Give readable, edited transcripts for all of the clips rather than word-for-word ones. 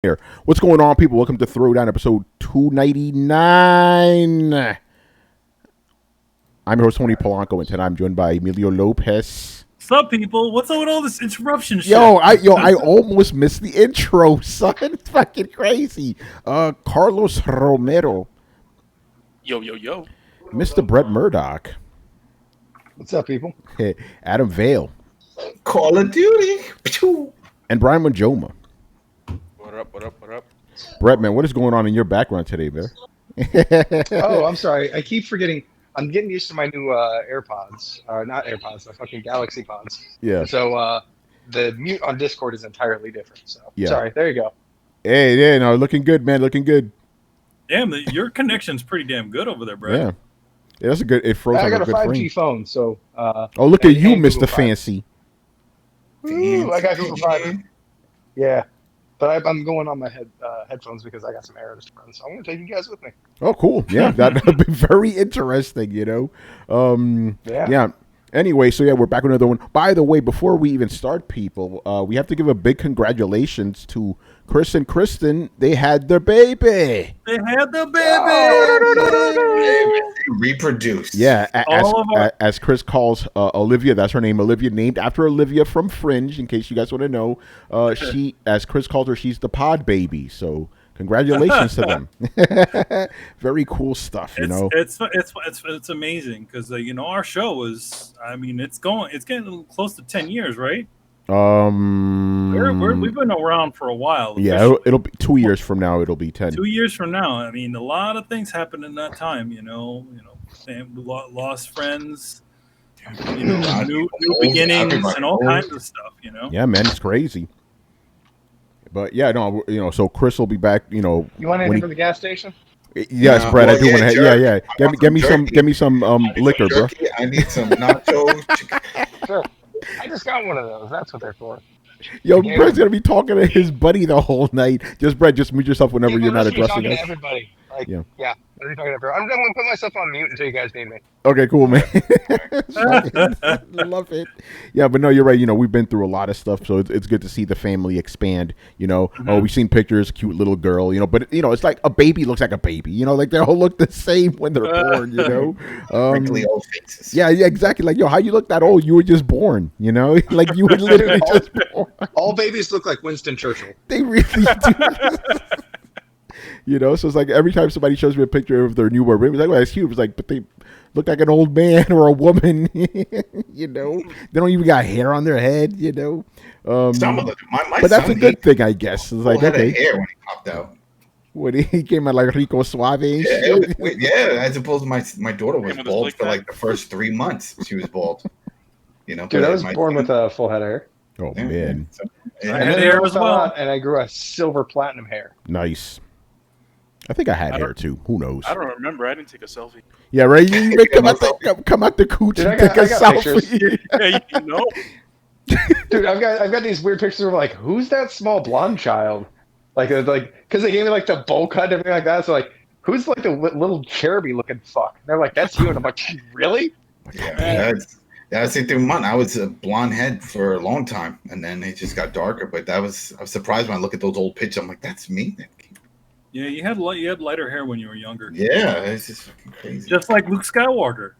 Here, what's going on, people? Welcome to Throwdown episode 299. I'm your host, Tony Polanco, and tonight I'm joined by Emilio Lopez. What's up, people? What's up with all this interruption shit? I almost missed the intro, son. It's fucking crazy. Carlos Romero. Yo. Mr. Brett Murdoch. What's up, people? Adam Vale. Call of Duty. And Brian Manjoma. What up? Brett, man, what is going on in your background today, man? Oh, I'm sorry. I keep forgetting. I'm getting used to my new AirPods. Not AirPods, the fucking Galaxy Pods. Yeah. So the mute on Discord is entirely different. So yeah. Sorry. There you go. Hey, yeah, no, looking good, man. Looking good. Damn, your connection's pretty damn good over there, bro. Yeah. Yeah, that's a good. It froze. I got a 5G frame. phone, so. Oh, look at you, Mr. Fancy. Ooh, I got Google Fiber. Yeah, but I'm going on my headphones because I got some errors to run, so I'm going to take you guys with me. Oh, cool. Yeah, that'd be very interesting, you know. Yeah. Anyway, so yeah, we're back with another one. By the way, before we even start, people, we have to give a big congratulations to Chris and Kristen. They had their baby. Reproduced. Yeah, as Chris calls Olivia, that's her name, Olivia, named after Olivia from Fringe, in case you guys want to know. She, as Chris called her, she's the pod baby, so congratulations to them. Very cool stuff, you know. It's amazing because our show is, it's getting close to 10 years, right? We've been around for a while. Yeah, it'll be 2 years from now. It'll be 10. 2 years from now. I mean, a lot of things happened in that time. Lost friends, new beginnings, and all kinds of stuff. Yeah, man, it's crazy. But yeah, no, so Chris will be back. You want anything from the gas station? Yes, Brett, I do want to. Yeah. Get me some liquor, bro. I need some nachos. Sure. I just got one of those. That's what they're for. Yo, Brett's gonna be talking to his buddy the whole night. Brett, just mute yourself whenever you're not addressing us. Everybody. Yeah. What are you talking about? I'm going to put myself on mute until you guys need me. Okay, cool, man. Love it. Yeah, but no, you're right. We've been through a lot of stuff, so it's good to see the family expand. Oh, we've seen pictures, cute little girl. But it's like a baby looks like a baby. Like they all look the same when they're born. Wrinkly old faces. Yeah, exactly. Like, how you look that old? You were just born. Like you were literally just born. All babies look like Winston Churchill. They really do. So it's like every time somebody shows me a picture of their newborn baby, it's like, well, that's cute. It's like, but they look like an old man or a woman. They don't even got hair on their head. Some of them, but that's a good thing, I guess. It's like, okay, hair when he popped out. When he came out like Rico Suave. Yeah, as opposed to my daughter was bald for like the first 3 months. She was bald. Dude, I was born with a full head of hair. Oh man, I had hair as well, and I grew a silver platinum hair. Nice. I think I had hair too. Who knows? I don't remember. I didn't take a selfie. Yeah, right. You come out the cooch and take a selfie. Dude, I've got these weird pictures of like, who's that small blonde child? Because they gave me like the bowl cut and everything like that. So like, who's like the little cheruby looking fuck? And they're like, that's you, and I'm like, really? Yeah, I say 3 months. I was a blonde head for a long time, and then it just got darker. But I was surprised when I look at those old pictures. I'm like, that's me. Yeah, you had lighter hair when you were younger. Yeah, it's just fucking crazy. Just like Luke Skywalker.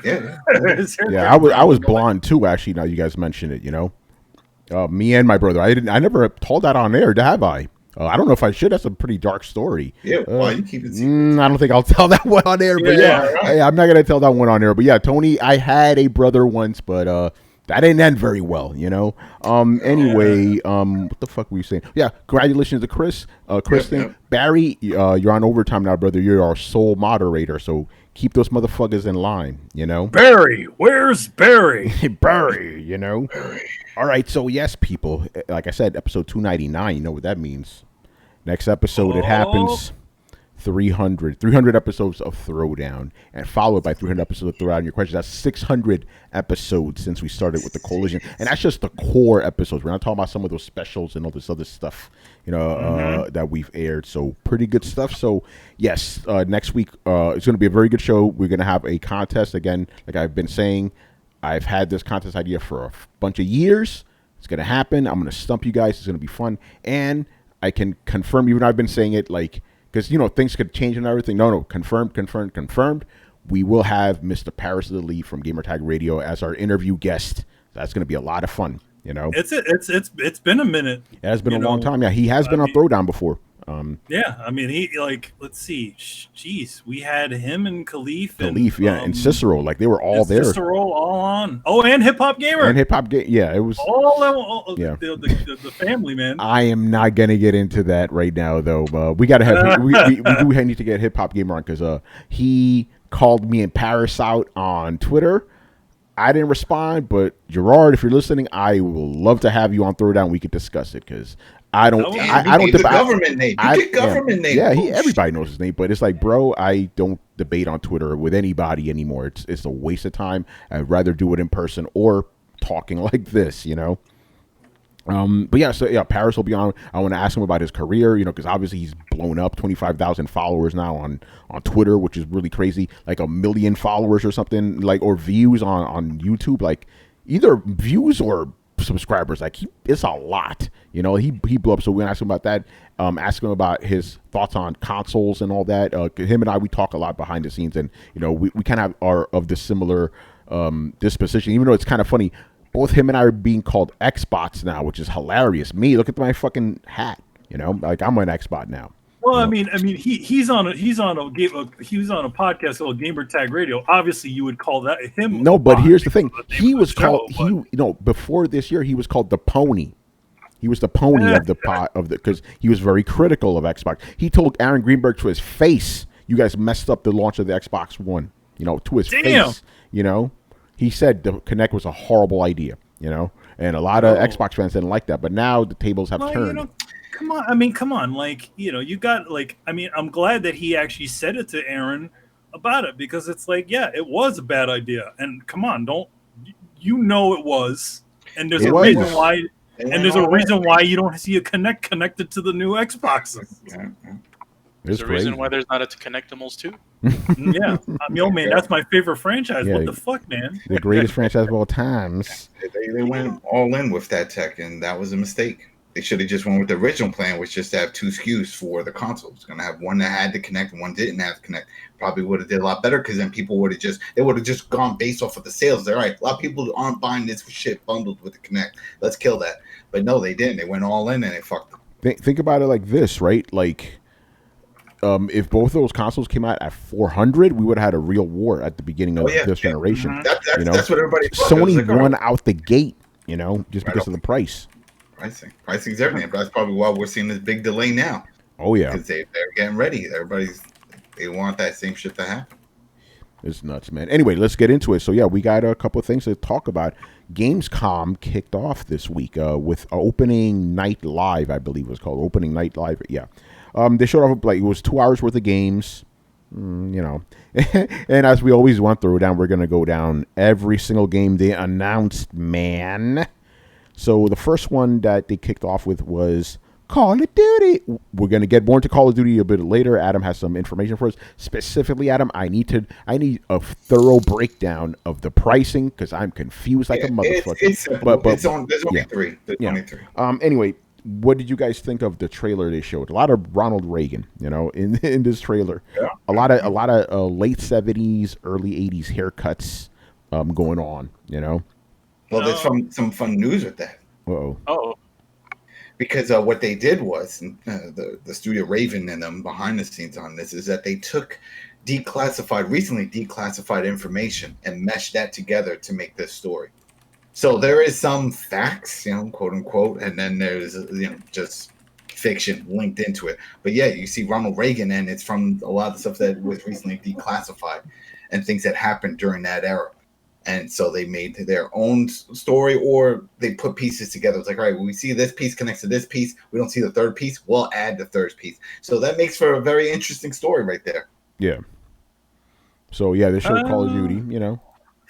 Yeah. Yeah, I was blonde too. Actually, now you guys mention it, me and my brother. I never told that on air, have I? I don't know if I should. That's a pretty dark story. Yeah, why you keep it secret? I don't think I'll tell that one on air. But right. I'm not gonna tell that one on air. But yeah, Tony, I had a brother once, but that didn't end very well, Anyway, what the fuck were you saying? Yeah, congratulations to Chris, Kristen, Yep. Barry. You're on overtime now, brother. You're our sole moderator, so keep those motherfuckers in line, Barry, where's Barry? Barry, All right, so yes, people. Like I said, episode 299. You know what that means. Next episode, it happens. 300 episodes of Throwdown, and followed by 300 episodes of Throwdown. Your question, that's 600 episodes since we started with the Coalition, and that's just the core episodes. We're not talking about some of those specials and all this other stuff, that we've aired. So pretty good stuff. So yes, next week it's going to be a very good show. We're going to have a contest again, like I've been saying. I've had this contest idea for a bunch of years. It's going to happen. I'm going to stump you guys. It's going to be fun, and I can confirm. Even though I've been saying it like because things could change and everything. No, confirmed. We will have Mr. Paris Lee from Gamertag Radio as our interview guest. That's going to be a lot of fun. It's been a minute. It has been a long time. Yeah, he has been on Throwdown before. Yeah, I mean, let's see. Jeez, we had him and Khalif. And Cicero. Like, they were all there. Cicero all on. Oh, and Hip Hop Gamer. Yeah, it was. The family, man. I am not going to get into that right now, though. We got to have, we do need to get Hip Hop Gamer on because he called me and Paris out on Twitter. I didn't respond, but Gerard, if you're listening, I will love to have you on Throwdown. We could discuss it because I don't. I don't. The government name. You get government name. Yeah, everybody knows his name, but it's like, bro, I don't debate on Twitter with anybody anymore. It's a waste of time. I'd rather do it in person or talking like this, But yeah, Paris will be on. I want to ask him about his career, because obviously he's blown up, 25,000 followers now on Twitter, which is really crazy, like 1 million followers or something, like, or views on YouTube, like either views or subscribers, like it's a lot, he blew up. So we're gonna ask him about that, ask him about his thoughts on consoles and all that. Him and I, we talk a lot behind the scenes, and we kind of are of the similar disposition, even though it's kind of funny. Both him and I are being called Xbots now, which is hilarious. Me, look at my fucking hat. Like I'm an Xbot now. Well, I mean, he's on a podcast called Gamer Tag Radio. Obviously, you would call that him. No, but here's the thing: he was called before this year. He was called the Pony. He was the pony of the because he was very critical of Xbox. He told Aaron Greenberg to his face, "You guys messed up the launch of the Xbox One." To his face. He said the Kinect was a horrible idea. And a lot of Xbox fans didn't like that. But now the tables have turned. Come on. Like, you got I'm glad that he actually said it to Aaron about it because it's like, yeah, it was a bad idea. And come on, it was. And there's reason why. And there's a reason why you don't see a Kinect connected to the new Xboxes. There's a reason why there's not a Connectimals too. Yeah, man, that's my favorite franchise. What the fuck, man? The greatest franchise of all times. They went all in with that tech, and that was a mistake. They should have just went with the original plan, which just to have 2 SKUs for the console. It's going to have one that had to connect and one didn't have to connect. Probably would have did a lot better because then people would have just gone based off of the sales. They're right. A lot of people aren't buying this shit bundled with the Connect. Let's kill that. But no, they didn't. They went all in and they fucked them. Think about it like this, right? Like, if both of those consoles came out at 400, we would have had a real war at the beginning of this generation. Mm-hmm. That's what everybody thought. Sony won out the gate, just because of the price. Pricing's everything. But that's probably why we're seeing this big delay now. Oh yeah, because they're getting ready. They want that same shit to happen. It's nuts, man. Anyway, let's get into it. So yeah, we got a couple of things to talk about. Gamescom kicked off this week with Opening Night Live, I believe it was called Opening Night Live. Yeah. They showed off like it was 2 hours worth of games, and as we always went through down, we're gonna go down every single game they announced, man. So the first one that they kicked off with was Call of Duty. We're gonna get more into Call of Duty a bit later. Adam has some information for us. Specifically, Adam, I need a thorough breakdown of the pricing because I'm confused like a motherfucker. There's only 3. There's only 3. Anyway. What did you guys think of the trailer they showed? A lot of Ronald Reagan, in this trailer. Yeah. A lot of late 70s, early 80s haircuts going on, Well, there's some fun news with that. Uh-oh. Because what they did was, the Studio Raven and them behind the scenes on this, is that they took recently declassified information and meshed that together to make this story. So there is some facts, quote unquote, and then there's, just fiction linked into it. But yeah, you see Ronald Reagan, and it's from a lot of the stuff that was recently declassified and things that happened during that era. And so they made their own story, or they put pieces together. It's like, all right, we see this piece connects to this piece. We don't see the third piece. We'll add the third piece. So that makes for a very interesting story right there. Yeah. So yeah, they showed Call of Duty,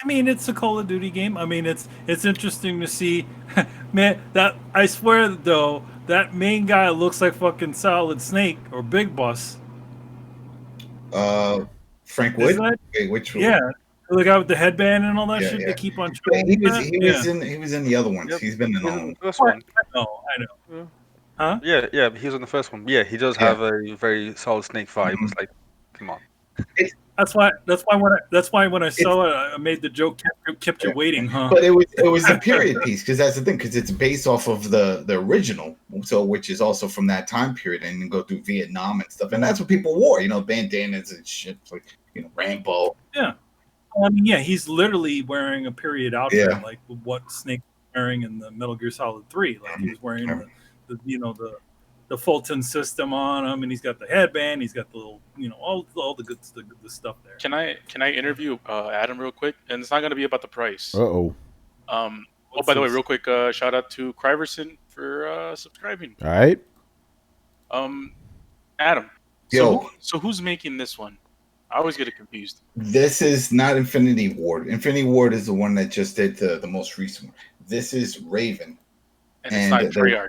I mean, it's a Call of Duty game. I mean, it's interesting to see. Man, that I swear though, that main guy looks like fucking Solid Snake or Big Boss. Frank Wood. Okay, which one? Yeah, the guy with the headband and all that shit. Yeah. They keep on. He was in the other ones. Yep. He's been in all. This one. I know. Huh? Yeah, he was on the first one. Yeah, he does have a very Solid Snake vibe. It's like, come on. That's why when I saw it, I made the joke, kept you waiting, huh? But it was a period piece, because that's the thing, because it's based off of the original, so which is also from that time period, and then go through Vietnam and stuff, and that's what people wore, bandanas and shit, like Rambo. Yeah, well, I mean, yeah, he's literally wearing a period outfit, Yeah. like what Snake was wearing in the Metal Gear Solid 3. Like he was wearing the Fulton system on him, and he's got the headband, he's got the little, all the good stuff there. Can I interview Adam real quick? And it's not going to be about the price. Uh-oh. By the way, real quick, shout out to Criverson for subscribing. All right. Adam. Yo. So who's making this one? I always get it confused. This is not Infinity Ward. Infinity Ward is the one that just did the most recent one. This is Raven. And it's not Treyarch.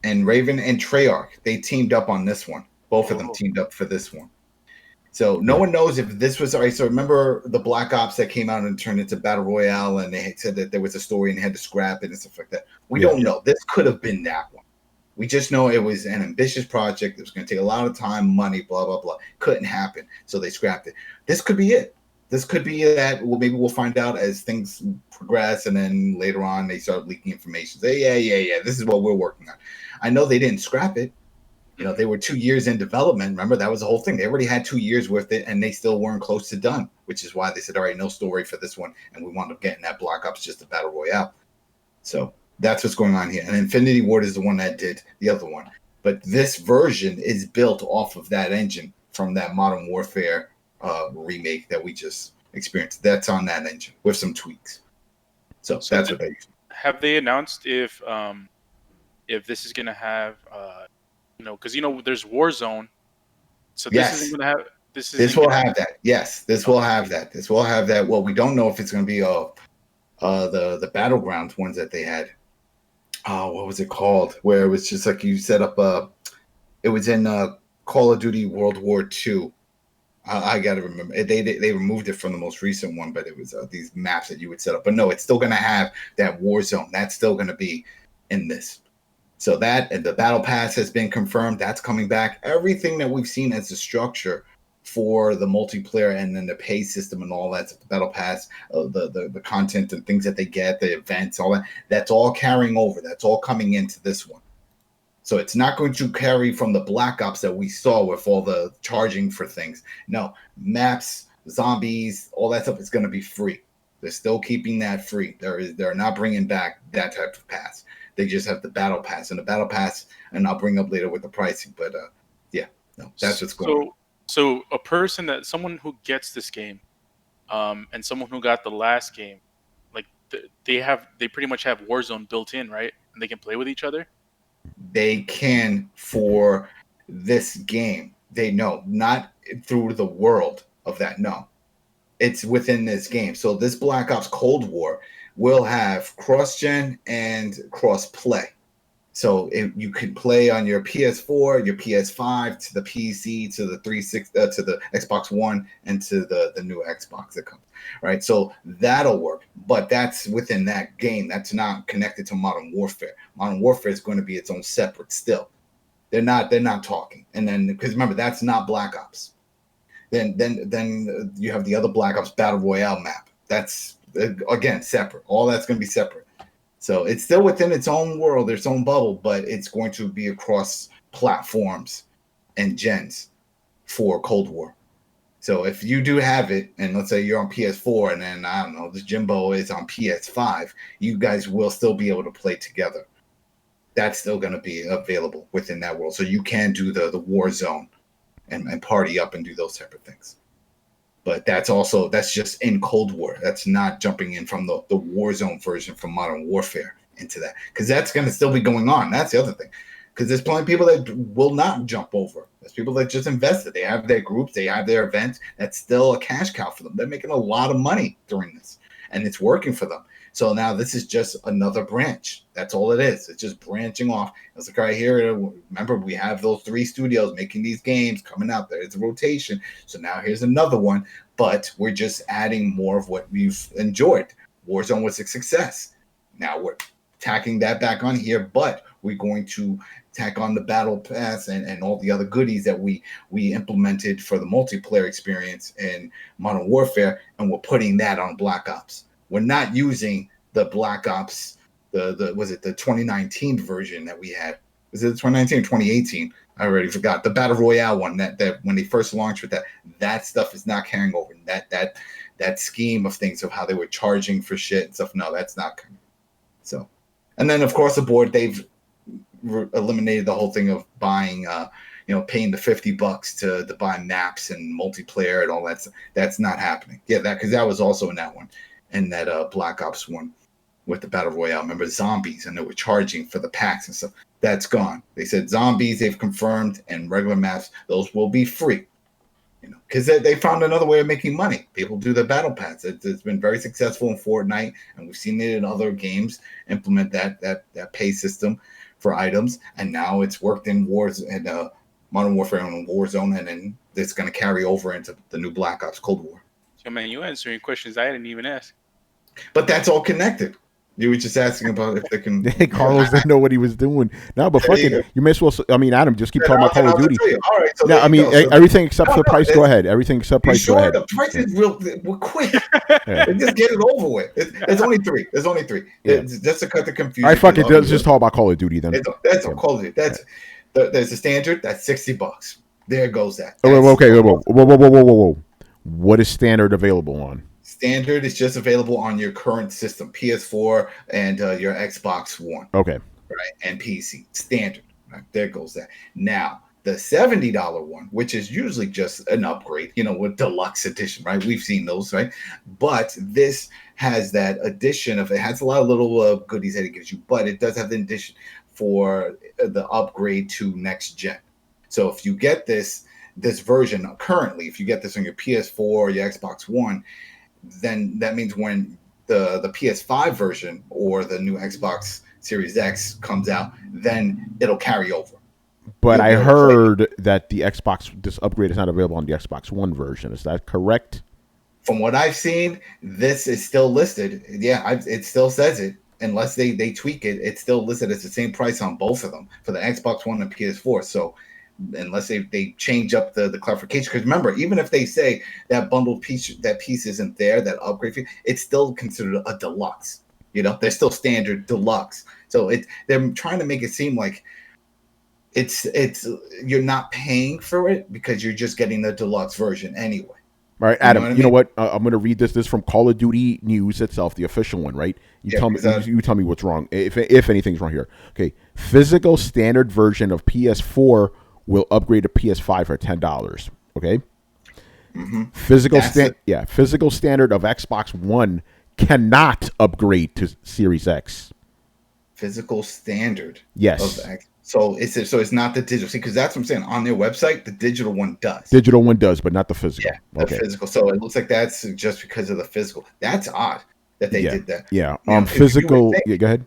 And Raven and Treyarch, they teamed up on this one. Both of them teamed up for this one. So no one knows if this was... All right, so remember the Black Ops that came out and turned into Battle Royale, and they had said that there was a story and they had to scrap it and stuff like that. We don't know. This could have been that one. We just know it was an ambitious project. It was going to take a lot of time, money, blah, blah, blah. Couldn't happen. So they scrapped it. This could be it. This could be that. Well, maybe we'll find out as things progress, and then later on they start leaking information. Say, yeah. This is what we're working on. I know they didn't scrap it. They were 2 years in development. Remember, that was the whole thing. They already had 2 years with it, and they still weren't close to done, which is why they said, all right, no story for this one. And we wound up getting that Black Ops, just a Battle Royale. So that's what's going on here. And Infinity Ward is the one that did the other one. But this version is built off of that engine from that Modern Warfare remake that we just experienced. That's on that engine with some tweaks. So that's what they use. Have they announced if this is going to have, because there's Warzone, so this isn't going to have This will have that. Yes, this will have that. This will have that. Well, we don't know if it's going to be the Battlegrounds ones that they had. What was it called? Where it was just like you set up it was in Call of Duty World War II. I got to remember. They removed it from the most recent one, but it was these maps that you would set up. But no, it's still going to have that Warzone. That's still going to be in this. So that, and the Battle Pass has been confirmed. That's coming back. Everything that we've seen as a structure for the multiplayer and then the pay system and all that, the Battle Pass, the content and things that they get, the events, all that, that's all carrying over. That's all coming into this one. So it's not going to carry from the Black Ops that we saw with all the charging for things. No, maps, zombies, all that stuff is going to be free. They're still keeping that free. They're not bringing back that type of pass. They just have the Battle Pass, and the Battle Pass, and I'll bring up later with the pricing. But that's what's going on. So someone who gets this game, and someone who got the last game, like they pretty much have Warzone built in, right? And they can play with each other. They can for this game. They know, not through the world of that. No, it's within this game. So this Black Ops Cold War will have cross-gen and cross-play. So you can play on your PS4, your PS5, to the PC, to the 360, to the Xbox One, and to the new Xbox that comes. Right, so that'll work, but that's within that game. That's not connected to Modern Warfare. Modern Warfare is going to be its own separate. Still, they're not talking. And then, because remember, that's not Black Ops. Then you have the other Black Ops Battle Royale map. That's again separate. All that's going to be separate. So it's still within its own world, its own bubble, but it's going to be across platforms and gens for Cold War. So if you do have it, and let's say you're on PS4, and then, I don't know, the Jimbo is on PS5, you guys will still be able to play together. That's still going to be available within that world. So you can do the war zone and party up and do those type of things. But that's just in Cold War. That's not jumping in from the Warzone version from Modern Warfare into that. Because that's going to still be going on. That's the other thing. Because there's plenty of people that will not jump over. There's people that just invested. They have their groups. They have their events. That's still a cash cow for them. They're making a lot of money during this. And it's working for them. So now this is just another branch. That's all it is. It's just branching off. It's like right here, remember, we have those 3 studios making these games coming out there. It's a rotation. So now here's another one. But we're just adding more of what we've enjoyed. Warzone was a success. Now we're tacking that back on here, but we're going to tack on the battle pass and all the other goodies that we implemented for the multiplayer experience in Modern Warfare, and we're putting that on Black Ops. We're not using the Black Ops, the was it the 2019 version that we had? Was it the 2019 or 2018? I already forgot. The Battle Royale one that when they first launched with that stuff is not carrying over. That scheme of things of how they were charging for shit and stuff. No, that's not coming. So, and then of course aboard they've eliminated the whole thing of buying, paying the $50 to buy maps and multiplayer and all that. That's not happening. Yeah, because that was also in that one, and that Black Ops one with the Battle Royale. Remember zombies, and they were charging for the packs and stuff. That's gone. They said zombies, they've confirmed, and regular maps, those will be free. Because they found another way of making money. People do the battle pass. It's been very successful in Fortnite, and we've seen it in other games implement that pay system for items, and now it's worked in Wars and Modern Warfare and Warzone, and then it's going to carry over into the new Black Ops Cold War. So, man, you answering questions I didn't even ask. But that's all connected. You were just asking about if they can. Carlos didn't know what he was doing. No, but fucking, you may as well. I mean, Adam, just keep talking about Call of Duty. All right. So I mean, everything except the price. Go ahead. Everything except price. Go ahead. The price is we're quick. Just get it over with. It's only three. There's only three. Yeah. Just to cut the confusion. All right, fuck it. Let's just talk about Call of Duty then. That's Call of Duty. There's a standard. That's $60. There goes that. Okay. Whoa. What is standard available on? Standard is just available on your current system, PS4 and your Xbox One. Okay. Right, and PC. Standard. Right, there goes that. Now, the $70 one, which is usually just an upgrade, with deluxe edition, right? We've seen those, right? But this has that addition of, it has a lot of little goodies that it gives you, but it does have the addition for the upgrade to next gen. So if you get this version currently, if you get this on your PS4 or your Xbox One, then that means when the PS5 version or the new Xbox Series X comes out, then it'll carry over. But I heard that this upgrade is not available on the Xbox One version. Is that correct? From what I've seen, this is still listed. Yeah, it still says it. Unless they tweak it, it's still listed as the same price on both of them for the Xbox One and PS4. So unless they change up the clarification, because remember, even if they say that bundled piece isn't there, that upgrade fee, it's still considered a deluxe. They're still standard deluxe. So they're trying to make it seem like it's you're not paying for it because you're just getting the deluxe version anyway. All right, Adam. You know what? I'm going to read this. This is from Call of Duty News itself, the official one, right? You tell me what's wrong, if anything's wrong here. Okay, physical standard version of PS4 will upgrade to PS5 for $10. Okay. Mm-hmm. Physical standard of Xbox One cannot upgrade to Series X. Physical standard. Yes. So it's not the digital. See, because that's what I'm saying. On their website, the digital one does. Digital one does, but not the physical. Yeah, the physical. So it looks like that's just because of the physical. That's odd that they did that. Yeah. Physical. Yeah. Go ahead.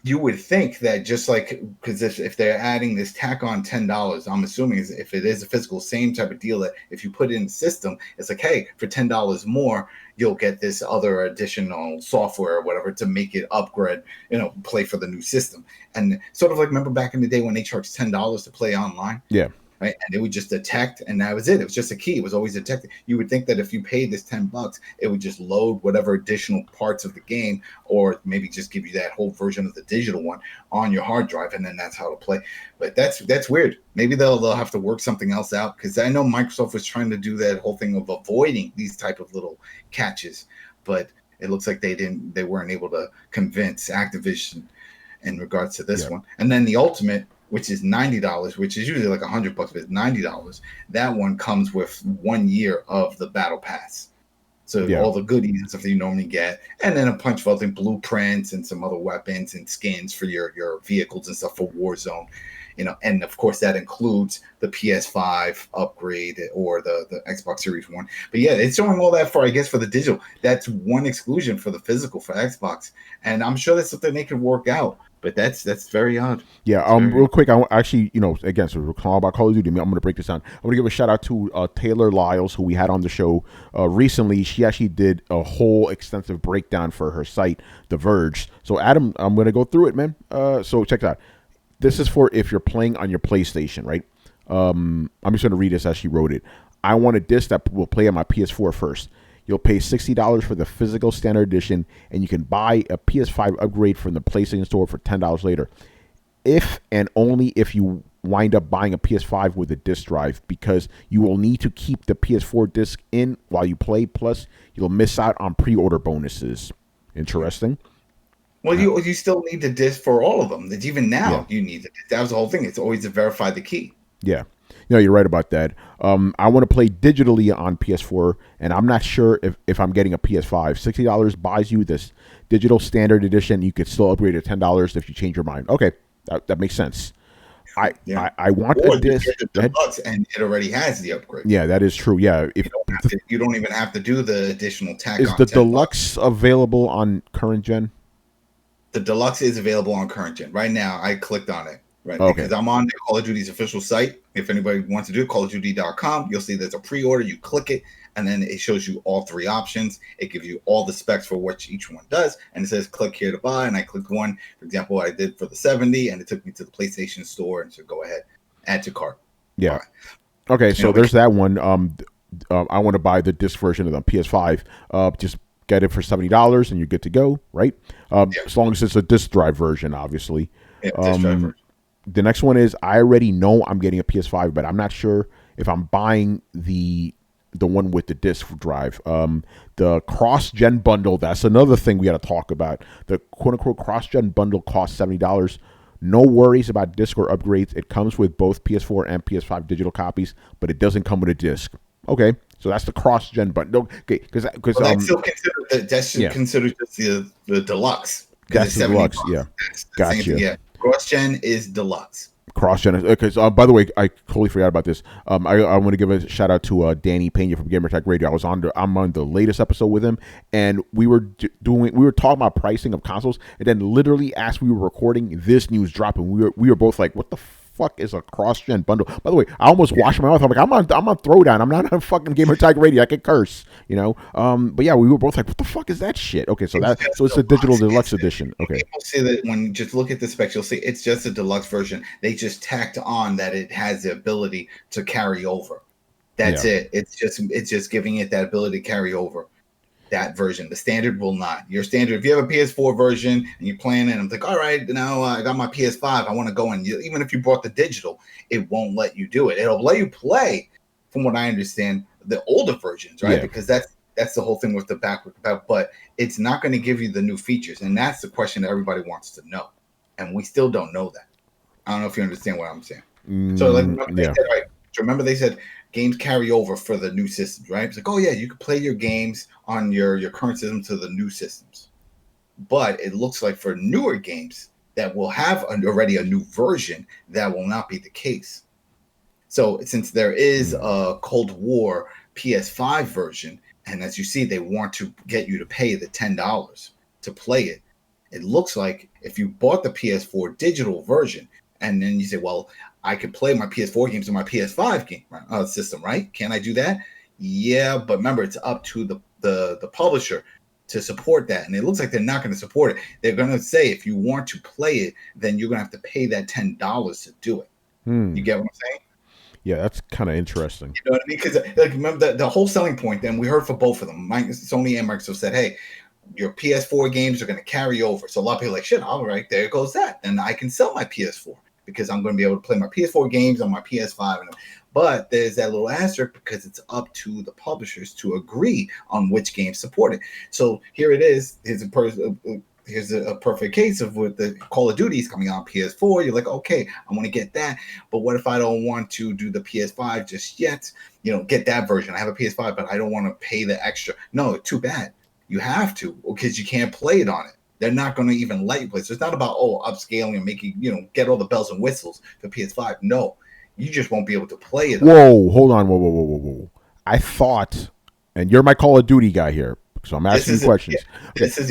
You would think that just like, because if they're adding this tack on $10, I'm assuming if it is a physical, same type of deal that if you put it in the system, it's like, hey, for $10 more, you'll get this other additional software or whatever to make it upgrade, play for the new system. And sort of like, remember back in the day when they charged $10 to play online? Yeah. Right, and it would just detect, and that was it. It was just a key. It was always detected. You would think that if you paid this $10, it would just load whatever additional parts of the game, or maybe just give you that whole version of the digital one on your hard drive, and then that's how to play. But that's weird. Maybe they'll have to work something else out, because I know Microsoft was trying to do that whole thing of avoiding these type of little catches, but it looks like they weren't able to convince Activision in regards to this one. And then the Ultimate, which is $90, which is usually like $100, but it's $90. That one comes with 1 year of the battle pass. So all the goodies and stuff that you normally get, and then a bunch of other blueprints and some other weapons and skins for your vehicles and stuff for Warzone. And of course that includes the PS5 upgrade or the Xbox Series One. But yeah, it's showing all that for, I guess, for the digital. That's one exclusion for the physical for Xbox, and I'm sure that's something they could work out. But that's very odd. Yeah. Real quick, actually, again, so we're talking about Call of Duty. I'm going to break this down. I'm going to give a shout out to Taylor Lyles, who we had on the show recently. She actually did a whole extensive breakdown for her site, The Verge. So, Adam, I'm going to go through it, man. So check it out. This is for if you're playing on your PlayStation, right? I'm just going to read this as she wrote it. I want a disc that will play on my PS4 first. You'll pay $60 for the physical standard edition, and you can buy a PS5 upgrade from the PlayStation Store for $10 later. If and only if you wind up buying a PS5 with a disc drive, because you will need to keep the PS4 disc in while you play. Plus, you'll miss out on pre-order bonuses. Interesting. Well, you still need the disc for all of them. Even now, you need the disc. That was the whole thing. It's always to verify the key. Yeah. No, you're right about that. I want to play digitally on PS4, and I'm not sure if I'm getting a PS5. $60 buys you this digital standard edition. You could still upgrade to $10 if you change your mind. Okay, that makes sense. I want a disc. The deluxe, and it already has the upgrade. Yeah, that is true. Yeah, you don't even have to do the additional tack. Is the deluxe available on current gen? The deluxe is available on current gen right now. I clicked on it. Right, okay. Because I'm on the Call of Duty's official site. If anybody wants to do it, callofduty.com, you'll see there's a pre-order. You click it, and then it shows you all three options. It gives you all the specs for what each one does, and it says click here to buy. And I clicked one, for example, I did for the 70, and it took me to the PlayStation Store, and so go ahead, add to cart. Yeah. Right. Okay, so there's that one. I want to buy the disc version of the PS5. Just get it for $70, and you're good to go, right? As long as it's a disc drive version, obviously. Yeah, disc drive version. The next one is I already know I'm getting a PS5, but I'm not sure if I'm buying the one with the disc drive. The cross-gen bundle, that's another thing we got to talk about. The quote-unquote cross-gen bundle costs $70. No worries about disc or upgrades. It comes with both PS4 and PS5 digital copies, but it doesn't come with a disc. Okay, so that's the cross-gen bundle. Okay, because that's still considered just the deluxe. That's the deluxe, yeah. Gotcha. Yeah. Cross-gen is deluxe. Cross-gen. Okay, so by the way, I totally forgot about this. I want to give a shout out to Danny Pena from Gamertech Radio. I'm on the latest episode with him, and we were talking about pricing of consoles, and then literally as we were recording, this news dropped, and we were both like, "What the fuck is a cross-gen bundle?" By the way, I almost washed my mouth. I'm like, I'm on Throwdown. I'm not on fucking Gamertech Radio. I can curse, But yeah, we were both like, "What the fuck is that shit?" Okay, so it's a digital deluxe edition. Okay, people see that when you just look at the specs, you'll see it's just a deluxe version. They just tacked on that it has the ability to carry over. That's it. It's just giving it that ability to carry over. That version, the standard will not. Your standard, if you have a PS4 version and you're playing it, and I'm like, all right, now I got my PS5. I want to go in. Even if you bought the digital, it won't let you do it. It'll let you play, from what I understand, the older versions, right? Yeah. Because that's the whole thing with the backward compatible. But it's not going to give you the new features, and that's the question that everybody wants to know, and we still don't know that. I don't know if you understand what I'm saying. So, remember they said games carry over for the new systems, right? It's like, oh yeah, you can play your games on your current system to the new systems. But it looks like for newer games that will have already a new version, that will not be the case. So since there is a Cold War PS5 version, and as you see, they want to get you to pay the $10 to play it, it looks like if you bought the PS4 digital version, and then you say, well, I could play my PS4 games on my PS5 game system, right? Can I do that? Yeah, but remember, it's up to the publisher to support that. And it looks like they're not going to support it. They're going to say, if you want to play it, then you're going to have to pay that $10 to do it. You get what I'm saying? Yeah, that's kind of interesting. You know what I mean? Because remember, the whole selling point, then we heard for both of them. Sony and Microsoft said, hey, your PS4 games are going to carry over. So a lot of people are like, shit, all right, there goes that. Then I can sell my PS4. Because I'm going to be able to play my PS4 games on my PS5. But there's that little asterisk because it's up to the publishers to agree on which games support it. So here it is. Here's a perfect case of with the Call of Duty is coming out on PS4. You're like, okay, I want to get that. But what if I don't want to do the PS5 just yet? Get that version. I have a PS5, but I don't want to pay the extra. No, too bad. You have to because you can't play it on it. They're not going to even let you play. So it's not about, upscaling and making, get all the bells and whistles for PS5. No, you just won't be able to play it. Whoa, hold on. Whoa. I thought, and you're my Call of Duty guy here, so I'm asking you questions.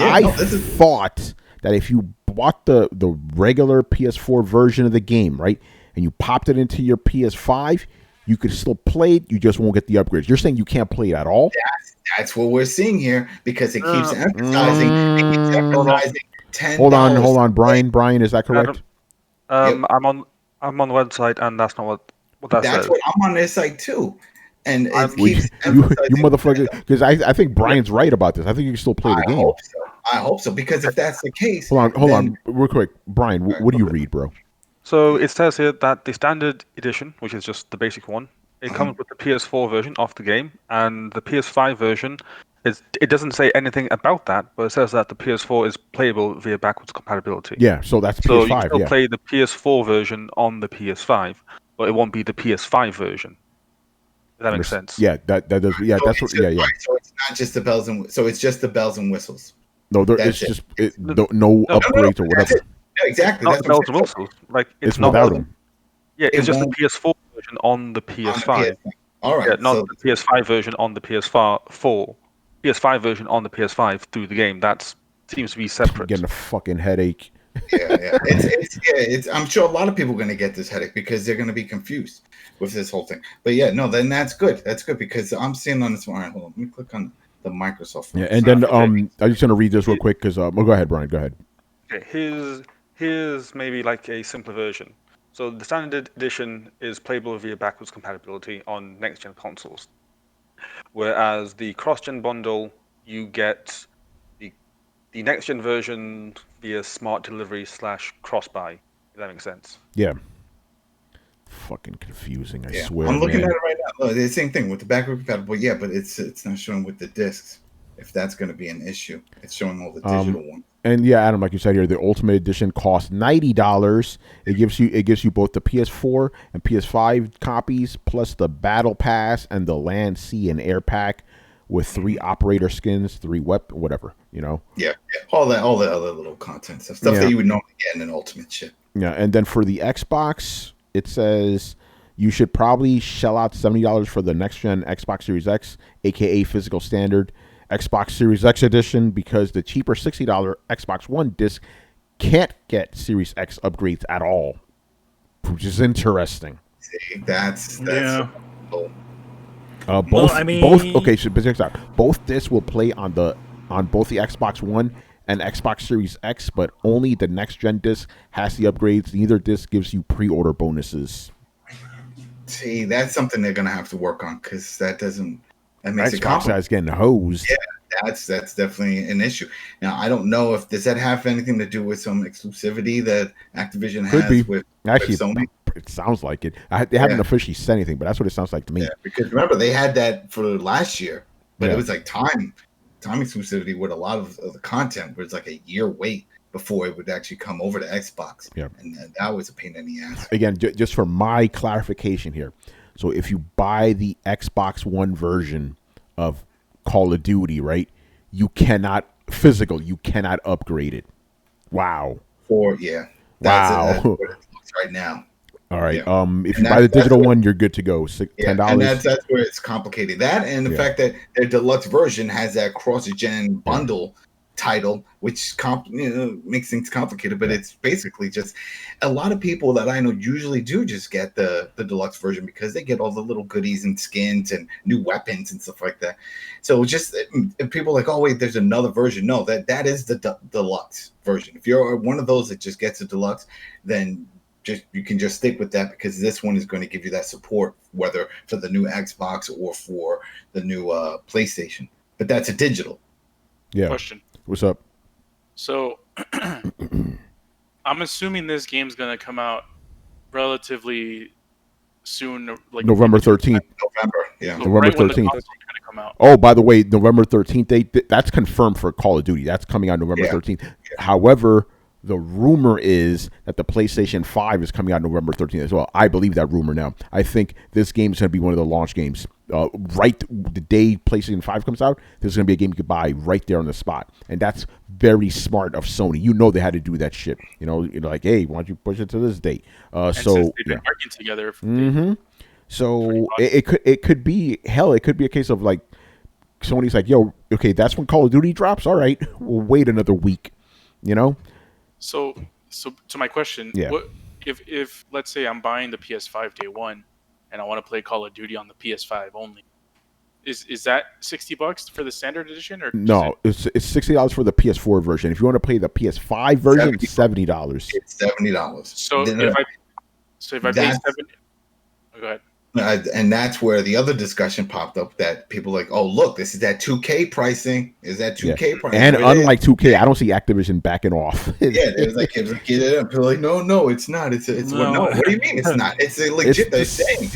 I thought that if you bought the regular PS4 version of the game, right, and you popped it into your PS5, you could still play it. You just won't get the upgrades. You're saying you can't play it at all? That's what we're seeing here because it keeps emphasizing. It keeps emphasizing $10. Hold on, Brian. Brian, is that correct? Adam, I'm on the website, and that's not what that says. That's what I'm on their site too, and it keeps you motherfucker. Because I think Brian's right about this. I think you can still play the game. I hope so because if that's the case, hold on, real quick, Brian. What do you read, bro? So it says here that the standard edition, which is just the basic one, it comes with the PS4 version of the game, and the PS5 version. It doesn't say anything about that, but it says that the PS4 is playable via backwards compatibility. Yeah, so that's PS5. So you can still play the PS4 version on the PS5, but it won't be the PS5 version. If that makes sense. Yeah, that does. Yeah, that's what. Yeah. Right, so it's not just the bells and so it's just the bells and whistles. No, it's just no upgrades or whatever. Yeah, exactly. Not the bells and whistles. Like it's not without them. Yeah, it's just the PS4 version on the PS5. All right, yeah, not the PS5 version on the PS4. PS5 version on the PS5 through the game. That seems to be separate. I'm getting a fucking headache. Yeah. It's I'm sure a lot of people are going to get this headache because they're going to be confused with this whole thing. But yeah, no, then that's good. That's good because I'm seeing on this one. All right, hold on. Let me click on the Microsoft one. Yeah, and then I'm just going to read this real quick because go ahead, Brian. Go ahead. Okay, here's maybe like a simpler version. So the standard edition is playable via backwards compatibility on next-gen consoles. Whereas the cross-gen bundle, you get the next-gen version via smart delivery / cross-buy. If that makes sense. Yeah. Fucking confusing, I swear. I'm looking at it right now. Look, the same thing with the backward compatible. Yeah, but it's not showing with the discs. If that's going to be an issue, it's showing all the digital ones. And yeah, Adam, like you said here, the Ultimate Edition costs $90. It gives you both the PS4 and PS5 copies, plus the Battle Pass and the Land, Sea, and Air Pack with 3 operator skins, 3 weapon, whatever, you know. Yeah, all the other little content stuff that you would normally get in an Ultimate shit. Yeah, and then for the Xbox, it says you should probably shell out $70 for the next gen Xbox Series X, aka physical standard. Xbox Series X edition because the cheaper $60 Xbox One disc can't get Series X upgrades at all, which is interesting. See, that's yeah. Cool. Both okay. So check this out. Both discs will play on both the Xbox One and Xbox Series X, but only the next gen disc has the upgrades. Neither disc gives you pre-order bonuses. See, that's something they're gonna have to work on because that makes it Xbox guy's getting hosed. Yeah, that's definitely an issue. Now, I don't know does that have anything to do with some exclusivity that Activision has with Sony? It sounds like it. They haven't officially said anything, but that's what it sounds like to me. Yeah, because remember they had that for last year, but it was like time exclusivity with a lot of the content, where it's like a year wait before it would actually come over to Xbox. Yeah, and that was a pain in the ass. Again, just for my clarification here. So if you buy the Xbox One version of Call of Duty, right, you cannot upgrade it. Wow. That's what it looks right now. All right. Yeah. If you buy the digital one, you're good to go. $10. And that's where it's complicated. That and the fact that their deluxe version has that cross-gen bundle title, which makes things complicated, but it's basically just a lot of people that I know usually do just get the deluxe version because they get all the little goodies and skins and new weapons and stuff like that. So just if people are like, oh wait, there's another version. No, that is the deluxe version. If you're one of those that just gets a deluxe, then you can just stick with that because this one is going to give you that support, whether for the new Xbox or for the new PlayStation. But that's a digital. Yeah. Question. What's up? So, I'm assuming this game's gonna come out relatively soon, like November 13th. Yeah. November 13th. Oh, by the way, November 13th. That's confirmed for Call of Duty. That's coming out November 13th. Yeah. However, the rumor is that the PlayStation 5 is coming out November 13th as well. I believe that rumor now. I think this game is going to be one of the launch games. Right the day PlayStation 5 comes out, there's going to be a game you could buy right there on the spot. And that's very smart of Sony. You know they had to do that shit. You know, like, hey, why don't you push it to this date? Since they've been working together. So it could be, hell, it could be a case of like, Sony's like, yo, okay, that's when Call of Duty drops? All right, we'll wait another week, you know? So to my question, Yeah. what if let's say I'm buying the PS5 day one, and I want to play Call of Duty on the PS5 only? Is that $60 for the standard edition, or No, it's $60 for the PS4 version. If you want to play the PS5 version, it's $70. It's $70. So if I pay 70, go ahead. And that's where the other discussion popped up that people like, oh look, this is that 2K pricing. Is that 2K pricing? And unlike 2K, I don't see Activision backing off. Yeah, it was like get it up. People are like, no, it's not. It's no. What do you mean it's not? It's a legit. It's the same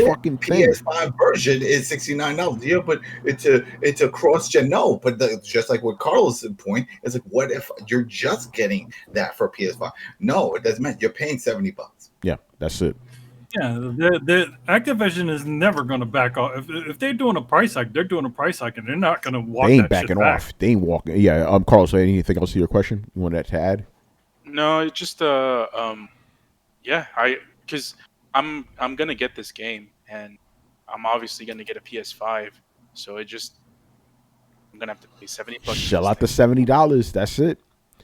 fucking thing. PS5 version is $69. Yeah, but it's a cross gen. No, but just like what Carlos' point is like, what if you're just getting that for PS5? No, it doesn't matter. You're paying $70. Yeah, that's it. Yeah, the Activision is never going to back off. If they're doing a price hike, they're doing a price hike, and they're not going to walk. They ain't that backing shit back. off. They ain't walking. Yeah, Carlos, anything else to your question? You want that to add? No, it's just because I'm gonna get this game, and I'm obviously gonna get a PS5, so I'm gonna have to pay $70. Shell out the $70. That's it.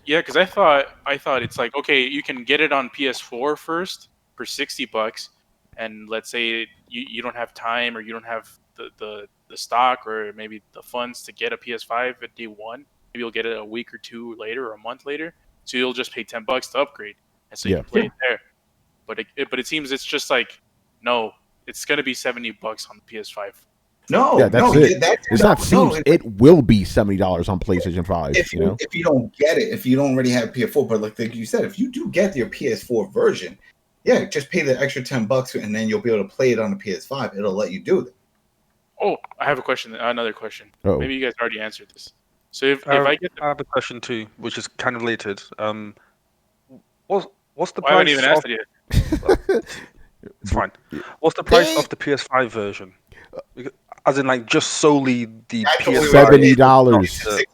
Yeah, because I thought it's like, okay, you can get it on PS4 first for $60, and let's say you don't have time, or you don't have the stock, or maybe the funds to get a PS5 at day one. Maybe you'll get it a week or two later, or a month later. So you'll just pay $10 to upgrade, and so you can play it there. But it seems it's just like, no, it's gonna be $70 on the PS5. No, yeah, that's it. It's not seems. No, it will be $70 on PlayStation 5. If you don't get it, if you don't already have PS4, but like you said, if you do get your PS4 version, yeah, just pay the extra $10, and then you'll be able to play it on the PS5. It'll let you do that. Oh, I have another question. Uh-oh. Maybe you guys already answered this. So if I have a question too, which is kind of related. What's the I haven't even price? asked it yet. It's fine. What's the price of the PS5 version? As in, like, just solely the $70. PS5.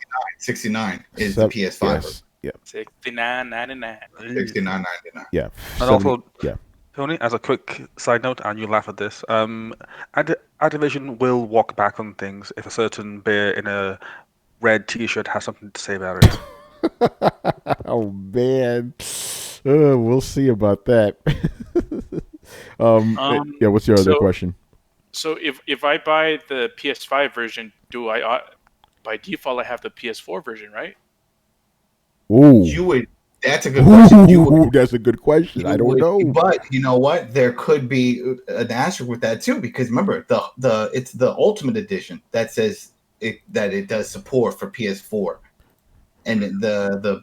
$69 is the PS5. Yes. Yeah. $69.99. $69.99. Yeah. And also, yeah. Tony, as a quick side note, and you laugh at this, Activision will walk back on things if a certain bear in a red T-shirt has something to say about it. Oh man, we'll see about that. Yeah. What's your other question? So if I buy the PS5 version, do I by default I have the PS4 version, right? Ooh. You would. That's a good question. That's a good question. I don't know. But you know what? There could be an asterisk with that too, because remember it's the Ultimate Edition that says that it does support for PS4, and the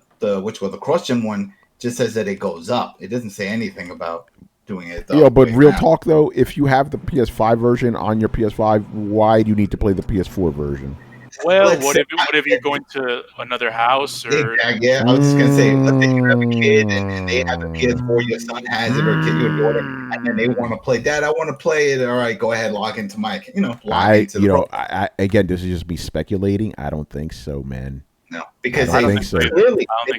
cross-gen one just says that it goes up. It doesn't say anything about doing it. Yeah, but real talk though, if you have the PS5 version on your PS5, why do you need to play the PS4 version? Well, what if you're going to another house, or yeah, I was just gonna say, let's say you have a kid and they have a PS4, your son has it, or kid, your daughter, and then they want to play. Dad, I want to play it. All right, go ahead, log into my, I again, this is just me speculating. I don't think so, man. No, because they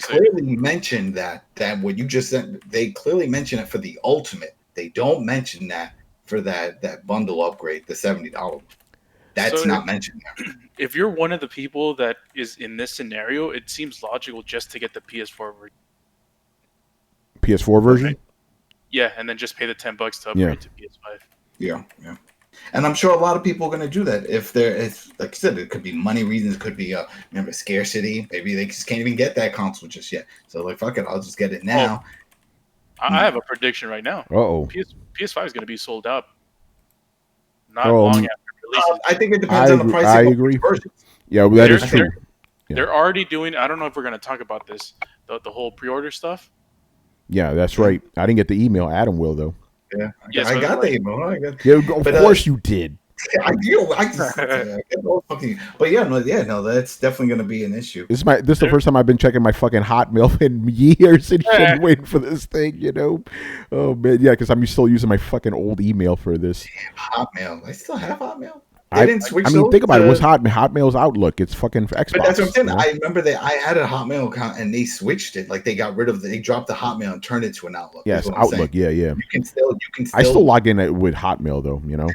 clearly mentioned that what you just said. They clearly mention it for the Ultimate. They don't mention that for that bundle upgrade, the $70. That's not mentioned there. If you're one of the people that is in this scenario, it seems logical just to get the PS4 version. PS4 version? Right? Yeah, and then just pay the $10 to upgrade to PS5. Yeah. And I'm sure a lot of people are going to do that. If like I said, it could be money reasons, it could be remember scarcity. Maybe they just can't even get that console just yet. So like, fuck it, I'll just get it now. I have a prediction right now. Uh-oh. PS5 is going to be sold out. Not long after release. I think it depends on the pricing. I agree. Yeah, well, that is true. They're already doing. I don't know if we're going to talk about this. The whole pre-order stuff. Yeah, that's right. I didn't get the email. Adam will though. Yeah, I got the email. Of course you did. I do. But no, that's definitely going to be an issue. This is the first time I've been checking my fucking Hotmail in years and shit, waiting for this thing. Oh man, yeah, because I'm still using my fucking old email for this. Damn, Hotmail. I still have Hotmail. I didn't switch. Think about it. What's Hotmail's Outlook? It's fucking for Xbox. But that's what I'm saying. I remember that I had a Hotmail account and they switched it. Like they dropped the Hotmail and turned it to an Outlook. Yes, Outlook. Yeah. You can still. I still log in with Hotmail though. Yeah,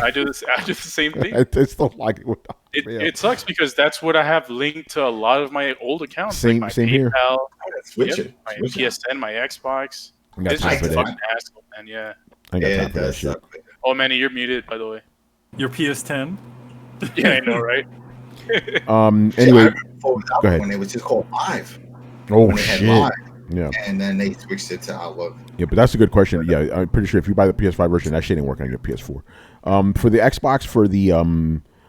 I do this. I do the same thing. I still log in with Hotmail. It sucks because that's what I have linked to a lot of my old accounts. Same like here. PayPal, Switch it. My Switch it. PS10, my Xbox. I got It's time just for a that. fucking hassle, man. Yeah. I got Yeah, time it for that does shit. suck. Oh, Manny, you're muted, by the way. Your PS10. Yeah, I know, right? Anyway, I remember before it was out go ahead. when it was just called Live. Oh when they had shit. Live, Yeah. and then they switched it to Outlook. Yeah, but that's a good question. Yeah, I'm pretty sure if you buy the PS5 version, that shit ain't working on your PS4. For the Xbox, for the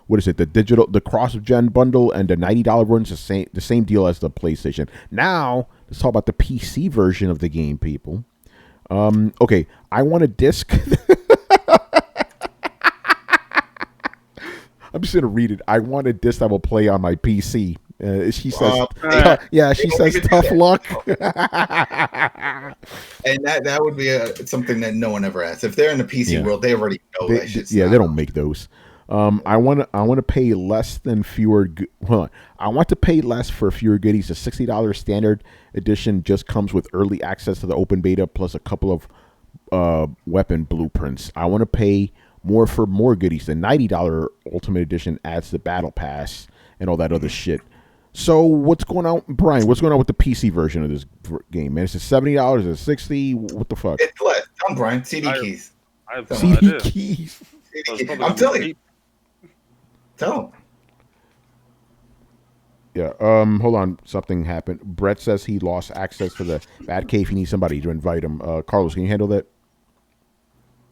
what is it? The cross-gen bundle and the $90 one's the same deal as the PlayStation. Now let's talk about the PC version of the game, people. Okay, I want a disc. I'm just gonna read it. I want a disc that will play on my PC. She says, she says, tough luck. And that would be something that no one ever asks. If they're in the PC world, they already know that shit's they don't make those. I want to pay less than fewer. I want to pay less for fewer goodies. The $60 standard edition just comes with early access to the open beta plus a couple of weapon blueprints. I want to pay more for more goodies. The $90 Ultimate Edition adds the battle pass and all that other shit. So what's going on, Brian? What's going on with the PC version of this game, man? Is it $70? Is it $60? What the fuck? It's less. Tell 'em, Brian. CD keys. I have no CD idea. keys. So it's probably I'm gonna be telling you. cheap. Tell 'em. Yeah. Hold on. Something happened. Brett says he lost access to the Batcave. He needs somebody to invite him. Carlos, can you handle that?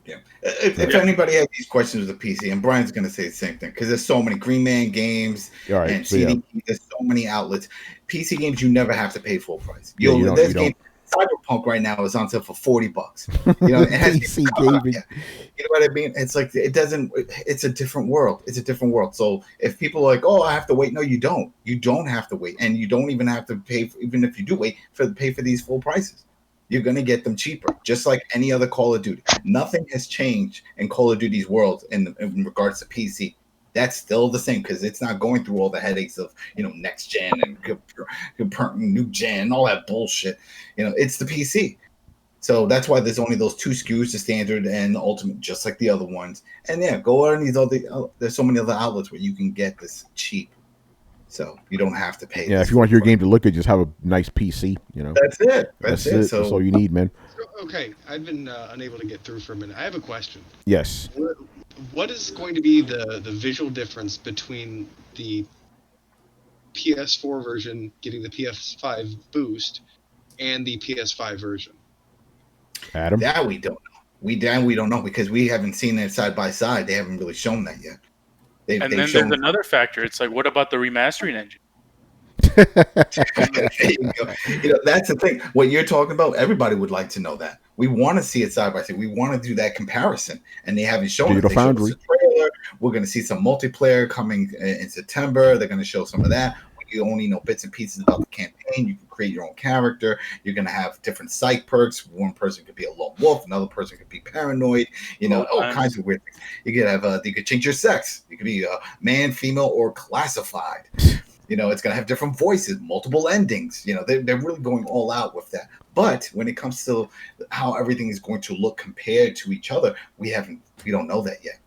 Yeah. If anybody has these questions with the PC, and Brian's going to say the same thing, because there's so many Green Man games and CD, there's so many outlets. PC games, you never have to pay full price. This game, Cyberpunk right now is on sale for $40. You know, it has PC gaming. You know what I mean? It's like it's a different world. It's a different world. So if people are like, oh, I have to wait, no, you don't. You don't have to wait, and you don't even have to pay. Even if you do wait, pay for these full prices. You're going to get them cheaper, just like any other Call of Duty. Nothing has changed in Call of Duty's world in regards to PC. That's still the same because it's not going through all the headaches of, next gen and new gen and all that bullshit. It's the PC. So that's why there's only those two SKUs, the standard and the ultimate, just like the other ones. And yeah, go on these other. There's so many other outlets where you can get this cheap. So you don't have to pay. Yeah, if you want your game to look good, just have a nice PC. That's it. That's it. So, that's all you need, man. Okay, I've been unable to get through for a minute. I have a question. Yes. What is going to be the visual difference between the PS4 version getting the PS5 boost and the PS5 version? Adam? That we don't know. We don't know because we haven't seen it side by side. They haven't really shown that yet. Then there's another factor. It's like, what about the remastering engine? There you go. That's the thing. What you're talking about, everybody would like to know that. We want to see it side by side. We want to do that comparison, and they haven't shown it. They showed us a trailer. We're going to see some multiplayer coming in September. They're going to show some of that. You only know bits and pieces about the campaign. You can create your own character. You're going to have different psych perks. One person could be a lone wolf. Another person could be paranoid. All kinds of weird things. You could have. You could change your sex. You could be man, female, or classified. It's going to have different voices, multiple endings. They're really going all out with that. But when it comes to how everything is going to look compared to each other, we don't know that yet.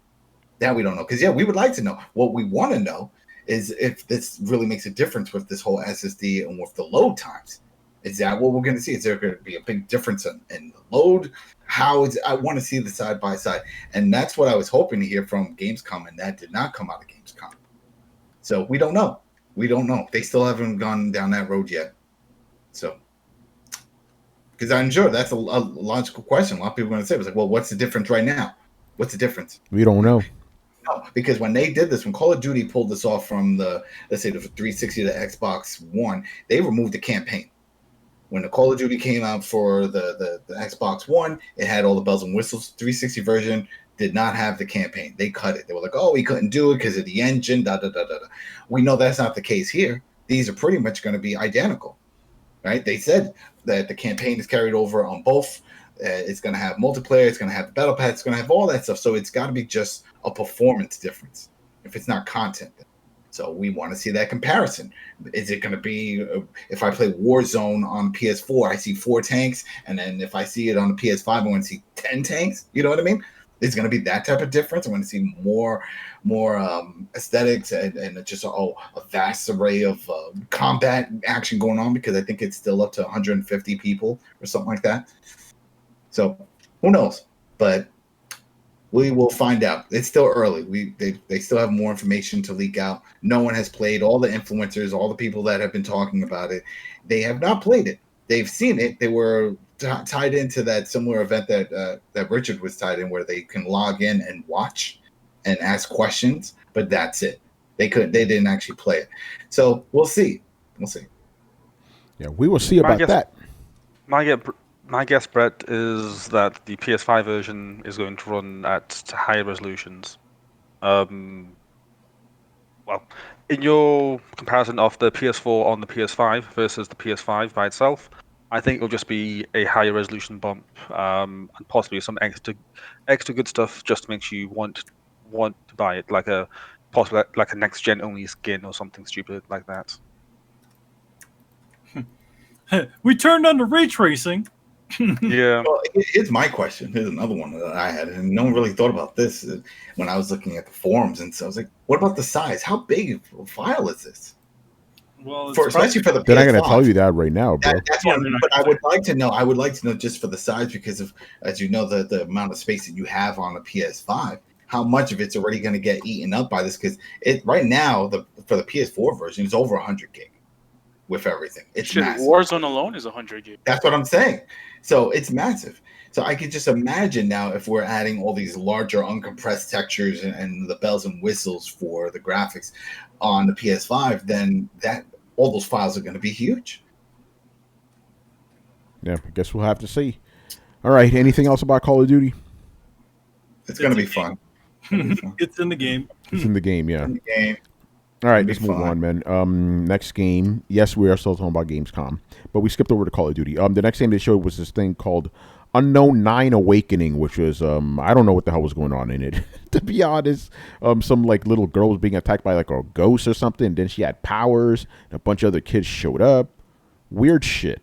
That we don't know. Because, we would like to know. What we want to know is if this really makes a difference with this whole SSD and with the load times. Is that what we're going to see? Is there going to be a big difference in the load? I want to see the side by side. And that's what I was hoping to hear from Gamescom, and that did not come out of Gamescom. So we don't know. We don't know. They still haven't gone down that road yet. So, because I'm sure that's a logical question. A lot of people are going to say, it's like, well, what's the difference right now? What's the difference? We don't know. No, because when they did this, when Call of Duty pulled this off from the 360 to Xbox One, they removed the campaign. When the Call of Duty came out for the Xbox One, it had all the bells and whistles. 360 version did not have the campaign. They cut it. They were like, oh, we couldn't do it because of the engine, We know that's not the case here. These are pretty much going to be identical, right? They said that the campaign is carried over on both. It's going to have multiplayer. It's going to have the battle pass. It's going to have all that stuff. So it's got to be just a performance difference if it's not content. So we want to see that comparison. Is it going to be if I play Warzone on PS4, I see 4 tanks, and then if I see it on the PS5, I want to see 10 tanks? You know what I mean? It's going to be that type of difference. I'm going to see more aesthetics and just a vast array of combat action going on, because I think it's still up to 150 people or something like that. So who knows? But we will find out. It's still early. They still have more information to leak out. No one has played. All the influencers, all the people that have been talking about it, they have not played it. They've seen it. They were tied into that similar event that Richard was tied in, where they can log in and watch and ask questions, but that's it. They didn't actually play it. So we'll see. Yeah, we will see about that. My guess, Brett, is that the PS5 version is going to run at higher resolutions. Well, in your comparison of the PS4 on the PS5 versus the PS5 by itself, I think it'll just be a higher resolution bump, and possibly some extra good stuff just to make you want to buy it, possibly like a next gen only skin or something stupid like that. We turned on the ray tracing. Yeah. Well, here's my question. Here's another one that I had, and no one really thought about this when I was looking at the forums. And so I was like, "What about the size? How big a file is this?" Well, especially for the PS5. They're not going to tell you that right now, bro. That's what. But I would like to know. I would like to know just for the size, because of, as you know, the amount of space that you have on a PS5. How much of it's already going to get eaten up by this? Because right now, for the PS4 version, it's over 100 gig with everything. It's massive. Warzone alone is 100 gig. That's what I'm saying. So it's massive. So I could just imagine now, if we're adding all these larger uncompressed textures and the bells and whistles for the graphics on the PS5, then all those files are going to be huge. Yeah, I guess we'll have to see. All right, anything else about Call of Duty? It's going to be fun. It's in the game. It's in the game, yeah. In the game. All right, let's move on, man. Next game. Yes, we are still talking about Gamescom, but we skipped over to Call of Duty. The next game they showed was this thing called Unknown 9 Awakening, which was I don't know what the hell was going on in it. To be honest, some like little girl was being attacked by like a ghost or something. And then she had powers. And a bunch of other kids showed up. Weird shit.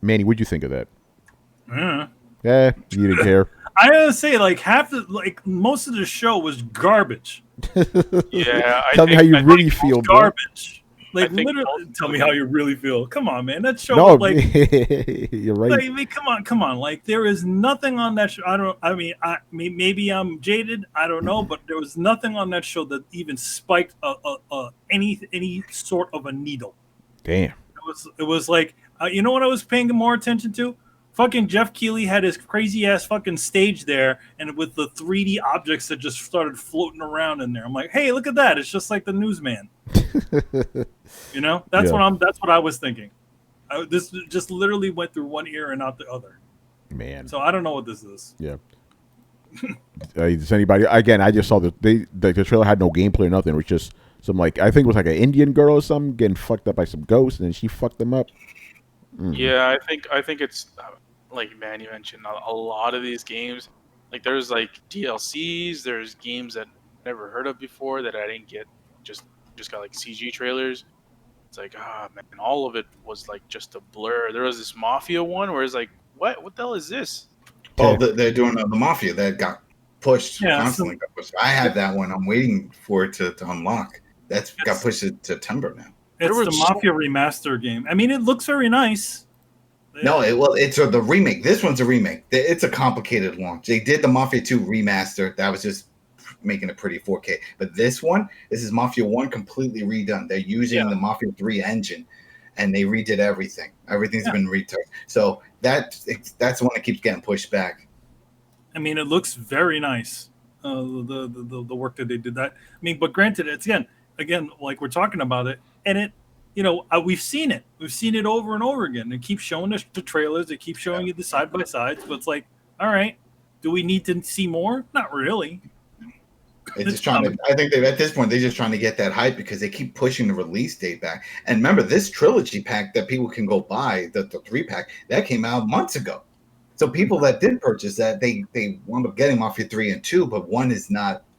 Manny, what'd you think of that? Yeah, you didn't care. I gotta say, most of the show was garbage. Yeah, Tell me how you really feel, bro. Garbage. Literally, tell me how you really feel. Come on, man. That show, you're right. Come on. Like, there is nothing on that show. Maybe I'm jaded. I don't know, but there was nothing on that show that even spiked any sort of a needle. Damn. It was like, you know what I was paying more attention to? Fucking Jeff Keighley had his crazy ass fucking stage there, and with the 3D objects that just started floating around in there. I'm like, hey, look at that! It's just like the Newsman. You know, that's what I was thinking. This just literally went through one ear and out the other. Man. So I don't know what this is. Yeah. Does anybody? Again, I just saw the trailer had no gameplay or nothing. It was just some I think it was like an Indian girl or something getting fucked up by some ghosts, and then she fucked them up. Yeah, I think it's like Manny mentioned, a lot of these games, like there's like DLCs, there's games that I've never heard of before that I didn't get, just got like CG trailers. It's like, man, all of it was like just a blur. There was this Mafia one where it's like, what the hell is this? Oh, they're doing the Mafia that got pushed constantly. I have that one. I'm waiting for it to unlock. That's got pushed to September now. It's the Mafia remaster game. I mean, it looks very nice. No, it's the remake. This one's a remake. It's a complicated launch. They did the Mafia 2 remaster. That was just making it pretty 4K. But this is Mafia 1 completely redone. They're using the Mafia 3 engine, and they redid everything. Everything's been returned. So that's the one that keeps getting pushed back. I mean, it looks very nice. The work that they did that. I mean, but granted, it's again, like we're talking about it, and it. You know, we've seen it. We've seen it over and over again. They keep showing us the trailers. They keep showing you the side by sides. But it's like, all right, do we need to see more? Not really. It's just trying to. I think at this point they're just trying to get that hype because they keep pushing the release date back. And remember, this trilogy pack that people can go buy, the 3-pack, that came out months ago. So people that did purchase that, they wound up getting Mafia 3 and 2, but 1 is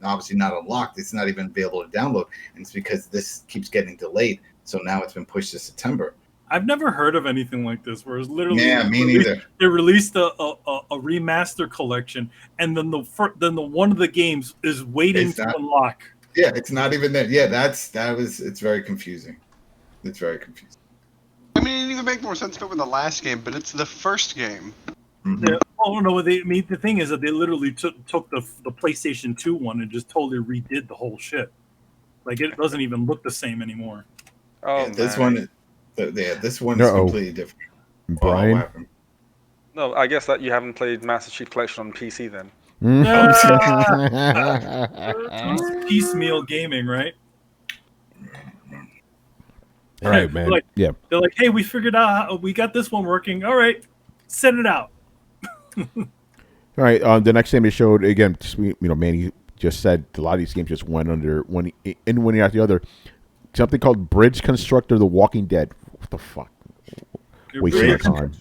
obviously not unlocked. It's not even available to download, and it's because this keeps getting delayed. So now it's been pushed to September. I've never heard of anything like this, where it's literally Me neither. They released a remaster collection, and then the one of the games is waiting to unlock. Yeah, it's not even there. Yeah, it's very confusing. It's very confusing. I mean, it didn't even make more sense if it were the last game, but it's the first game. Mm-hmm. Yeah. Oh no! The thing is that they literally took the PlayStation 2 one and just totally redid the whole shit. Like it doesn't even look the same anymore. Oh, yeah, this man. this one is completely different. Brian? No, I guess that you haven't played Master Chief Collection on PC then. Piecemeal gaming, right? All right, man. They're like, hey, we figured out we got this one working. All right, send it out. All right. The next game they showed again. Manny just said a lot of these games just went under one after the other. Something called Bridge Constructor: The Walking Dead. What the fuck? Wasting my time.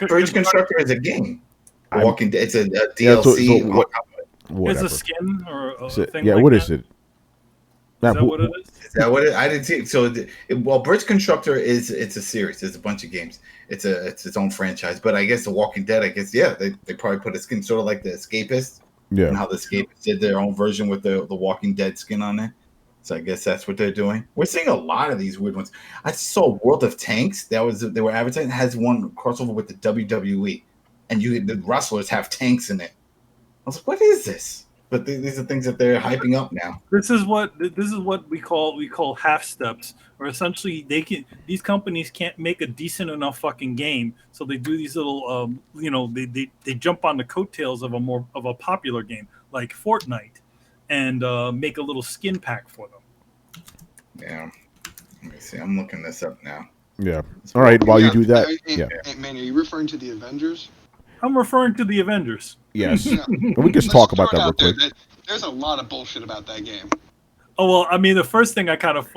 Bridge Constructor is a game. Walking Dead. It's a DLC. It's a skin or a thing. Yeah. Like what that? is it? Is that what it is? Is that what it? I didn't see it. So, Bridge Constructor it's a series. It's a bunch of games. It's its own franchise. But I guess The Walking Dead. I guess they probably put a skin sort of like The Escapist. Yeah. And how The Escapist did their own version with the Walking Dead skin on there. So I guess that's what they're doing. We're seeing a lot of these weird ones. I saw World of Tanks. They were advertising. It has one crossover with the WWE, and the wrestlers have tanks in it. I was like, what is this? But these are things that they're hyping up now. This is what we call half steps, or essentially these companies can't make a decent enough fucking game, so they do these little they jump on the coattails of a popular game like Fortnite, and make a little skin pack for them. Yeah, let me see. I'm looking this up now. Yeah. All right. While you do that, Man, are you referring to the Avengers? I'm referring to the Avengers. Yes. Yeah. We can talk about that real quick. There's a lot of bullshit about that game. Oh, well, I mean, the first thing I kind of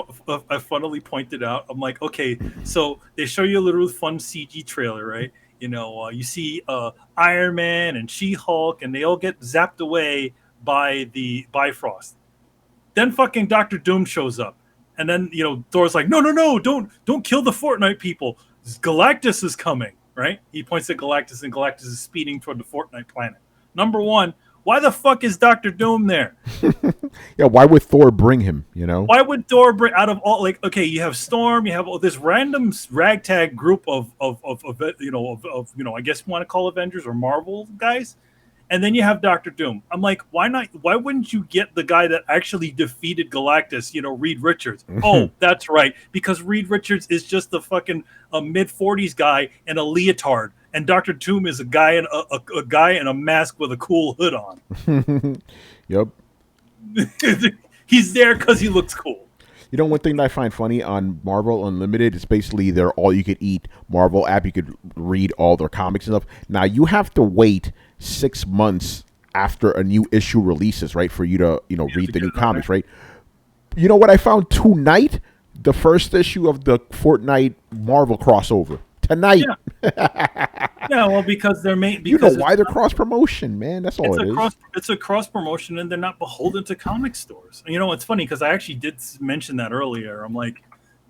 I funnily pointed out, I'm like, okay, so they show you a little fun CG trailer, right? You see Iron Man and She-Hulk, and they all get zapped away by the Bifrost. Then fucking Dr. Doom shows up. And then, Thor's like, no, don't kill the Fortnite people. Galactus is coming, right? He points at Galactus, and Galactus is speeding toward the Fortnite planet. Number one, why the fuck is Dr. Doom there? Yeah, why would Thor bring him, Why would Thor bring, out of all, okay, you have Storm, you have this random ragtag group of I guess you want to call Avengers or Marvel guys, and then you have Dr. Doom. I'm like, why wouldn't you get the guy that actually defeated Galactus, Reed Richards? Oh, that's right, because Reed Richards is just the fucking mid-40s guy in a leotard. And Dr. Doom is a guy in a guy in a mask with a cool hood on. Yep. He's there because he looks cool. One thing that I find funny on Marvel Unlimited is basically their all-you-could-eat Marvel app. You could read all their comics and stuff. Now, you have to wait 6 months after a new issue releases, right, for you to, read the new comics, right? You know what I found tonight? The first issue of the Fortnite Marvel crossover. Tonight. Yeah, well, because they're made. Why they're cross promotion, man. That's all it is. It's a cross promotion, and they're not beholden to comic stores. It's funny because I actually did mention that earlier. I'm like,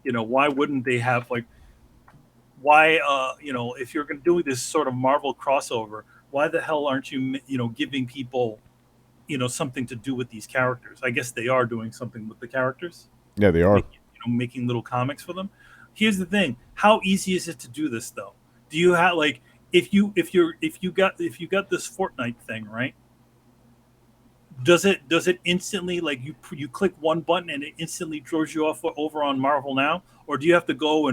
why wouldn't they have why if you're going to do this sort of Marvel crossover, why the hell aren't you giving people something to do with these characters? I guess they are doing something with the characters. Yeah, they are. Making little comics for them. Here's the thing: how easy is it to do this, though? Do you have if you got this Fortnite thing, right? Does it instantly you click one button and it instantly throws you over on Marvel Now, or do you have to go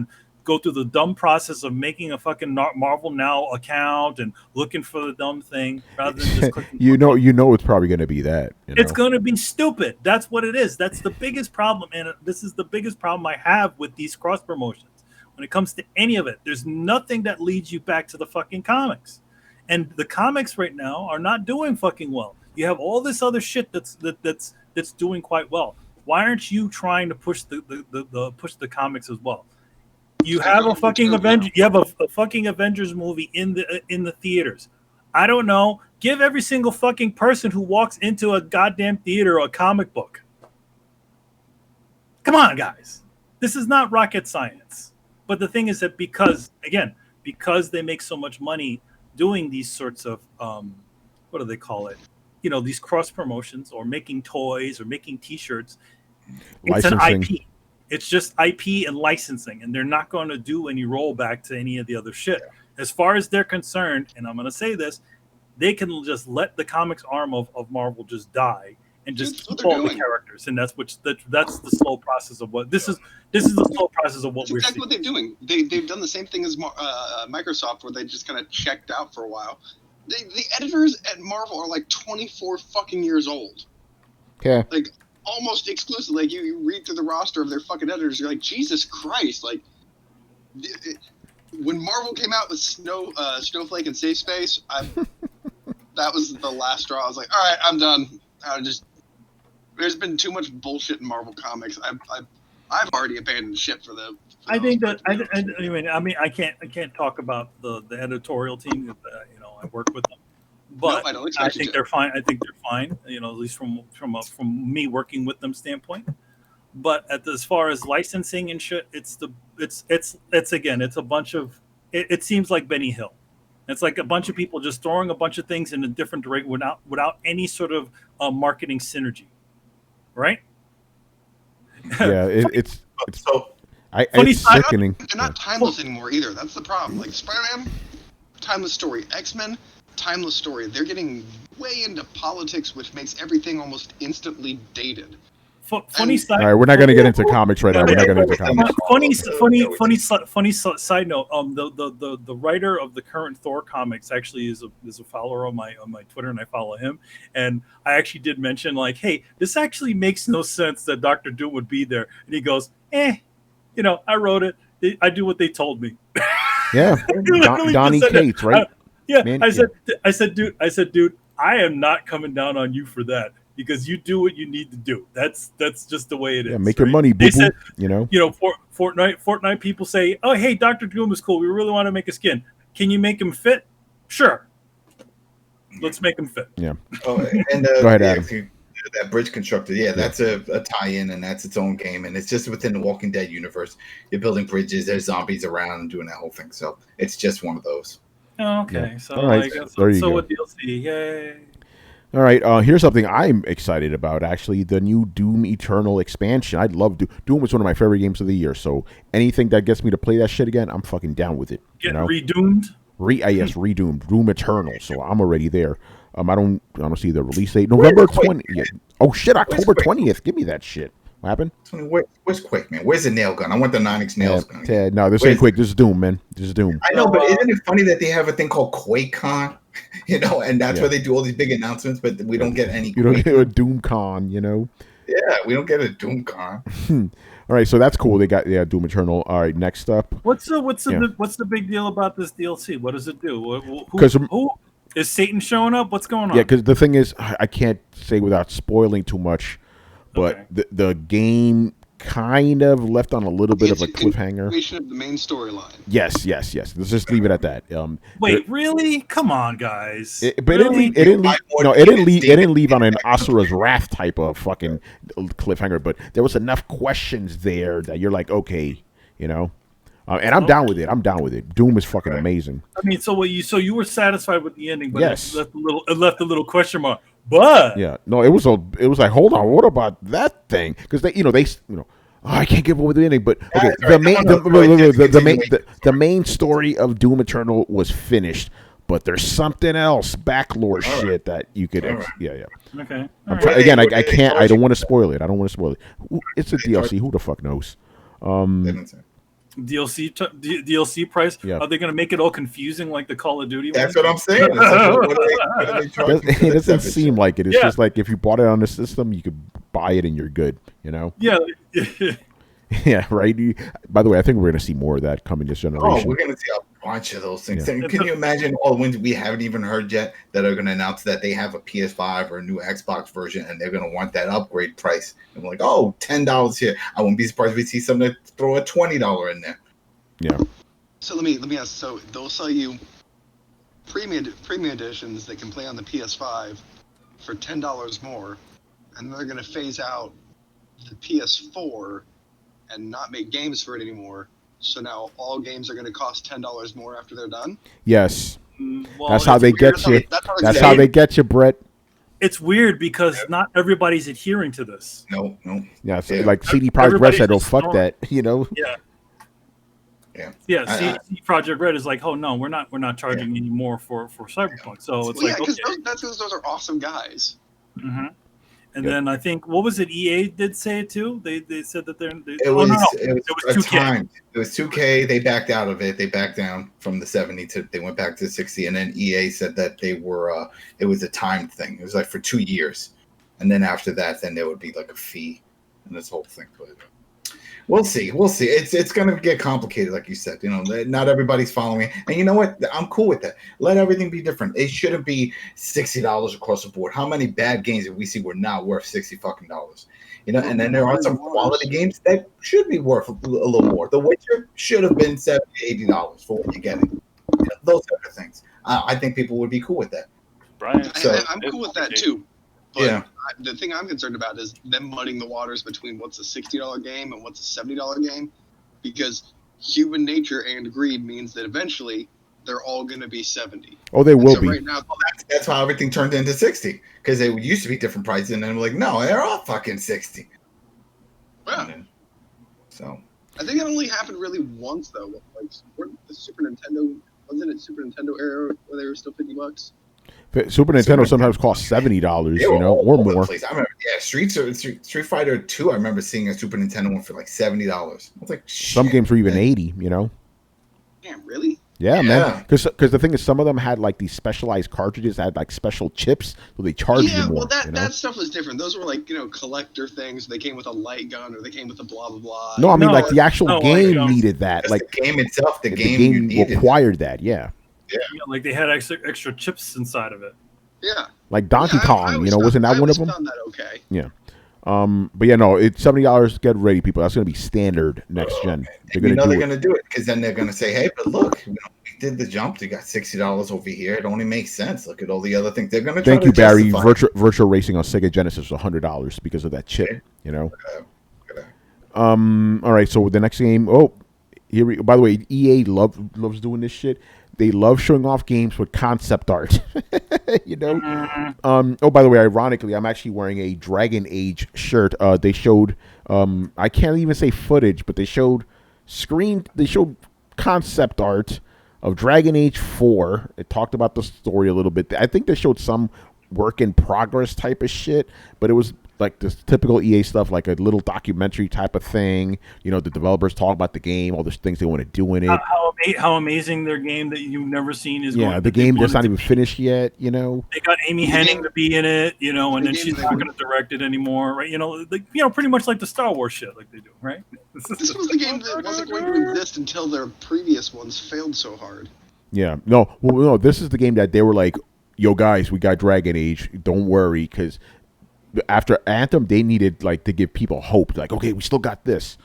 through the dumb process of making a fucking Marvel Now account and looking for the dumb thing rather than just clicking? It's probably going to be that. It's going to be stupid. That's what it is. That's the biggest problem, and this is the biggest problem I have with these cross promotions. When it comes to any of it, there's nothing that leads you back to the fucking comics, and the comics right now are not doing fucking well. You have all this other shit that's doing quite well. Why aren't you trying to push the comics as well? You have a fucking Avengers. You have a fucking Avengers movie in the theaters. I don't know. Give every single fucking person who walks into a goddamn theater a comic book. Come on, guys. This is not rocket science. But the thing is that because they make so much money doing these sorts of what do they call it? These cross promotions or making toys or making T-shirts. It's an IP. It's just IP and licensing, and they're not going to do any rollback to any of the other shit. As far as they're concerned, and I'm going to say this, they can just let the comics arm of Marvel just die and just keep all the characters, and that's the slow process of what this is. This is the slow process of what we're exactly what they're doing. They've done the same thing as Microsoft, where they just kind of checked out for a while. The editors at Marvel are like 24 fucking years old. Yeah. Like almost exclusively. Like you read through the roster of their fucking editors, you're like, Jesus Christ! Like when Marvel came out with Snowflake and Safe Space, that was the last straw. I was like, all right, I'm done. There's been too much bullshit in Marvel Comics. I've already abandoned ship for them. I think that I can't talk about the editorial team. I work with them, but no, I don't I expect think they're fine. I think they're fine. At least from me working with them standpoint. But as far as licensing and shit, it's a bunch of. It seems like Benny Hill. It's like a bunch of people just throwing a bunch of things in a different direction without any sort of marketing synergy, right? Yeah, it's so. It's sickening. They're not timeless anymore either. That's the problem. Like Spider-Man, timeless story. X-Men, timeless story. They're getting way into politics, which makes everything almost instantly dated. Funny side. All right, we're not going to get into comics right now. We're not going to get into comics. Funny side note. The writer of the current Thor comics actually is a follower on my Twitter, and I follow him. And I actually did mention like, hey, this actually makes no sense that Dr. Doom would be there. And he goes, I wrote it. I do what they told me. Yeah, Donnie Cates, right? Yeah, man, I said, dude, I am not coming down on you for that. Because you do what you need to do. That's just the way it is. Yeah, make your money, boo. Fortnite people say, "Oh, hey, Dr. Doom is cool. We really want to make a skin. Can you make him fit? Sure. Let's make him fit." Yeah. Oh, and go ahead, Adam. That Bridge Constructor, that's a tie-in, and that's its own game, and it's just within the Walking Dead universe. You're building bridges. There's zombies around and doing that whole thing. So it's just one of those. Oh, okay. Yeah. So all right. So with DLC, yay. All right, here's something I'm excited about, actually, the new Doom Eternal expansion. I love Doom. Doom was one of my favorite games of the year, so anything that gets me to play that shit again, I'm fucking down with it. Getting redoomed? Yes, redoomed. Doom Eternal, so I'm already there. I don't see the release date. November 20th. Yeah. Oh, shit, October 20th. Give me that shit. What happened? Where's Quick, man? Where's the nail gun? I want the 9x nails gun. No, this ain't Quick. This is Doom, man. This is Doom. I know, but isn't it funny that they have a thing called QuakeCon? And that's where they do all these big announcements, but we don't get any. You don't get a DoomCon, Yeah, we don't get a DoomCon. All right, so that's cool. They got Doom Eternal. All right, next up. What's the big deal about this DLC? What does it do? Who is Satan showing up? What's going on? Yeah, because the thing is, I can't say without spoiling too much, but the game kind of left on a little bit of a cliffhanger. Of the main storyline. Yes. Let's just leave it at that. Wait, really? Come on, guys. It didn't leave on an Asura's Wrath type of fucking cliffhanger, but there was enough questions there that you're like, okay, and I'm down with it. Doom is fucking amazing. I mean, so you were satisfied with the ending, but yes. It left a little question mark. But yeah, no, it was like, hold on, what about that thing? Because I can't give away the ending. But okay, the main story of Doom Eternal was finished, but there's something else, backlore shit that you could. Okay. Again, I can't. I don't want to spoil it. It's a DLC. Who the fuck knows? DLC price? Yeah. Are they going to make it all confusing like the Call of Duty? That's what I'm saying. It doesn't seem like it. It's just like if you bought it on the system, you could buy it and you're good. Yeah. Yeah. Right. By the way, I think we're going to see more of that coming this generation. Oh, we're going to see a bunch of those things. Yeah. Can you imagine all the ones we haven't even heard yet that are going to announce that they have a PS5 or a new Xbox version and they're going to want that upgrade price? And we're like, oh, $10 here. I wouldn't be surprised if we see something that throw a $20 in there. Yeah. So let me ask. So they'll sell you premium editions that can play on the PS5 for $10 more, and they're going to phase out the PS4 and not make games for it anymore. So now all games are going to cost $10 more after they're done. Yes, Well, that's how it's they weird. get you. That's how they get you, Brett. It's weird because not everybody's adhering to this. No. Yeah, so Yeah. like CD Projekt Red Everybody's said, "Oh just fuck snoring. that," you know. Yeah. CD Projekt Red is like, "Oh no, we're not charging any more for Cyberpunk." So it's like, because okay. those are awesome guys. Mm-hmm. And then I think what was it? EA did say it too. They said that It was 2K. timed. It was 2K. They backed out of it. They backed down from the 70 to they went back to 60. And then EA said that they were it was a timed thing. It was like for 2 years, and then after that, then there would be like a fee and this whole thing. But we'll see. It's going to get complicated, like you said. You know, not everybody's following. And you know what? I'm cool with that. Let everything be different. It shouldn't be $60 across the board. How many bad games did we see were not worth $60 fucking dollars? You know, and then there are some quality games that should be worth a little more. The Witcher should have been $70, $80 for what you're getting. You know, those type of things. I think people would be cool with that. Brian, I'm cool with that too. But Yeah. the thing I'm concerned about is them muddying the waters between what's a $60 game and what's a $70 game, because human nature and greed means that eventually they're all going to be 70. Oh, they will be. Right now, That's how everything turned into 60, because they used to be different prices, and then we're like, no, they're all fucking 60. yeah. So I think it only happened really once though. Like the Super Nintendo, wasn't it Super Nintendo era where they were still $50? Super Nintendo sometimes costs $70, you know, or more. I remember, Street Fighter 2. I remember seeing a Super Nintendo one for like $70. I was like, shit, Some games were even man. 80, you know. Damn, really? Yeah, Yeah. man. Because the thing is, some of them had like these specialized cartridges that had like special chips, so they charged you more. Well, that you know? that stuff was different. Those were like collector things. They came with a light gun, or they came with a blah blah blah. No, I mean No, like the actual no, game like, needed that. Just Like the game itself, the the game you game needed. required that. Yeah, Yeah, like they had extra chips inside of it. Yeah. like Donkey Yeah, I Kong. always You know, wasn't I that one of always them? Found that okay. Yeah. But yeah, no, it's $70. Get ready, people. That's gonna be standard next gen. They're You gonna know do they're it. going to do it, because then they're going to say, hey, but look, we did the jump. You got $60 over here. It only makes sense. Look at all the other things. They're going to try Thank to you, Barry. justify it. Virtual Racing on Sega Genesis was $100 because of that chip. You know. Okay. All right. So the next game. Oh, here we. By the way, EA loves doing this shit. They love showing off games with concept art. You know. Oh, by the way, ironically, I'm actually wearing a Dragon Age shirt. They showed. I can't even say footage, but they showed concept art of Dragon Age 4. It talked about the story a little bit. I think they showed some work in progress type of shit, but it was like this typical EA stuff, like a little documentary type of thing. You know, the developers talk about the game, all the things they want to do in it. How amazing their game that you've never seen is. Yeah, the game that's not even finished yet. You know, They got Amy Hennig to be in it, you know, and The then game she's they not would- going to direct it anymore, right? You know, pretty much like the Star Wars shit, like they do, right? This was the game that wasn't going to exist until their previous ones failed so hard. yeah, no. This is the game that they were like, "Yo, guys, we got Dragon Age. Don't worry," because after Anthem, they needed like to give people hope. Like, okay, we still got this.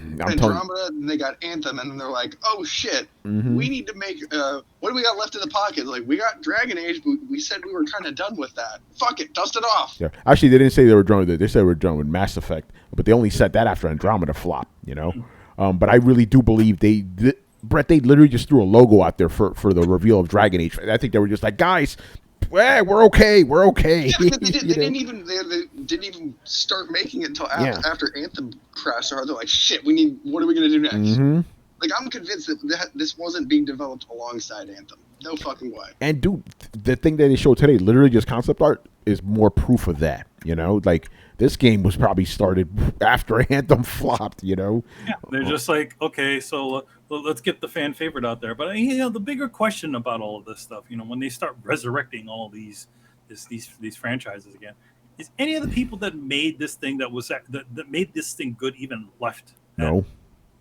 I'm telling you. Andromeda, and they got Anthem, and then they're like, "Oh shit, we need to make what do we got left in the pocket? Like, we got Dragon Age, but we said we were kind of done with that. Fuck it, dust it off." Yeah. Actually, they didn't say they were done with it. They said they were done with Mass Effect, but they only said that after Andromeda flop, you know? But I really do believe Brett, they literally just threw a logo out there for the reveal of Dragon Age. I think they were just like, guys, we're okay. We're okay. Yeah, but they You know? didn't even start making it until Yeah. after Anthem crashed so hard. They're like, "Shit, what are we gonna do next?" Mhm. Like, I'm convinced that this wasn't being developed alongside Anthem. No fucking way. And dude, the thing that they showed today, literally just concept art, is more proof of that. You know, like this game was probably started after Anthem flopped. You know, Yeah, they're just like, okay, so let's get the fan favorite out there. But you know, the bigger question about all of this stuff, you know, when they start resurrecting all these franchises again, is any of the people that made this thing that made this thing good even left no,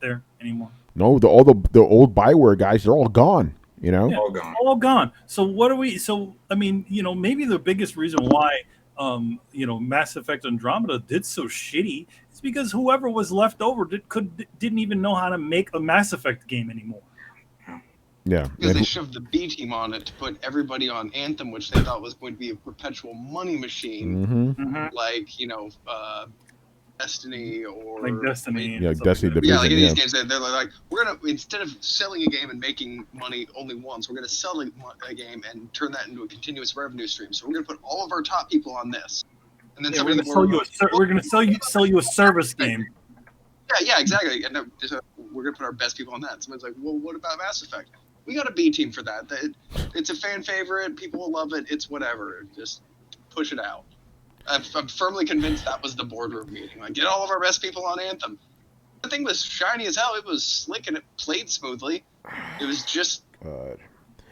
there anymore? all the old Bioware guys, they're all gone. You know, Yeah, All gone. all gone. So what are we? So I mean, you know, maybe the biggest reason why, you know, Mass Effect Andromeda did so shitty is because whoever was left over didn't even know how to make a Mass Effect game anymore. yeah. Because they shoved the B team on it to put everybody on Anthem, which they thought was going to be a perpetual money machine. Mm-hmm. Like, Destiny or like Destiny. Yeah, and stuff Destiny like that. yeah, like Division. in Yeah. these games, they're like, we're gonna, instead of selling a game and making money only once, we're gonna sell a game and turn that into a continuous revenue stream. So we're gonna put all of our top people on this, and then Yeah, somebody we're gonna sell you a service game. yeah, exactly. And we're gonna put our best people on that. Somebody's like, well, what about Mass Effect? We got a B team for that. It's a fan favorite. People will love it. It's whatever. Just push it out. I'm firmly convinced that was the boardroom meeting. Like, get all of our best people on Anthem. The thing was shiny as hell. It was slick and it played smoothly. It was just, man,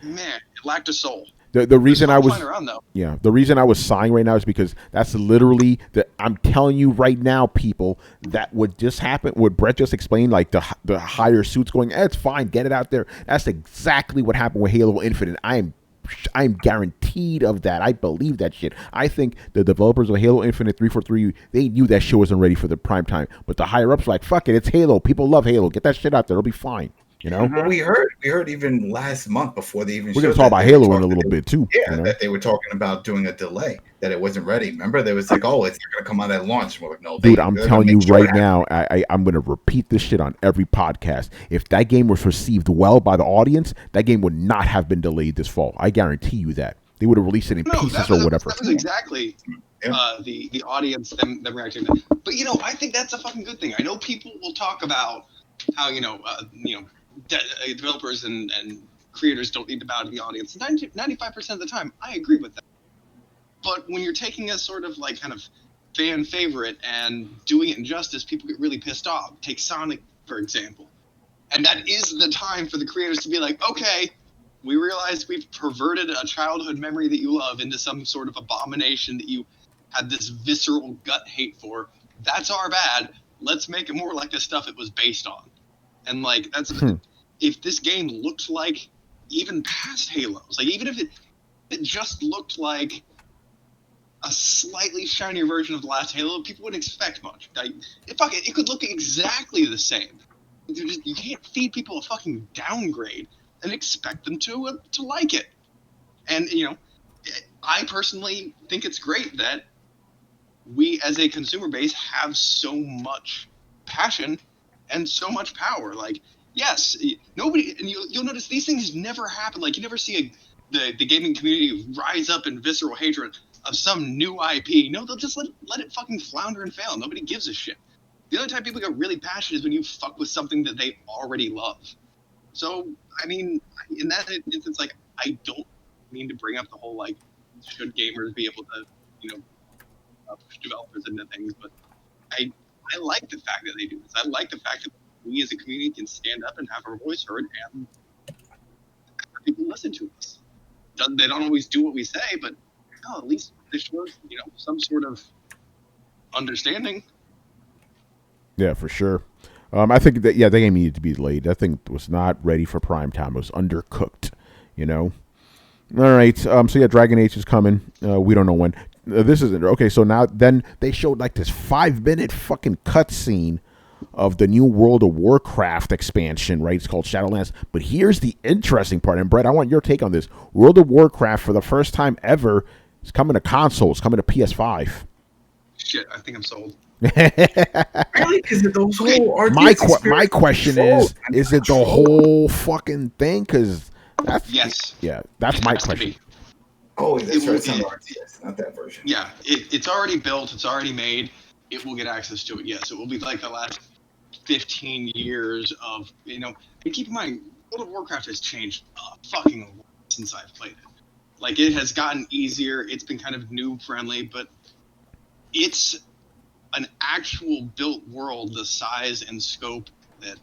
it lacked a soul. The reason I was flying around, though. Yeah, the reason I was sighing right now is because that's literally I'm telling you right now, people, that what just happened, what Brett just explained, like the higher suits going, it's fine, get it out there. That's exactly what happened with Halo Infinite. I'm guaranteed of that. I believe that shit. I think the developers of Halo Infinite 343, they knew that shit wasn't ready for the prime time. But the higher ups were like, fuck it, it's Halo. People love Halo. Get that shit out there. It'll be fine. You know? Well, we heard even last month before they even we're gonna showed talk that, about Halo in a little bit too. Yeah, you know? that they were talking about doing a delay, that it wasn't ready. Remember, they was like, "Oh, it's not gonna come out at launch." We're like, "No, Dude, I'm telling you right now, I'm gonna repeat this shit on every podcast. If that game was received well by the audience, that game would not have been delayed this fall. I guarantee you that. They would have released it in pieces or whatever. That was exactly the audience, them reacting to that. But, I think that's a fucking good thing. I know people will talk about how, developers and creators don't need to bow to the audience. 95% of the time, I agree with that. But when you're taking a sort of like kind of fan favorite and doing it injustice, people get really pissed off. Take Sonic, for example. And that is the time for the creators to be like, okay, we realize we've perverted a childhood memory that you love into some sort of abomination that you had this visceral gut hate for. That's our bad. Let's make it more like the stuff it was based on. And like if this game looked like even past Halos, like even if it just looked like a slightly shinier version of the last Halo, people wouldn't expect much. Like, it could look exactly the same. You can't feed people a fucking downgrade and expect them to like it. And I personally think it's great that we as a consumer base have so much passion and so much power. Like, yes, nobody, and you'll notice these things never happen. Like, you never see the gaming community rise up in visceral hatred of some new IP. No, they'll just let it fucking flounder and fail. Nobody gives a shit. The only time people get really passionate is when you fuck with something that they already love. So, I mean, in that instance, like, I don't mean to bring up the whole, like, should gamers be able to, push developers into things, but I like the fact that they do this. I like the fact that we as a community can stand up and have our voice heard and have people listen to us. They don't always do what we say, but at least they show some sort of understanding. Yeah, for sure. I think that that game needed to be delayed. That thing was not ready for prime time. It was undercooked. All right. So Dragon Age is coming. We don't know when. This isn't okay. So now then they showed like this 5-minute fucking cutscene of the new World of Warcraft expansion, right? It's called Shadowlands. But here's the interesting part, and Brett, I want your take on this. World of Warcraft, for the first time ever, is coming to consoles, coming to PS5. Shit, I think I'm sold. Really? Is it those whole my question is it the whole fucking thing? Because that's that's my question. Oh, that's right. It's on RTS, not that version. Yeah, it's already built. It's already made. It will get access to it. Yes, it will be like the last 15 years of And keep in mind, World of Warcraft has changed a fucking lot since I've played it. Like, it has gotten easier. It's been kind of noob friendly, but it's an actual built world the size and scope that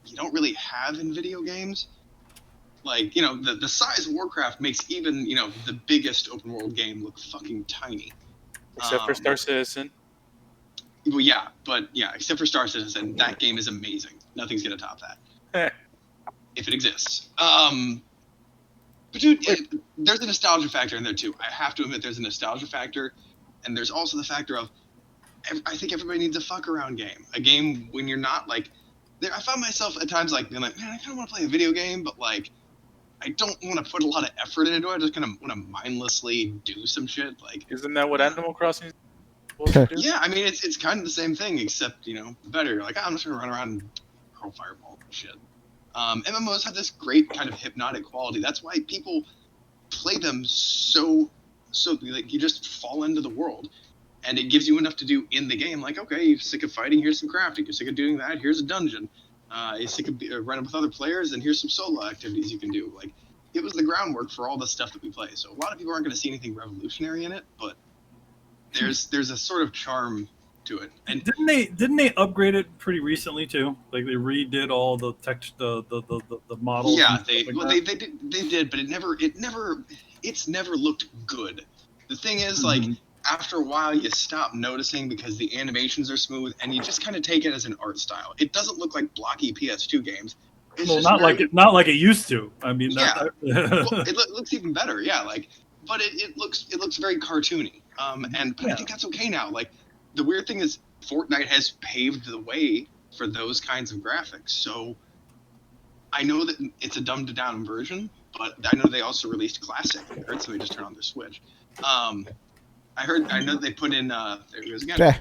you don't really have in video games. Like, the size of Warcraft makes even, the biggest open world game look fucking tiny. Except for Star Citizen. Well, except for Star Citizen, that game is amazing. Nothing's gonna top that. If it exists. But dude, there's a nostalgia factor in there too. I have to admit there's a nostalgia factor, and there's also the factor of I think everybody needs a fuck around game. A game when you're not like I find myself at times like being like, man, I kinda wanna play a video game, but like I don't want to put a lot of effort into it. I just kind of want to mindlessly do some shit. Like, isn't that what Animal Crossing is? supposed to do. Yeah, I mean it's kind of the same thing, except better. You're like, I'm just gonna run around and hurl fireball and shit. MMOs have this great kind of hypnotic quality. That's why people play them so like you just fall into the world, and it gives you enough to do in the game. Like, okay, you're sick of fighting, here's some crafting. You're sick of doing that, here's a dungeon. You're sick of running with other players, and here's some solo activities you can do. Like, it was the groundwork for all the stuff that we play. So a lot of people aren't going to see anything revolutionary in it, but there's a sort of charm to it. And didn't they upgrade it pretty recently too? Like they redid all the text, the models. Yeah, they did, but it's never looked good. The thing is, like, after a while you stop noticing because the animations are smooth, and you just kind of take it as an art style. It doesn't look like blocky PS2 games. It's well, just not like it used to. I mean, yeah, well, it looks even better. Yeah, like, but it looks very cartoony. But I think that's okay now. Like, the weird thing is, Fortnite has paved the way for those kinds of graphics. So I know that it's a dumbed down version, but I know they also released Classic. I heard somebody just turn on their Switch. I know they put in there it goes again.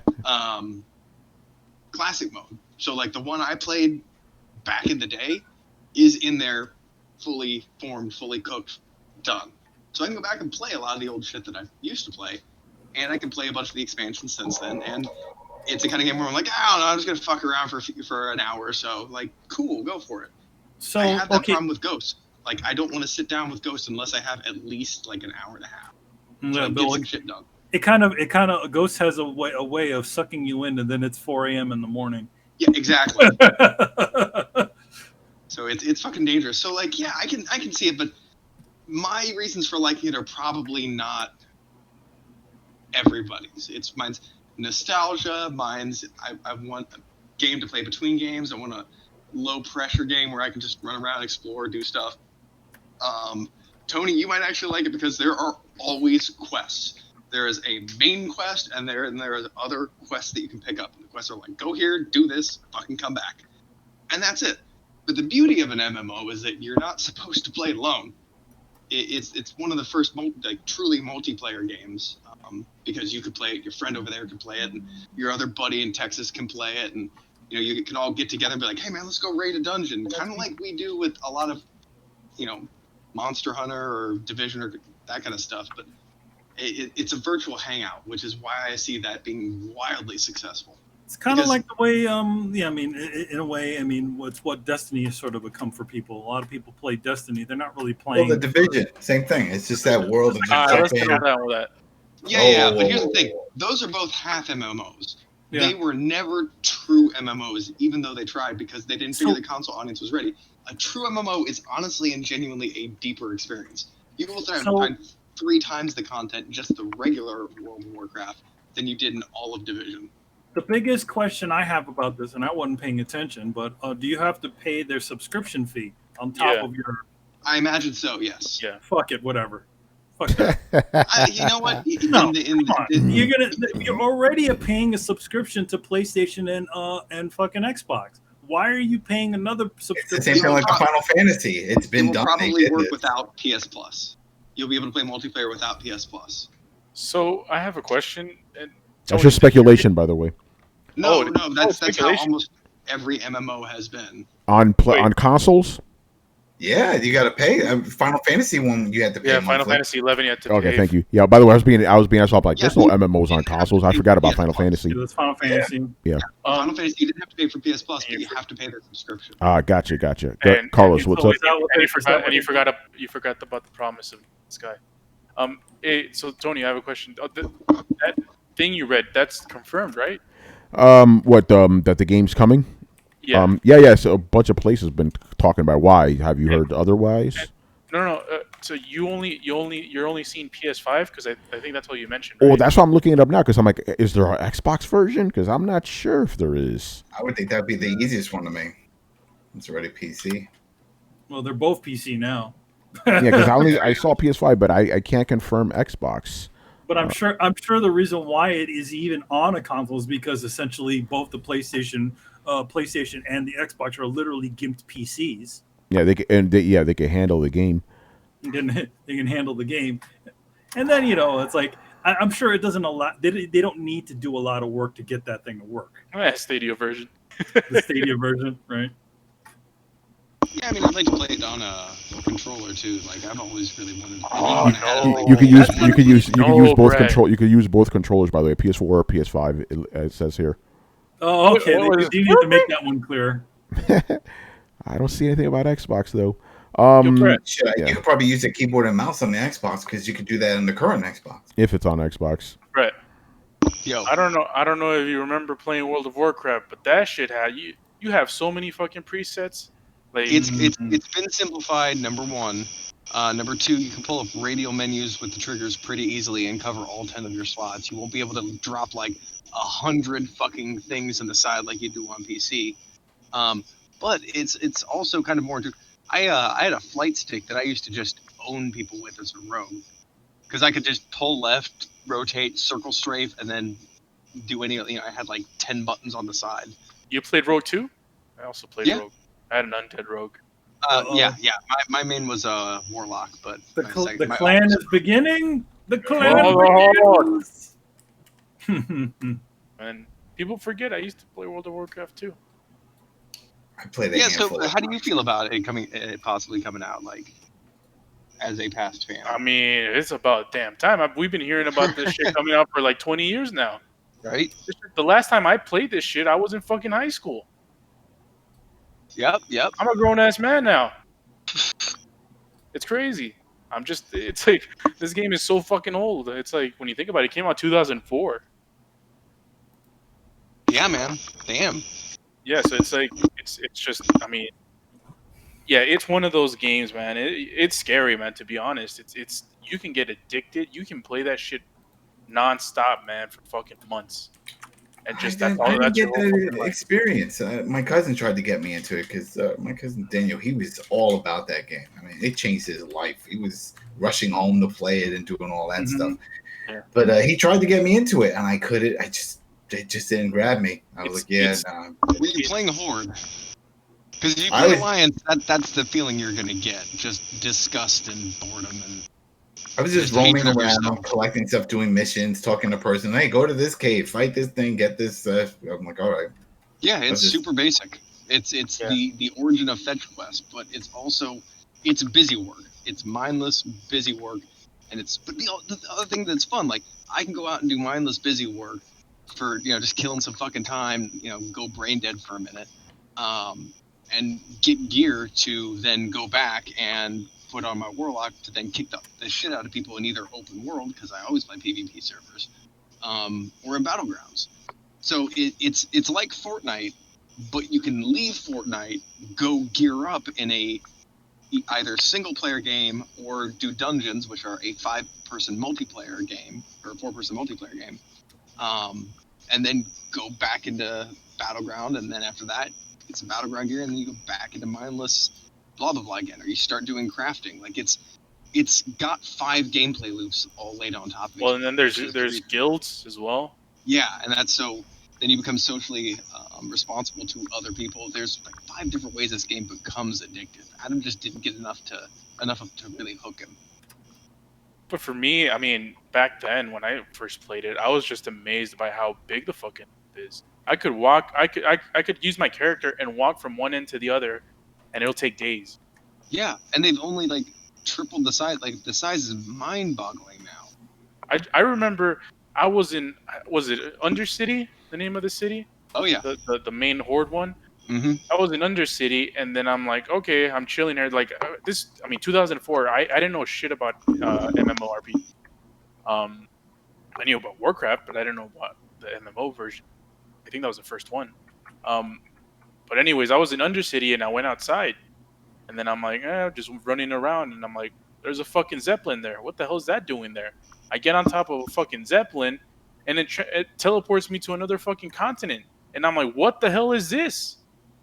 Classic mode. So like the one I played back in the day is in there, fully formed, fully cooked, done. So I can go back and play a lot of the old shit that I used to play, and I can play a bunch of the expansions since then. And it's a kind of game where I'm like, I don't know, I'm just gonna fuck around for an hour or so. Like, cool, go for it. So I have that problem with Ghost. Like, I don't want to sit down with Ghost unless I have at least like an hour and a half. So I get some shit done. It kind of Ghost has a way of sucking you in, and then it's 4 a.m. in the morning. Yeah, exactly. So it's fucking dangerous. So like, yeah, I can see it, but my reasons for liking it are probably not everybody's. Mine's nostalgia. I want a game to play between games. I want a low pressure game where I can just run around, explore, do stuff. Tony, you might actually like it because there are always quests. There is a main quest, and there are other quests that you can pick up. And the quests are like, go here, do this, fucking come back. And that's it. But the beauty of an MMO is that you're not supposed to play it alone. It's one of the first truly multiplayer games, because you could play it, your friend over there can play it, and your other buddy in Texas can play it, and you can all get together and be like, hey man, let's go raid a dungeon, kind of like we do with a lot of Monster Hunter or Division or that kind of stuff. But it's a virtual hangout, which is why I see that being wildly successful. It's kind of like the way, in a way, it's what Destiny has sort of become for people. A lot of people play Destiny; they're not really playing. Well, the Division, same thing. It's just that world of let's get down with that. Yeah, but here's the thing: those are both half MMOs. Yeah. They were never true MMOs, even though they tried, because they didn't figure the console audience was ready. A true MMO is honestly and genuinely a deeper experience. You will find 3 times the content just the regular World of Warcraft than you did in all of Division. The biggest question I have about this, and I wasn't paying attention, but do you have to pay their subscription fee on top of your? I imagine so. Yes. Yeah. Fuck it. Whatever. Fuck that. You know what? You're already paying a subscription to PlayStation and fucking Xbox. Why are you paying another subscription? It's the same thing like the Final Fantasy. It's been done. It will probably work without PS Plus. You'll be able to play multiplayer without PS Plus. So I have a question. That's just speculation, by the way. No, that's how almost every MMO has been. On consoles? Yeah, you got to pay. Final Fantasy one, you had to pay. Yeah, Final Fantasy 11, you had to pay. Okay, thank you. Yeah, by the way, I was being asked like, there's no MMOs on consoles. I forgot about Final Fantasy. That's Final Fantasy. Yeah. Final Fantasy, you didn't have to pay for PS Plus, but you have to pay their subscription. Gotcha. Carlos, what's up? And you forgot about the promise of this guy. So Tony, I have a question. That thing you read, that's confirmed, right? That the game's coming? Yeah. Yeah. So a bunch of places have been talking about why. Have you heard otherwise? No. So you're only seeing PS5 because I think that's what you mentioned. Right? Oh, that's why I'm looking it up now because I'm like, is there an Xbox version? Because I'm not sure if there is. I would think that'd be the easiest one to make. It's already PC. Well, they're both PC now. Yeah, because I saw PS5, but I can't confirm Xbox. But I'm sure the reason why it is even on a console is because essentially both the PlayStation and the Xbox are literally gimped PCs. Yeah, they can handle the game. They can handle the game, and then it's like I'm sure it doesn't allow. They don't need to do a lot of work to get that thing to work. Stadia version. The Stadia version, right? Yeah, I mean, I'd like to play it on a controller too. Like, I've always really wanted to. Oh, no. You could use both Brett. control. You could use both controllers, by the way, PS4 or PS5. It says here. Oh, okay. What You need to make that one clear. I don't see anything about Xbox though. Brett. You could probably use a keyboard and mouse on the Xbox because you could do that in the current Xbox. If it's on Xbox. Brett, Yo, I don't know if you remember playing World of Warcraft, but that shit had you have so many fucking presets. Like it's been simplified. Number one. Number two, you can pull up radial menus with the triggers pretty easily and cover all 10 of your slots. You won't be able to drop like 100 fucking things on the side like you do on PC. But it's also kind of more. I had a flight stick that I used to just own people with as a rogue, because I could just pull left, rotate, circle strafe, and then do any. I had like 10 buttons on the side. You played Rogue too? I also played Yeah. Rogue. I had an undead Rogue. Yeah. My main was a warlock, but The my clan is beginning. The clan Oh, begins. And people forget I used to play World of Warcraft too. I played a Yeah. handful. So, how do you feel about it possibly coming out, like, as a past fan? I mean, it's about damn time. We've been hearing about this shit coming out for like 20 years now. Right? The last time I played this shit, I was in fucking high school. Yep. I'm a grown ass man now. It's crazy. It's like, this game is so fucking old. It's like, when you think about it, it came out 2004. Yeah, man. Damn. Yeah, so it's like, it's just, I mean, yeah, it's one of those games, man. It's scary, man, to be honest. It's you can get addicted. You can play that shit nonstop, man, for fucking months. And just I that's all. didn't That's get your whole fucking the life. experience. My cousin tried to get me into it because my cousin Daniel, he was all about that game. I mean, it changed his life. He was rushing home to play it and doing all that stuff. Yeah. But he tried to get me into it, and I couldn't. It just didn't grab me. I was like, yeah, nah. Were you playing Horde? Because if you I play would- Alliance, that's the feeling you're gonna get. Just disgust and boredom and. I was just Just roaming hatred of around, yourself. collecting stuff, doing missions, talking to person. Hey, go to this cave, fight this thing, get this. I'm like, all right. Yeah, it's just- super basic. It's Yeah. the origin of fetch quest, but it's busy work. It's mindless busy work, and but the other thing that's fun, like, I can go out and do mindless busy work for just killing some fucking time, go brain dead for a minute, and get gear to then go back and put on my warlock to then kick the shit out of people in either open world, because I always play PvP servers, or in battlegrounds. So it's like Fortnite, but you can leave Fortnite, go gear up in a either single player game or do dungeons, which are a 5-person multiplayer game or a 4-person multiplayer game, and then go back into battleground, and then after that it's a battleground gear, and then you go back into mindless blah blah blah again, or you start doing crafting. Like, it's got 5 gameplay loops all laid on top of it. Well, and then there's guilds as well. Yeah, and that's so. Then you become socially responsible to other people. There's like 5 different ways this game becomes addictive. Adam just didn't get enough to really hook him. But for me, I mean, back then when I first played it, I was just amazed by how big the fucking is. I could walk. I could use my character and walk from one end to the other, and it'll take days. Yeah, and they've only like tripled the size. Like, the size is mind-boggling now. I remember I was it Undercity, the name of the city? Oh yeah. The main Horde one? Mm-hmm. I was in Undercity, and then I'm like, okay, I'm chilling here. Like, 2004, I didn't know shit about MMORPG. I knew about Warcraft, but I didn't know about the MMO version. I think that was the first one. But anyways, I was in Undercity, and I went outside. And then I'm like, just running around, and I'm like, there's a fucking Zeppelin there. What the hell is that doing there? I get on top of a fucking Zeppelin, and it teleports me to another fucking continent. And I'm like, what the hell is this?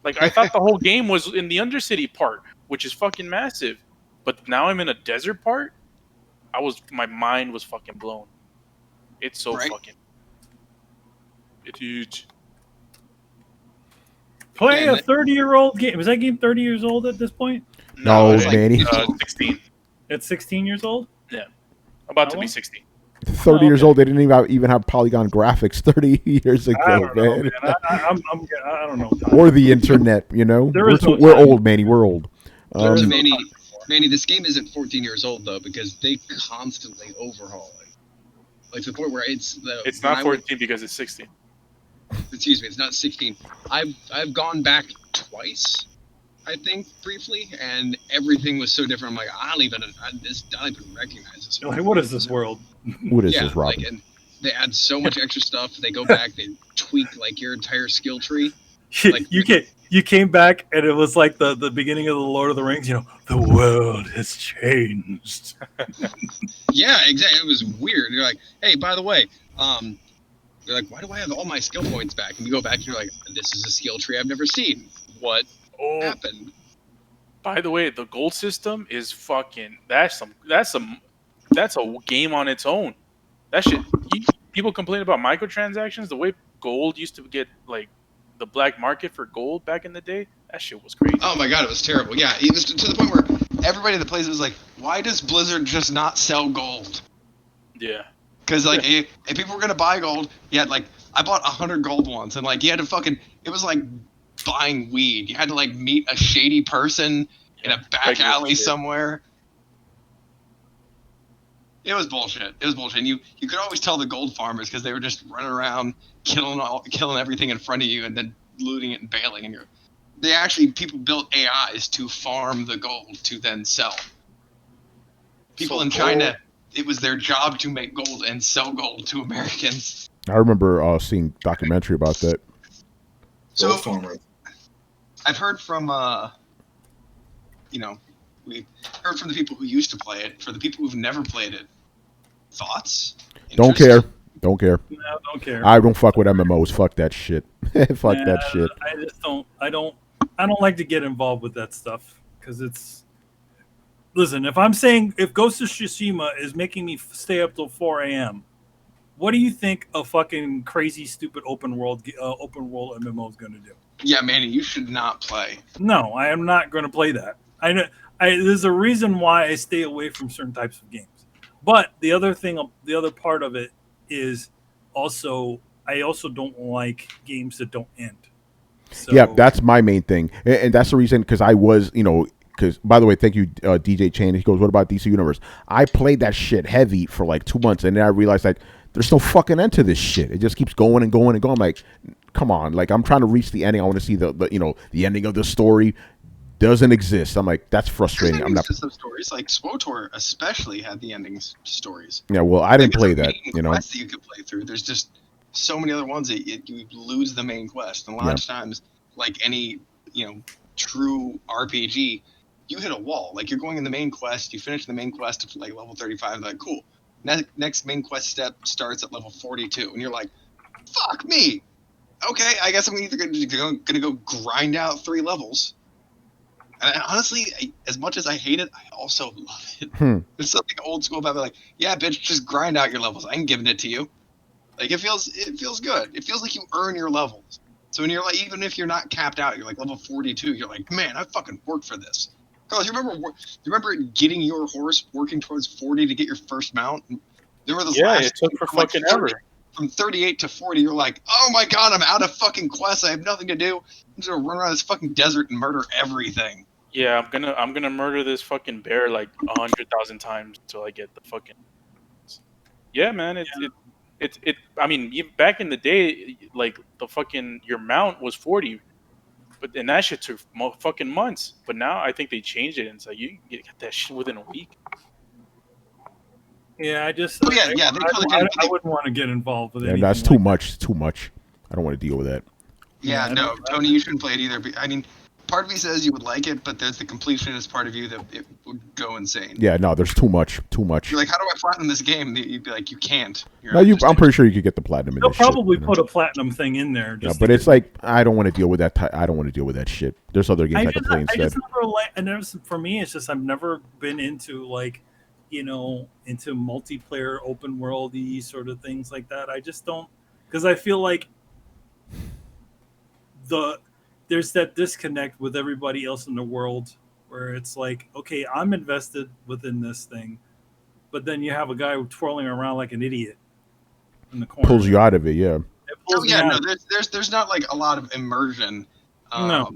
Like, I thought the whole game was in the Undercity part, which is fucking massive. But now I'm in a desert part? My mind was fucking blown. It's so Right. fucking... It's huge. Play Yeah, a 30-year-old game. Was that game 30 years old at this point? No, it's Danny. 16. It's 16 years old? About How to be long? 16. 30 Oh, years okay. old. They didn't even have polygon graphics 30 years I ago, don't know, man. man. I don't know. Or the internet, you know. There is no We're time. old, Manny. We're old. There is So no Manny, time anymore. this game isn't 14 years old though, because they constantly overhaul it. Like to the point where It's when not I went- 14 because it's 16. excuse me, it's not 16. I've gone back twice, I think, briefly, and everything was so different. I'm like, I don't even recognize this. You're like, what is this world? What is Yeah, this, Robin? like, and they add so much extra stuff. They go back, they tweak like your entire skill tree. Like- You came back and it was like the beginning of the Lord of the Rings. You know, the world has changed. Yeah, exactly. It was weird. You're like, hey, by the way, you're like, why do I have all my skill points back? And you go back and you're like, this is a skill tree I've never seen. What Oh, happened? by the way, the gold system is fucking. That's a game on its own. That shit. People complain about microtransactions. The way gold used to get like the black market for gold back in the day. That shit was crazy. Oh my god, it was terrible. Yeah, it was to the point where everybody that plays it was like, why does Blizzard just not sell gold? Yeah. Because like, if people were gonna buy gold, you had like, I bought 100 gold once, and like, you had to fucking, it was like buying weed. You had to like meet a shady person in a back Regular alley shit. somewhere. It was bullshit. And you could always tell the gold farmers because they were just running around killing everything in front of you and then looting it and bailing. And people built AIs to farm the gold to then sell. People So in gold- China, it was their job to make gold and sell gold to Americans. I remember seeing documentary about that. So Gold farmers. I've heard from we heard from the people who used to play it. For the people who've never played it, thoughts? Don't Interest? care. Don't care. No, I don't care. I don't fuck with MMOs. Fuck that shit. Fuck that shit. I just don't. I don't like to get involved with that stuff because it's. Listen, if Ghost of Tsushima is making me stay up till 4 a.m., what do you think a fucking crazy, stupid open world MMO is going to do? Yeah, Manny, you should not play. No, I am not going to play that. I know. There's a reason why I stay away from certain types of games. But the other part of it is also I also don't like games that don't end. So, Yeah, that's my main thing, and that's the reason because I was, because by the way, thank you, DJ Chain. He goes, "What about DC Universe?" I played that shit heavy for like 2 months, and then I realized like there's no fucking end to this shit. It just keeps going and going and going. I'm like, come on, like I'm trying to reach the ending. I want to see the ending of the story. Doesn't exist. I'm like, that's frustrating. I'm not. Some stories like SWOTOR especially had the endings stories. Yeah, well, I didn't play There's that. a main quest that you could play through. There's just so many other ones that you lose the main quest. And a lot of times, like any true RPG, you hit a wall. Like you're going in the main quest, you finish the main quest at like level 35. Like cool. Next main quest step starts at level 42, and you're like, fuck me. Okay, I guess I'm either gonna go grind out 3 levels. And honestly, as much as I hate it, I also love it. There's something old school about it, like, yeah, bitch, just grind out your levels. I ain't giving it to you. Like it feels good. It feels like you earn your levels. So when you're like, even if you're not capped out, you're like level 42. You're like, man, I fucking worked for this. Carlos, you remember getting your horse working towards 40 to get your first mount? There were those it took for fucking ever. From 38 to 40, you're like, oh my god, I'm out of fucking quests. I have nothing to do. I'm just gonna run around this fucking desert and murder everything. Yeah, I'm gonna murder this fucking bear like 100,000 times until I get the fucking. Yeah, man, it. I mean, back in the day, like the fucking your mount was 40, and that shit took fucking months. But now I think they changed it, and so you can get that shit within a week. Yeah, I just. Oh, yeah, they totally did. I wouldn't want to get involved with it. And that's too much. Too much. I don't want to deal with that. Yeah, no, Tony, you shouldn't play it either. I mean, part of me says you would like it, but there's the completionist part of you that it would go insane. Yeah, no, there's too much. Too much. You're like, how do I platinum this game? You'd be like, you can't. No, I'm pretty sure you could get the platinum in They'll this probably shit, put a platinum thing in there. Yeah, but it's like I don't want to deal with that. I don't want to deal with that shit. There's other games I can play instead. For me, it's just I've never been into like, into multiplayer open worldy sort of things like that. I just don't, because I feel like there's that disconnect with everybody else in the world where it's like, okay, I'm invested within this thing, but then you have a guy twirling around like an idiot in the corner. Pulls you out of it, yeah. It pulls Oh me yeah, out. no, there's not like a lot of immersion. No.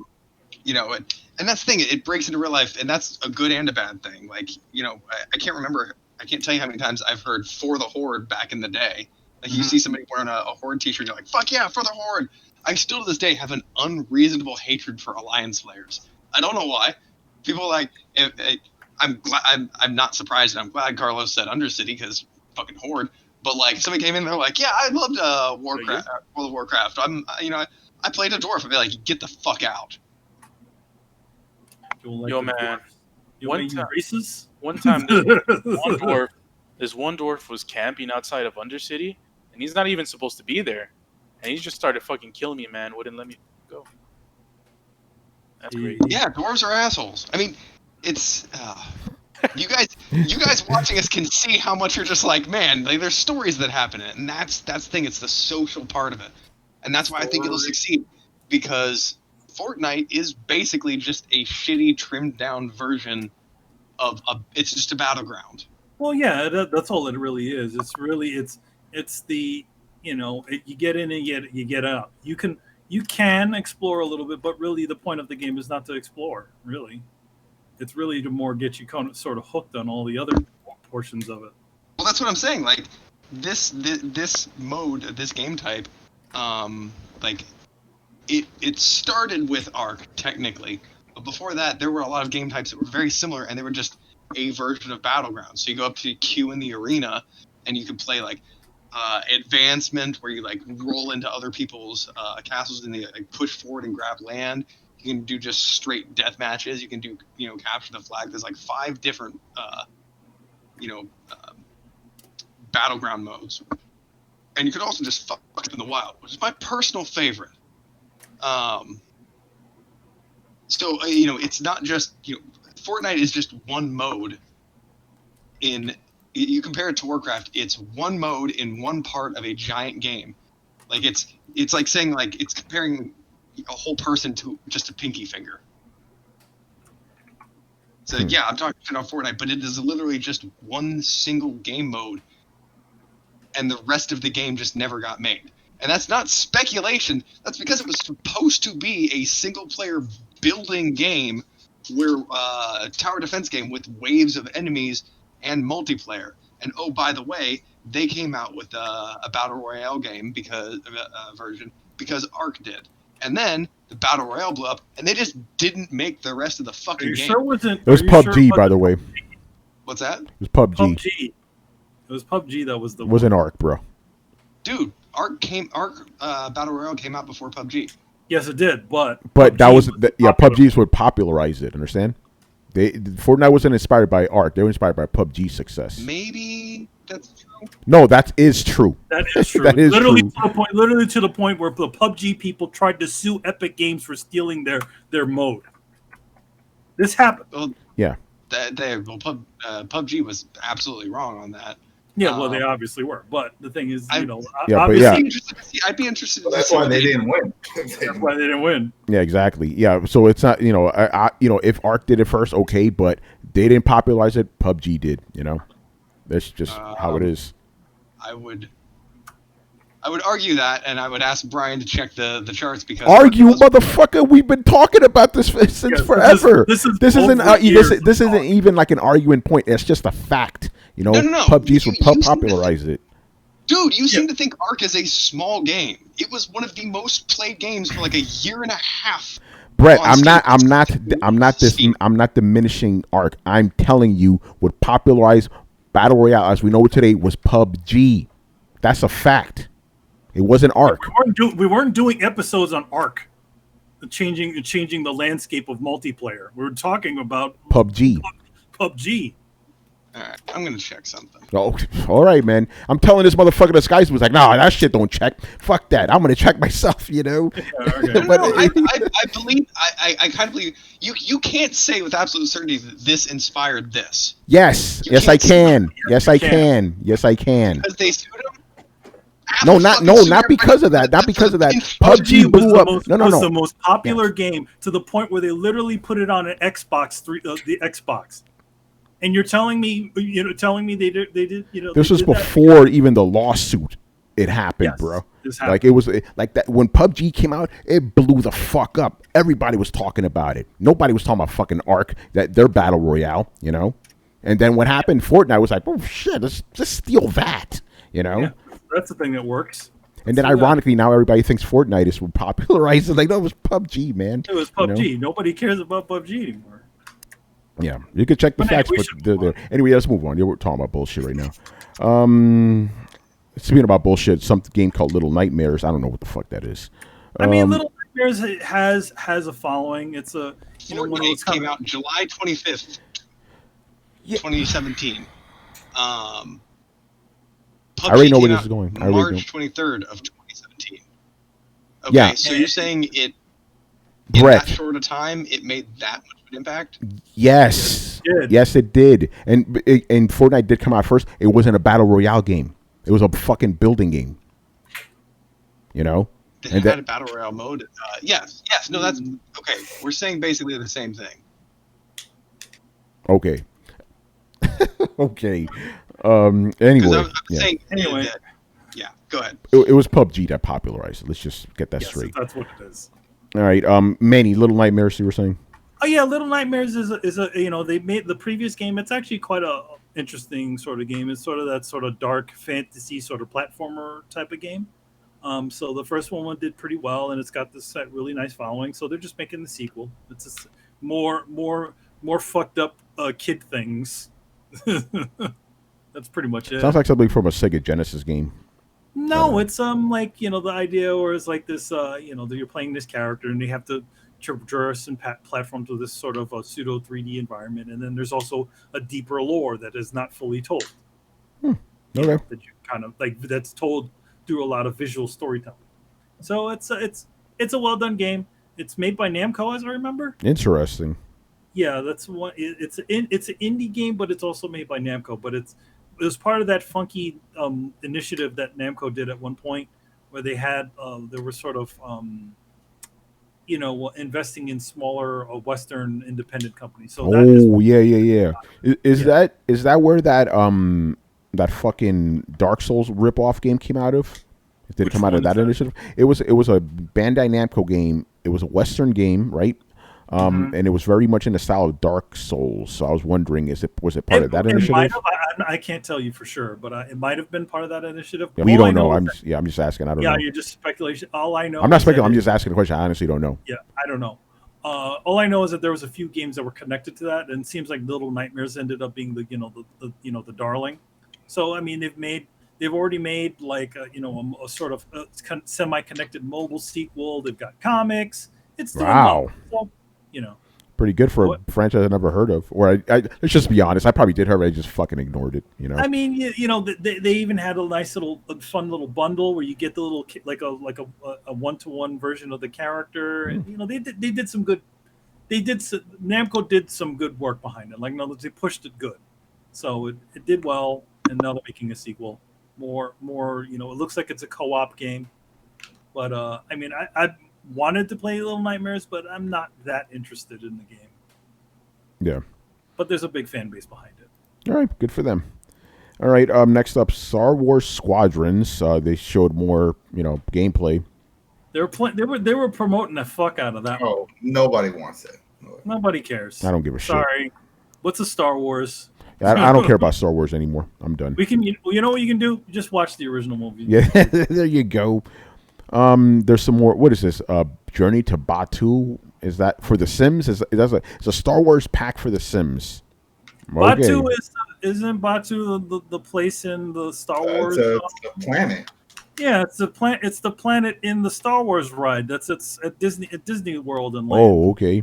You know, and that's the thing. It breaks into real life, and that's a good and a bad thing. Like, you know, I can't remember. I can't tell you how many times I've heard "For the Horde" back in the day. Like, you see somebody wearing a Horde T-shirt, you're like, "Fuck yeah, for the Horde!" I still to this day have an unreasonable hatred for Alliance players. I don't know why. People are like, I'm glad. I'm not surprised, and I'm glad Carlos said Undercity because fucking Horde. But like, somebody came in, they're like, "Yeah, I loved Warcraft. World of Warcraft. I played a dwarf." I'd be like, "Get the fuck out." Yo, man. One time, races? One time, this one dwarf was camping outside of Undercity, and he's not even supposed to be there. And he just started fucking killing me, man. Wouldn't let me go. That's great. Yeah, dwarves are assholes. I mean, it's you guys watching us can see how much you're just like, man. Like, there's stories that happen, and that's the thing. It's the social part of it, and that's why I think it'll succeed, because Fortnite is basically just a shitty, trimmed down version of it's just a battleground. Well, yeah, that's all it really is. It's really it's the, you know, you get in and you get out. You can explore a little bit, but really the point of the game is not to explore. Really, it's really to more get you kind of sort of hooked on all the other portions of it. Well, that's what I'm saying. Like this mode, this game type, like it started with Arc technically, but before that there were a lot of game types that were very similar, and they were just a version of Battlegrounds. So you go up to Q in the arena, and you can play like Advancement, where you like roll into other people's castles and they like push forward and grab land. You can do just straight death matches. You can do, you know, capture the flag. There's like 5 different battleground modes, and you could also just fuck in the wild, which is my personal favorite. So you know, it's not just, you know, Fortnite is just one mode. You compare it to Warcraft, it's one mode in one part of a giant game. Like it's like saying, like, it's comparing a whole person to just a pinky finger. So yeah, I'm talking about Fortnite, but it is literally just one single game mode, and the rest of the game just never got made. And that's not speculation. That's because it was supposed to be a single-player building game, where tower defense game with waves of enemies and multiplayer. And oh, by the way, they came out with a battle royale game version because Arc did. And then the battle royale blew up, and they just didn't make the rest of the fucking game. Sure it was PUBG, by the way. What's that? It was PUBG. It was PUBG that was the. It wasn't Arc, bro. Dude, Arc battle royale came out before PUBG. Yes, it did, but that was PUBG is what popularized it. Understand? Fortnite wasn't inspired by Arc. They were inspired by PUBG's success. Maybe that's true. No, that is true. That is true. That is literally true. To the point where the PUBG people tried to sue Epic Games for stealing their mode. This happened. Well, yeah. PUBG was absolutely wrong on that. Yeah, well, they obviously were, but the thing is, you know, I'd be interested. Well, that's why they didn't win. That's why they didn't win. Yeah, exactly. Yeah, so it's not, you know, if Arc did it first, okay, but they didn't popularize it. PUBG did. You know, that's just how it is. I would argue that, and I would ask Brian to check the charts because motherfucker. We've been talking about this since forever. This isn't even like an arguing point. It's just a fact. You know, no. PUBG's would popularize it. Dude, you seem to think Arc is a small game. It was one of the most played games for like a year and a half. Brett, I'm not diminishing Arc. I'm telling you, what popularized Battle Royale as we know it today was PUBG. That's a fact. It wasn't Arc. We weren't doing episodes on Arc, changing the landscape of multiplayer. We were talking about PUBG. All right, I'm gonna check something. Oh, all right, man. I'm telling this motherfucker the Skies was like, nah, that shit don't check. Fuck that. I'm gonna check myself, you know. Yeah, okay. I kind of believe you can't say with absolute certainty that this inspired this. Yes, I can. Yes, I can. Because they sued him. Not because of that. Not because of that. PUBG blew up. Was the most popular game to the point where they literally put it on an Xbox the Xbox. And you're telling me, they did, This they was did that? before even the lawsuit it happened, Yes, bro. this Like happened. it was like that when PUBG came out, it blew the fuck up. Everybody was talking about it. Nobody was talking about fucking Ark, that their battle royale, you know. And then what happened? Fortnite was like, oh shit, let's just steal that, you know. Yeah, that's the thing that works. And then So that- ironically, now everybody thinks Fortnite is popularized. It's like, no, it was PUBG, man. it was You know? PUBG. Nobody cares about PUBG anymore. Yeah, you can check the But anyway, facts, we but should they're move there. Anyway, let's move on. We're talking about bullshit right now. Speaking about bullshit, some game called Little Nightmares. I don't know what the fuck that is. I mean, Little Nightmares has a following. It's a one of those Fortnite came out July 25th, 2017. I already know where this is going. I already March 23rd of 2017. Okay, Yeah. so you're saying it in Brett. that short a time it made that much of an impact? Yes, It did. yes, it did. And Fortnite did come out first. It wasn't a battle royale game. It was a fucking building game. You know. They And had that- a battle royale mode. Yes, no, that's okay. We're saying basically the same thing. Okay. Okay. Because Anyway, I'm yeah. saying Anyway. that, yeah. Go ahead. It was PUBG that popularized it. Let's just get that Yes, straight. that's what it is. All right. Manny, Little Nightmares. You were saying? Oh yeah, Little Nightmares is a they made the previous game. It's actually quite a interesting sort of game. It's sort of that sort of dark fantasy sort of platformer type of game. So the first one did pretty well, and it's got this really nice following. So they're just making the sequel. It's just more fucked up kid things. That's pretty much it. Sounds like something from a Sega Genesis game. No, it's like the idea where it's like this that you're playing this character and they have to traverse and platform to this sort of a pseudo 3D environment, and then there's also a deeper lore that is not fully told. Okay. That you kind of like that's told through a lot of visual storytelling. So it's a well done game. It's made by Namco, as I remember. Interesting. Yeah, that's one. It's an indie game, but it's also made by Namco. But it was part of that funky initiative that Namco did at one point, where they had there were sort of investing in smaller Western independent companies. So that is Yeah. Is Yeah. that where that fucking Dark Souls ripoff game came out of? Did it Which come out one of that is that? initiative? It was a Bandai Namco game. It was a Western game, right? And it was very much in the style of Dark Souls. So I was wondering, was it part of that initiative? might have, I can't tell you for sure, but it might have been part of that initiative. Yeah, we All I don't know. know is I'm that- just asking. I don't yeah, know. you're just speculation. All I know. I'm not is that speculating. I'm it- just asking a question. I honestly don't know. Yeah, I don't know. All I know is that there was a few games that were connected to that, and it seems like Little Nightmares ended up being the darling. So I mean, they've already made like a sort of semi-connected mobile sequel. They've got comics. It's doing Wow. well. So, Pretty good for What? a franchise I never heard of. Or let's just be honest. I probably did hear it. I just fucking ignored it. You know. I mean, they even had a nice fun little bundle where you get the little like a one-to-one version of the character, and they did some good. Namco did some good work behind it. Like, in other words, they pushed it good, so it did well, and now they're making a sequel. More, it looks like it's a co-op game, but I mean, I wanted to play Little Nightmares, but I'm not that interested in the game. Yeah. But there's a big fan base behind it. All right, good for them. All right, next up, Star Wars Squadrons. They showed more, gameplay. They were promoting the fuck out of that one. Oh, nobody wants it. Nobody cares. I don't give a shit. Sorry. What's a Star Wars? I don't care about Star Wars anymore. I'm done. We can. You know what you can do? Just watch the original movie. Yeah, there you go. There's some more. What is this? Journey to Batuu. Is that for The Sims? It's a Star Wars pack for The Sims. Okay. Batuu isn't Batuu the place in the Star Wars? It's a planet. Yeah, it's the planet in the Star Wars ride. It's at Disney World and Land. Oh, okay.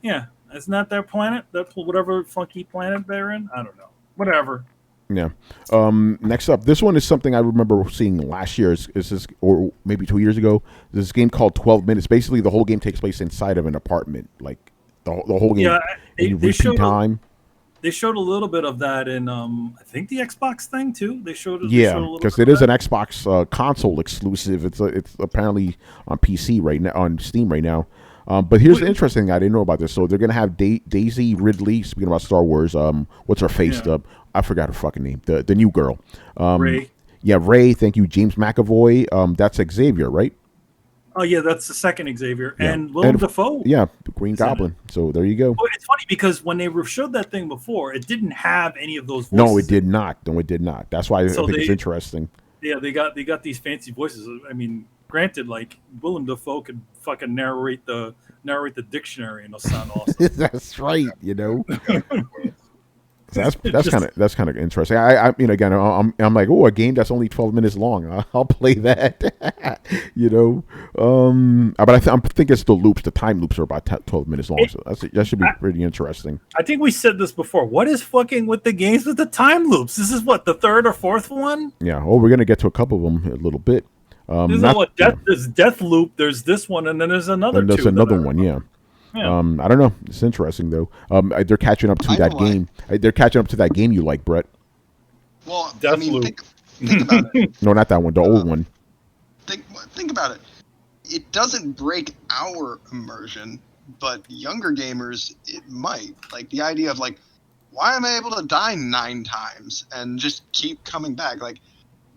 Yeah, it's not their planet. That's whatever funky planet they're in. I don't know. Whatever. Yeah. Next up, this one is something I remember seeing last year. Is this, or maybe 2 years ago? This game called 12 Minutes. Basically, the whole game takes place inside of an apartment, like the whole game. Yeah, in they repeat showed time. They showed a little bit of that in I think the Xbox thing too. They showed a Yeah, little because bit it of is an that. Xbox console exclusive. It's apparently on PC right now, on Steam right now. But here's the interesting thing I didn't know about this. So they're gonna have Daisy Ridley. Speaking about Star Wars, what's her face? Yeah. I forgot her fucking name. The new girl. Ray. Yeah, Ray. Thank you, James McAvoy. That's Xavier, right? Oh yeah, that's the second Xavier, Yeah. and Willem And- Dafoe. Yeah, the Green Goblin. So there you go. Well, it's funny because when they showed that thing before, it didn't have any of those voices. No, it did not. No, it did not. That's why I So think it's they- interesting. Yeah, they got these fancy voices. I mean, granted, like Willem Dafoe could fucking narrate the dictionary and it'll sound awesome. That's right. You know. So that's Just- kind of interesting. I mean, again, I'm like, oh, a game that's only 12 minutes long. I'll play that. You know. But I think it's the loops. The time loops are about 12 minutes long. So that should be pretty interesting. I think we said this before. What is fucking with the games with the time loops? This is what, the third or fourth one? Yeah. Oh, we're gonna get to a couple of them in a little bit. There's there's Death Loop. There's this one, and then there's another. And there's two another that one. Yeah. Yeah. I don't know. It's interesting though. They're catching up to I that know why. game. They're catching up to that game you like, Brett. Well, I Death mean, Loop. think about it. No, not that one. The old one. Think about it. It doesn't break our immersion, but younger gamers, it might. Like the idea of like, why am I able to die 9 times and just keep coming back? Like,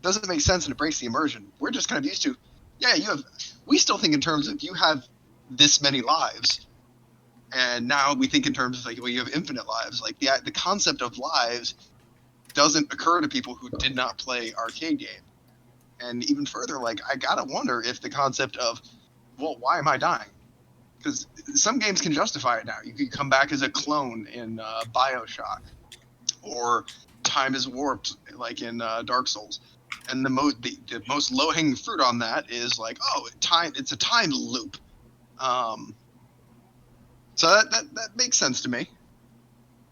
doesn't make sense and it breaks the immersion. We're just kind of used to, yeah, we still think in terms of you have this many lives. And now we think in terms of like, well, you have infinite lives. Like the concept of lives doesn't occur to people who did not play arcade game. And even further, like, I gotta wonder if the concept of, well, why am I dying? Because some games can justify it now. You can come back as a clone in Bioshock, or time is warped, like in Dark Souls. And the most low-hanging fruit on that is like, oh, it's a time loop. So that makes sense to me.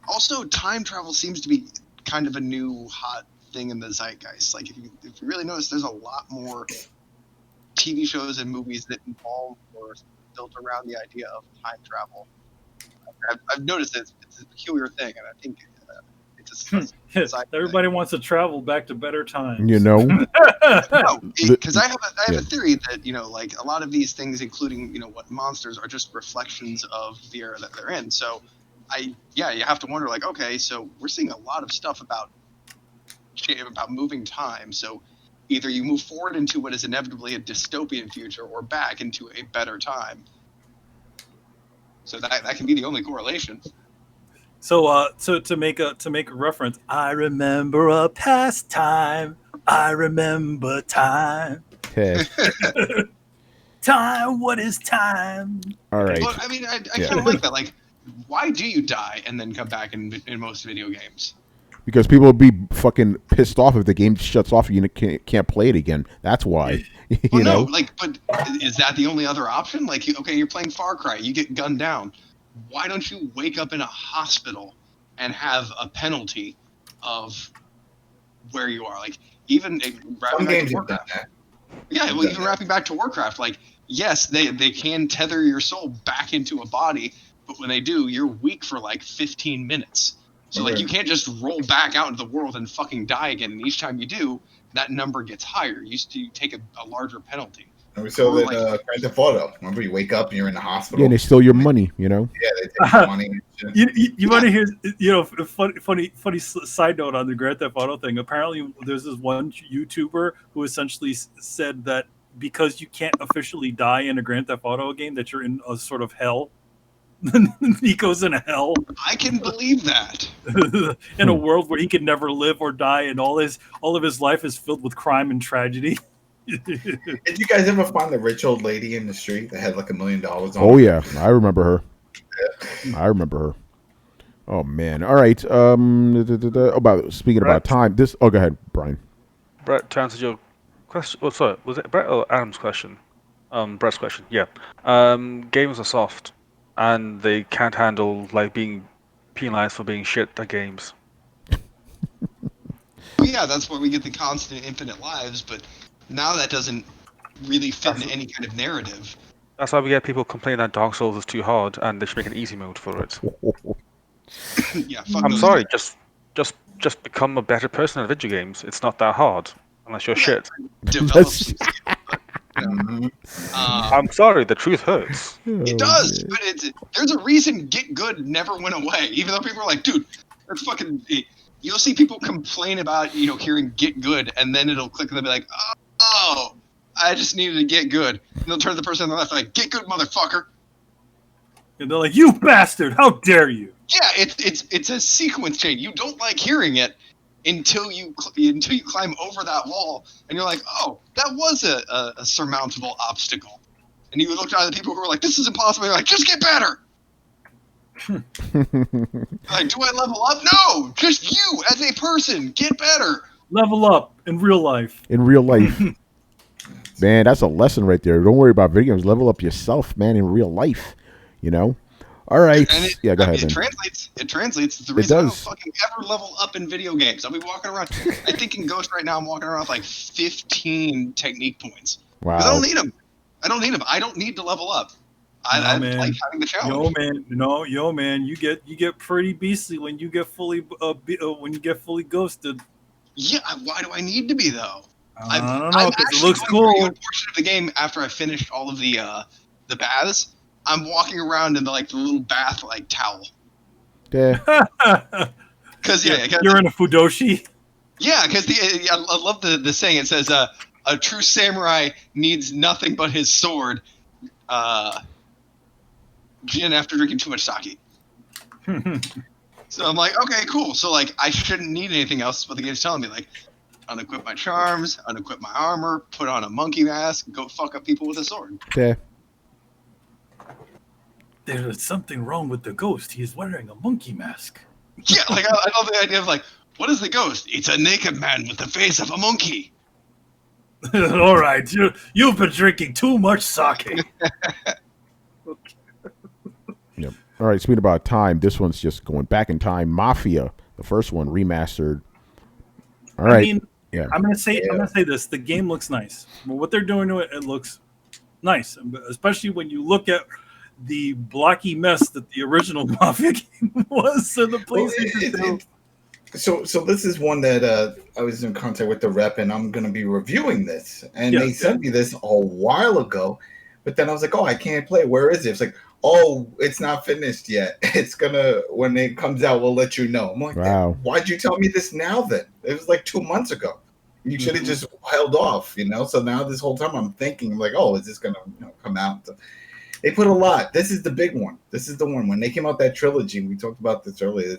Also, time travel seems to be kind of a new hot thing in the zeitgeist. Like if you really notice, there's a lot more TV shows and movies that involve or built around the idea of time travel. I've noticed it's a peculiar thing, and I think it's a Everybody wants to travel back to better times. You know. because I have a theory that like a lot of these things, including what monsters, are just reflections of the era that they're in. So you have to wonder, like, okay, so we're seeing a lot of stuff about moving time. So either you move forward into what is inevitably a dystopian future, or back into a better time. So that can be the only correlation. So to make a reference, I remember a past time. I remember time. Okay. Time. What is time? All right. Well, I mean, I kind of like that. Like, why do you die and then come back in most video games? Because people will be fucking pissed off if the game shuts off and you can't play it again. That's why. Well, know? no, like, but is that the only other option? Like, okay, you're playing Far Cry, you get gunned down. Why don't you wake up in a hospital and have a penalty of where you are? Like, even Some games have done that. Yeah, well, even wrapping back to Warcraft, like, yes, they can tether your soul back into a body, but when they do, you're weak for like 15 minutes. So, like, you can't just roll back out into the world and fucking die again. And each time you do, that number gets higher. You take a larger penalty. And we saw that Grand Theft Auto. Remember, you wake up and you're in the hospital. Yeah, and they steal your money, you know? Yeah, they take your money. And shit. You want to hear, funny side note on the Grand Theft Auto thing. Apparently, there's this one YouTuber who essentially said that because you can't officially die in a Grand Theft Auto game, that you're in a sort of hell. He goes into hell. I can believe that. In a world where he can never live or die, and all of his life is filled with crime and tragedy. Did you guys ever find the rich old lady in the street that had like $1 million on Oh, her? yeah. I remember her. I remember her. Oh, man. All right. Speaking about time. Go ahead, Brian. Brett, to answer your question. Oh, sorry. Was it Brett or Adam's question? Brett's question. Yeah. Games are soft, and they can't handle like being penalized for being shit at games. Yeah, that's where we get the constant infinite lives, but now that doesn't really fit in any kind of narrative. That's why we get people complaining that Dark Souls is too hard, and they should make an easy mode for it. Yeah, fuck I'm those sorry, guys. just become a better person at video games. It's not that hard, unless you're shit. Develop some skill, but I'm sorry, the truth hurts. It does, but there's a reason Get Good never went away. Even though people are like, dude, that's fucking. You'll see people complain about hearing Get Good, and then it'll click and they'll be like, oh, I just needed to get good. And they'll turn to the person on the left like, get good, motherfucker. And they're like, you bastard! How dare you? Yeah, it's a sequence change. You don't like hearing it until you climb over that wall, and you're like, oh, that was a surmountable obstacle. And you look at the people who are like, this is impossible. You're like, just get better. Like, do I level up? No, just you as a person, get better. Level up in real life. In real life. Man, that's a lesson right there. Don't worry about video games. Level up yourself, man, in real life. All right. Go ahead. It translates. It's the reason I don't fucking ever level up in video games. I'll be walking around. I think in Ghost right now, I'm walking around with like 15 technique points. Wow. Because I don't need them. I don't need to level up. I like having the challenge. Yo, man, you get pretty beastly when you get fully ghosted. Yeah, why do I need to be though? I don't know, I'm because it actually looks going cool. through a good portion of the game after I finished all of the baths. I'm walking around in the little bath towel. Yeah. Because you're in a fudoshi. Yeah, because I love the saying. It says, "A true samurai needs nothing but his sword." Gin after drinking too much sake. So I'm like, okay, cool. So I shouldn't need anything else. But the game's telling me unequip my charms, unequip my armor, put on a monkey mask, go fuck up people with a sword. Yeah. There's something wrong with the ghost. He is wearing a monkey mask. Yeah, I love the idea of what is the ghost? It's a naked man with the face of a monkey. All right, you've been drinking too much sake. Yep. All right, speaking about time, this one's just going back in time. Mafia, the first one, remastered. All right. I mean, I'm gonna say this: the game looks nice. Well, what they're doing to it, it looks nice, especially when you look at the blocky mess that the original Mafia game was. So the PlayStation 2. So this is one that I was in contact with the rep, and I'm going to be reviewing this. And they sent me this a while ago, but then I was like, oh, I can't play. Where is it? It's like, oh, it's not finished yet. It's gonna, when it comes out, we'll let you know. I'm like, wow. Why'd you tell me this now then? It was 2 months ago. You should have just held off, So now this whole time I'm thinking, oh, is this gonna come out? They put a lot. This is the big one. This is the one. When they came out that trilogy, we talked about this earlier.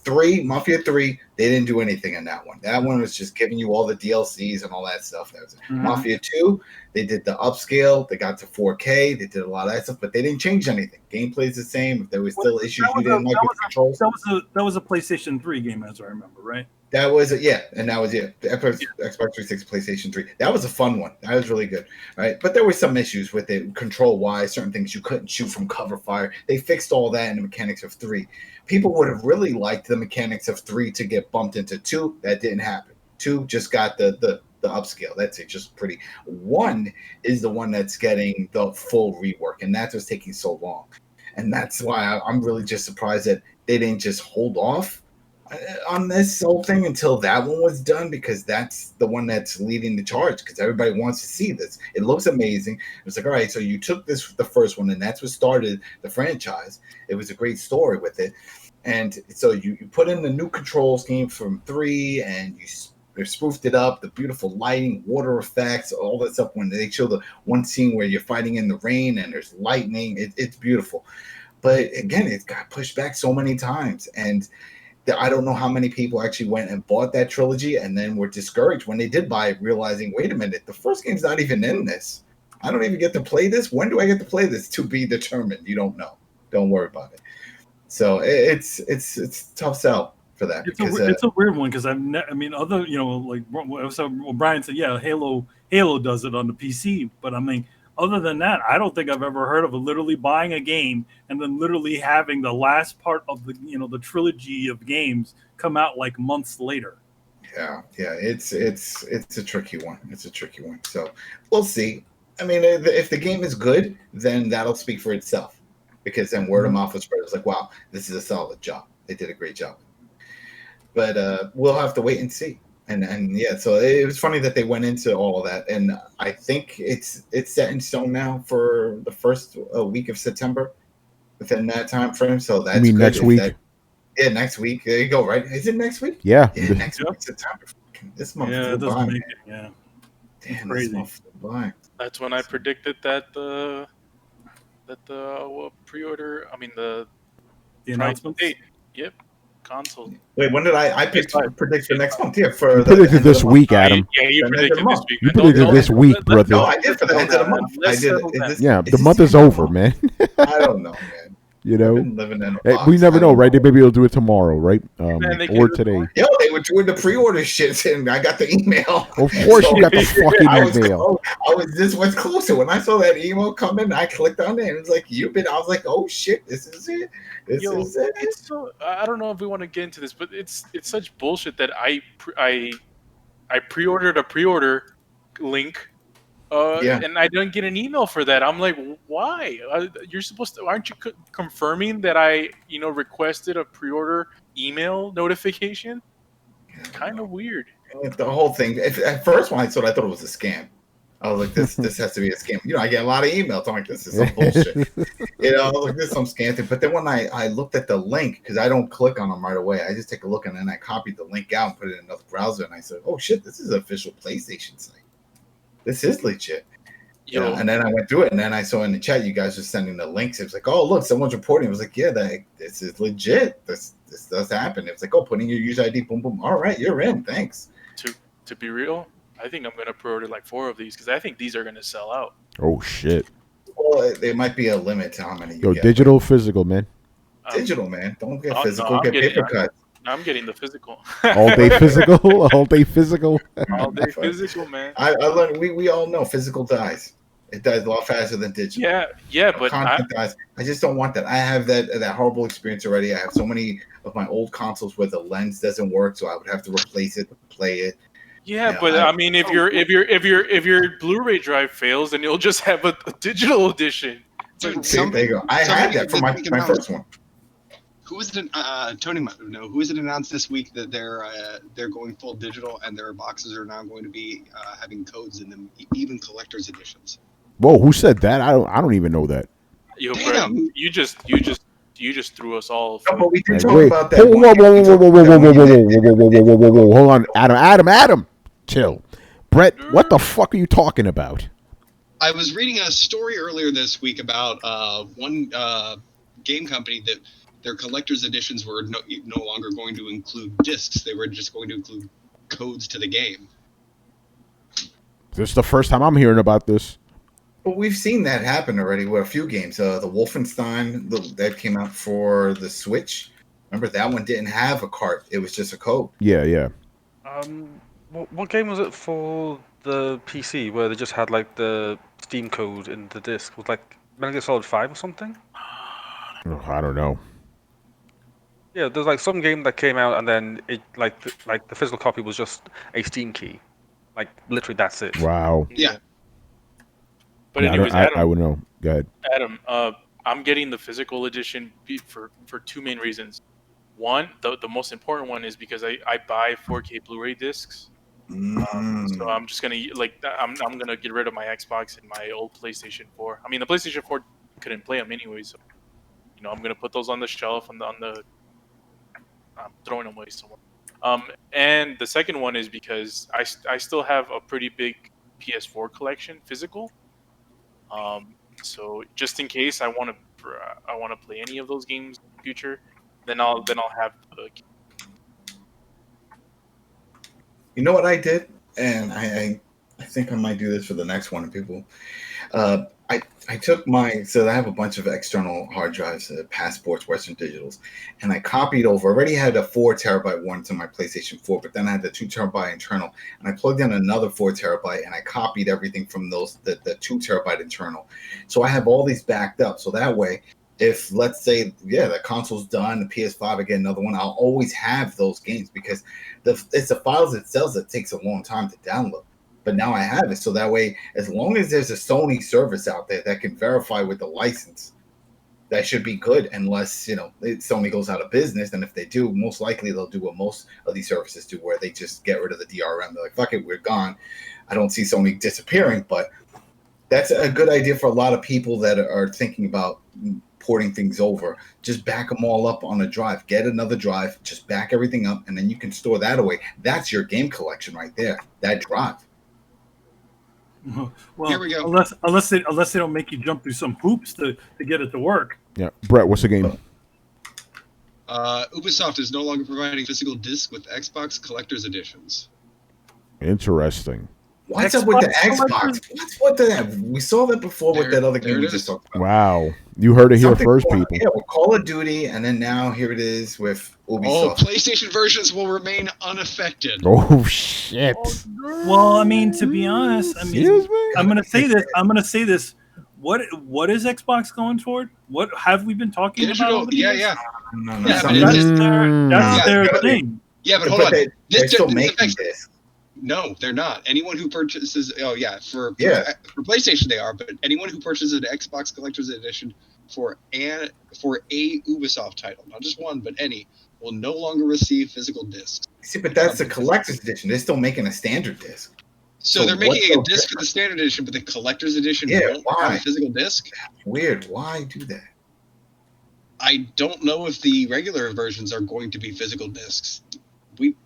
Mafia 3, they didn't do anything in that one. That one was just giving you all the DLCs and all that stuff. That was Mafia 2, they did the upscale. They got to 4K. They did a lot of that stuff, but they didn't change anything. Gameplay's the same. If there was still issues you didn't like with the controls. That was a PlayStation 3 game, as I remember, right? That was it, yeah, and that was it. The Xbox 360, PlayStation 3. That was a fun one. That was really good, right? But there were some issues with it, control-wise. Certain things you couldn't shoot from cover fire. They fixed all that in the mechanics of 3. People would have really liked the mechanics of 3 to get bumped into 2. That didn't happen. 2 just got the upscale. That's it, just pretty. 1 is the one that's getting the full rework, and that's what's taking so long. And that's why I'm really just surprised that they didn't just hold off on this whole thing until that one was done, because that's the one that's leading the charge, because everybody wants to see this. It looks amazing. It's like, all right, so you took the first one, and that's what started the franchise. It was a great story with it. And so you put in the new control scheme from 3, and you spoofed it up, the beautiful lighting, water effects, all that stuff. When they show the one scene where you're fighting in the rain and there's lightning, it's beautiful. But again, it got pushed back so many times, and I don't know how many people actually went and bought that trilogy and then were discouraged when they did buy it, realizing, wait a minute, the first game's not even in this. I don't even get to play this. When do I get to play this? To be determined. You don't know. Don't worry about it. So it's tough sell for that. It's a weird one, because other, Brian said, yeah, Halo does it on the PC, but I mean, other than that, I don't think I've ever heard of literally buying a game and then literally having the last part of the trilogy of games come out months later. Yeah, it's a tricky one. It's a tricky one. So we'll see. I mean, if the game is good, then that'll speak for itself, because then word of mouth will spread. It's like, wow, this is a solid job. They did a great job. But we'll have to wait and see. And yeah, so it was funny that they went into all of that, and I think it's set in stone now for the first week of September within that time frame. So that's You mean good next if week? yeah, next week. There you go. Right? Is it next week? Yeah. Yeah, next week, September. This month Yeah, flew it doesn't by. make Man. it. Yeah. Damn, crazy. this month flew by. That's when I predicted that the pre-order. I mean the announcements. date. Yep, console. Wait, when did I predict for next month? Yeah, for You the predicted end of this the month. week, Adam. Yeah, you The end of the predicted this month. week. You Don't- predicted don't- this week, let's brother. No, I did for the end of the month. Let's I did. settle down. Yeah, Is the this month is the end of over, the man. I don't know, man. You I've know, been living in a we box. never I know, don't right? Maybe they'll do it tomorrow, right? Man, they Or can- today. Yo, they were doing the pre-order shit, and I got the email. Of course, you got the fucking I was email. this was closer when I saw that email come in. I clicked on it, and it was like I was like, oh shit, this is it. This is it. It's so, I don't know if we want to get into this, but it's such bullshit that I pre-ordered a pre-order link, Yeah. and I didn't get an email for that. I'm like, why? You're supposed to? Aren't you confirming that I requested a pre-order email notification? It's kind of weird. The whole thing. At first, when I saw it, I thought it was a scam. I was like, this has to be a scam. I get a lot of emails. I'm like, this is some bullshit. I was like, this is some scam thing. But then when I looked at the link, because I don't click on them right away, I just take a look and then I copied the link out and put it in another browser. And I said, oh shit, this is an official PlayStation site. This is legit. And then I went through it, and then I saw in the chat you guys were sending the links. It was like, oh look, someone's reporting. It was like, yeah, this is legit. This does happen. It was like, oh, put in your user ID, boom, boom. All right, you're in. Thanks. To be real, I think I'm gonna pre-order like 4 of these because I think these are gonna sell out. Oh shit! Well, there might be a limit to how many you get. Digital, physical, man. Digital, man. Don't get no, physical. I'm Get getting- paper cut. I'm getting the physical. All day physical. All day physical. All day physical, man. I learned. We all know physical dies. It dies a lot faster than digital. Yeah, but Content dies. I just don't want that. I have that horrible experience already. I have so many of my old consoles where the lens doesn't work, so I would have to replace it to play it. Yeah, but I mean, if your Blu-ray drive fails, then you'll just have a digital edition. Dude, See, there you go. I had that for my first one. Who is it? Tony might know. Who is it announced this week that they're going full digital and their boxes are now going to be having codes in them, even collector's editions? Whoa, who said that? I don't even know that. Yo, Damn. Brett, you just threw us all. No, but we did talk Wait, about that. whoa, whoa, whoa, whoa, whoa, whoa, whoa, whoa, whoa, whoa, whoa, whoa, whoa, hold on, Adam, chill. Brett, what the fuck are you talking about? I was reading a story earlier this week about one game company that their collector's editions were no longer going to include discs. They were just going to include codes to the game. This is the first time I'm hearing about this. But we've seen that happen already with a few games. The Wolfenstein that came out for the Switch. Remember that one didn't have a cart; it was just a code. Yeah. What game was it for the PC where they just had like the Steam code in the disc? Was like Metal Gear Solid 5 or something? Oh, I don't know. Yeah, there's like some game that came out and then it like the physical copy was just a Steam key, like literally that's it. Wow. Yeah. But Yeah, anyways, I would know. Go ahead. Adam, I'm getting the physical edition for 2 main reasons. One, the most important one is because I buy 4K Blu-ray discs. So I'm just gonna I'm gonna get rid of my Xbox and my old PlayStation 4. I mean, the PlayStation 4 couldn't play them anyway, so I'm gonna put those on the shelf I'm throwing them away somewhere. And the second one is because I still have a pretty big PS4 collection physical. So just in case I want to play any of those games in the future, then I'll have the. You know what I did, and I think I might do this for the next one. People, I took so I have a bunch of external hard drives, passports, Western Digitals, and I copied over. I already had a 4 terabyte one to my PlayStation 4, but then I had the 2 terabyte internal, and I plugged in another 4 terabyte, and I copied everything from those the 2 terabyte internal. So I have all these backed up. So that way, if let's say the console's done, the PS5, I get another one, I'll always have those games because it's the files itself that takes a long time to download. But now I have it, so that way, as long as there's a Sony service out there that can verify with the license, that should be good unless Sony goes out of business. And if they do, most likely they'll do what most of these services do, where they just get rid of the DRM. They're like, fuck it, we're gone. I don't see Sony disappearing, but that's a good idea for a lot of people that are thinking about porting things over. Just back them all up on a drive. Get another drive, just back everything up, and then you can store that away. That's your game collection right there, that drive. Well, Here we go. Unless they don't make you jump through some hoops to get it to work. Yeah, Brett, what's the game? Ubisoft is no longer providing physical discs with Xbox collector's editions. Interesting. What's up with the Xbox Xbox? What the? We saw that before with that other game we just talked about. Wow, you heard it here first, people. Yeah, with Call of Duty, and then now here it is with Ubisoft. All PlayStation versions will remain unaffected. Oh shit! Well, I mean, to be honest, I mean, Excuse me? I'm gonna say this. What is Xbox going toward? What have we been talking about? Digital, over the yeah, years? yeah. No, Yeah, but That's it's- that's Yeah, their thing. Yeah, but hold But on. they're still this making affects- this. No, they're not. Anyone who purchases, for PlayStation they are, but anyone who purchases an Xbox Collector's Edition for a Ubisoft title, not just one, but any, will no longer receive physical discs. See, but that's the collector's edition. They're still making a standard disc. So they're what's making a so disc for different? the standard edition, but the collector's edition Yeah, won't why? have a physical disc. Weird. Why do that? I don't know if the regular versions are going to be physical discs. We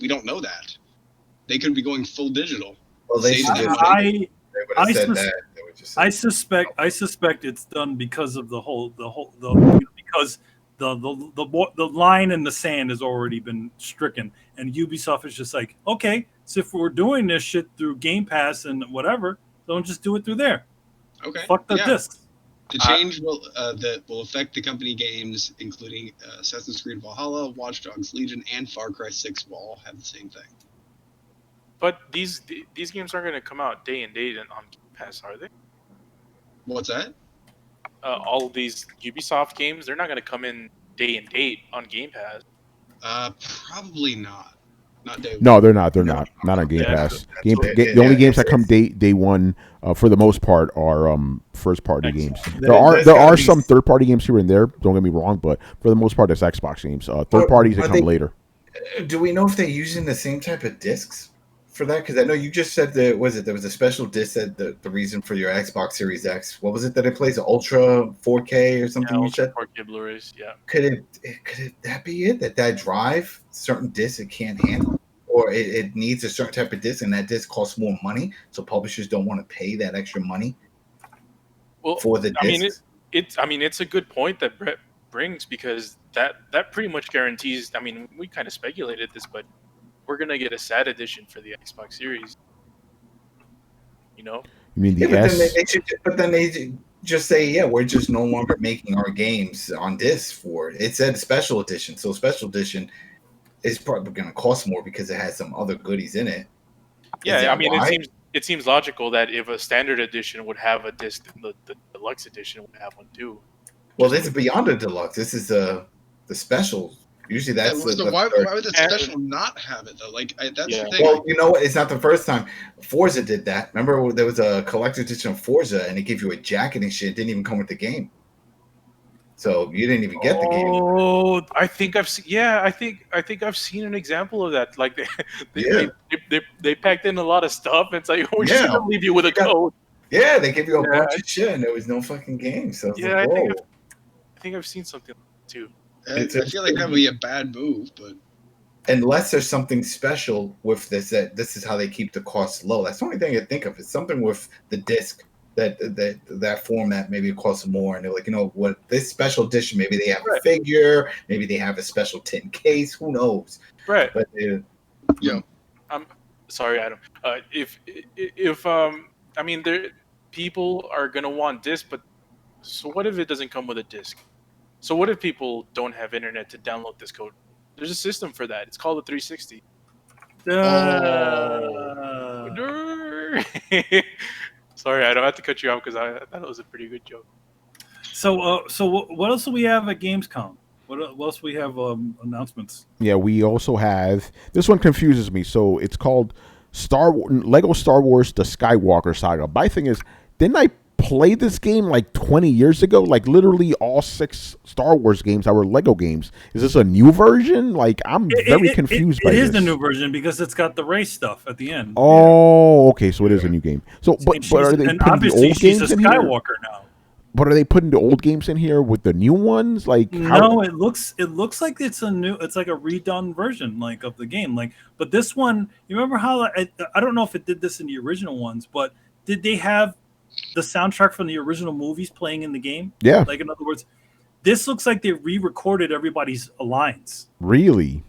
don't know that. They could be going full digital. Well, they Save should the just. money. They would have I said sus- that. They would just. I suspect it's done because of the because the line in the sand has already been stricken, and Ubisoft is just like, okay, so if we're doing this shit through Game Pass and whatever, don't just do it through there. Okay. Fuck the Yeah. discs. The change will affect the company games, including Assassin's Creed Valhalla, Watch Dogs Legion, and Far Cry 6 will all have the same thing. But these games aren't going to come out day and date on Game Pass, are they? What's that? All of these Ubisoft games, they're not going to come in day and date on Game Pass. Probably not. Not day one. No, they're not. They're not on Game Yeah, Pass. that's what it The only is. games that come day one, for the most part, are first party games. There There's are gotta be- some third party games here and there. Don't get me wrong, but for the most part, it's Xbox games. Third parties that are come they- later. Do we know if they're using the same type of discs for that? Because I know you just said there was a special disc that the reason for your Xbox Series X. What was it that it plays? Ultra 4K or something? Yeah, You said. 4K Blu-rays, yeah. Could it that be it? That drive certain discs it can't handle, or it needs a certain type of disc, and that disc costs more money, so publishers don't want to pay that extra money Well, for the discs. it's a good point that Brett brings, because that pretty much guarantees. I mean, we kind of speculated this, but we're gonna get a SAT edition for the Xbox Series. You know, You mean the Yeah, S? but then they just say, yeah, we're just no longer making our games on disc for it. It said special edition, so special edition is probably going to cost more because it has some other goodies in it. Is yeah. that I mean, why? it seems logical that if a standard edition would have a disc, the deluxe edition would have one too. Well, this is beyond the deluxe. This is the special. Usually that's So the why third. would the special not have it though? Like that's Yeah. the thing. Well, you know what? It's not the first time. Forza did that. Remember, there was a collector's edition of Forza, and it gave you a jacket and shit. It didn't even come with the game, so you didn't even get the game. Oh, I think I've seen. Yeah, I think I've seen an example of that. Like they packed in a lot of stuff. And it's like, we're just Yeah. gonna leave you with a code. Yeah, they gave you a Yeah. bunch of shit, and there was no fucking game. So it's Yeah, like, I think whoa. I think I've seen something like that too. I feel like that would be a bad move, but Unless there's something special with this, that this is how they keep the costs low. That's the only thing I think of. It's something with the disc that format. Maybe it costs more, and they're like, you know what, this special edition, maybe they have a figure, maybe they have a special tin case. Who knows? Right. But I'm sorry, Adam. If I mean, there people are gonna want disc, but so what if it doesn't come with a disc? So what if people don't have internet to download this code? There's a system for that. It's called a 360. Sorry, I don't have to cut you off because I thought it was a pretty good joke. So what else do we have at Gamescom? What else we have announcements? Yeah, we also have this one confuses me. So it's called Lego Star Wars: The Skywalker Saga. My thing is, didn't I played this game like 20 years ago. Like literally all 6 Star Wars games that were Lego games. Is this a new version? Like I'm very confused by this. It is the new version because it's got the race stuff at the end. Oh, okay, so it is a new game. So, but are they and putting the obviously old she's games a in here? Skywalker now. But are they putting the old games in here with the new ones? Like No, it looks like it's like a redone version like of the game. Like, but this one, you remember how I don't know if it did this in the original ones, but did they have the soundtrack from the original movies playing in the game? Yeah. Like in other words, this looks like they re-recorded everybody's lines. Really?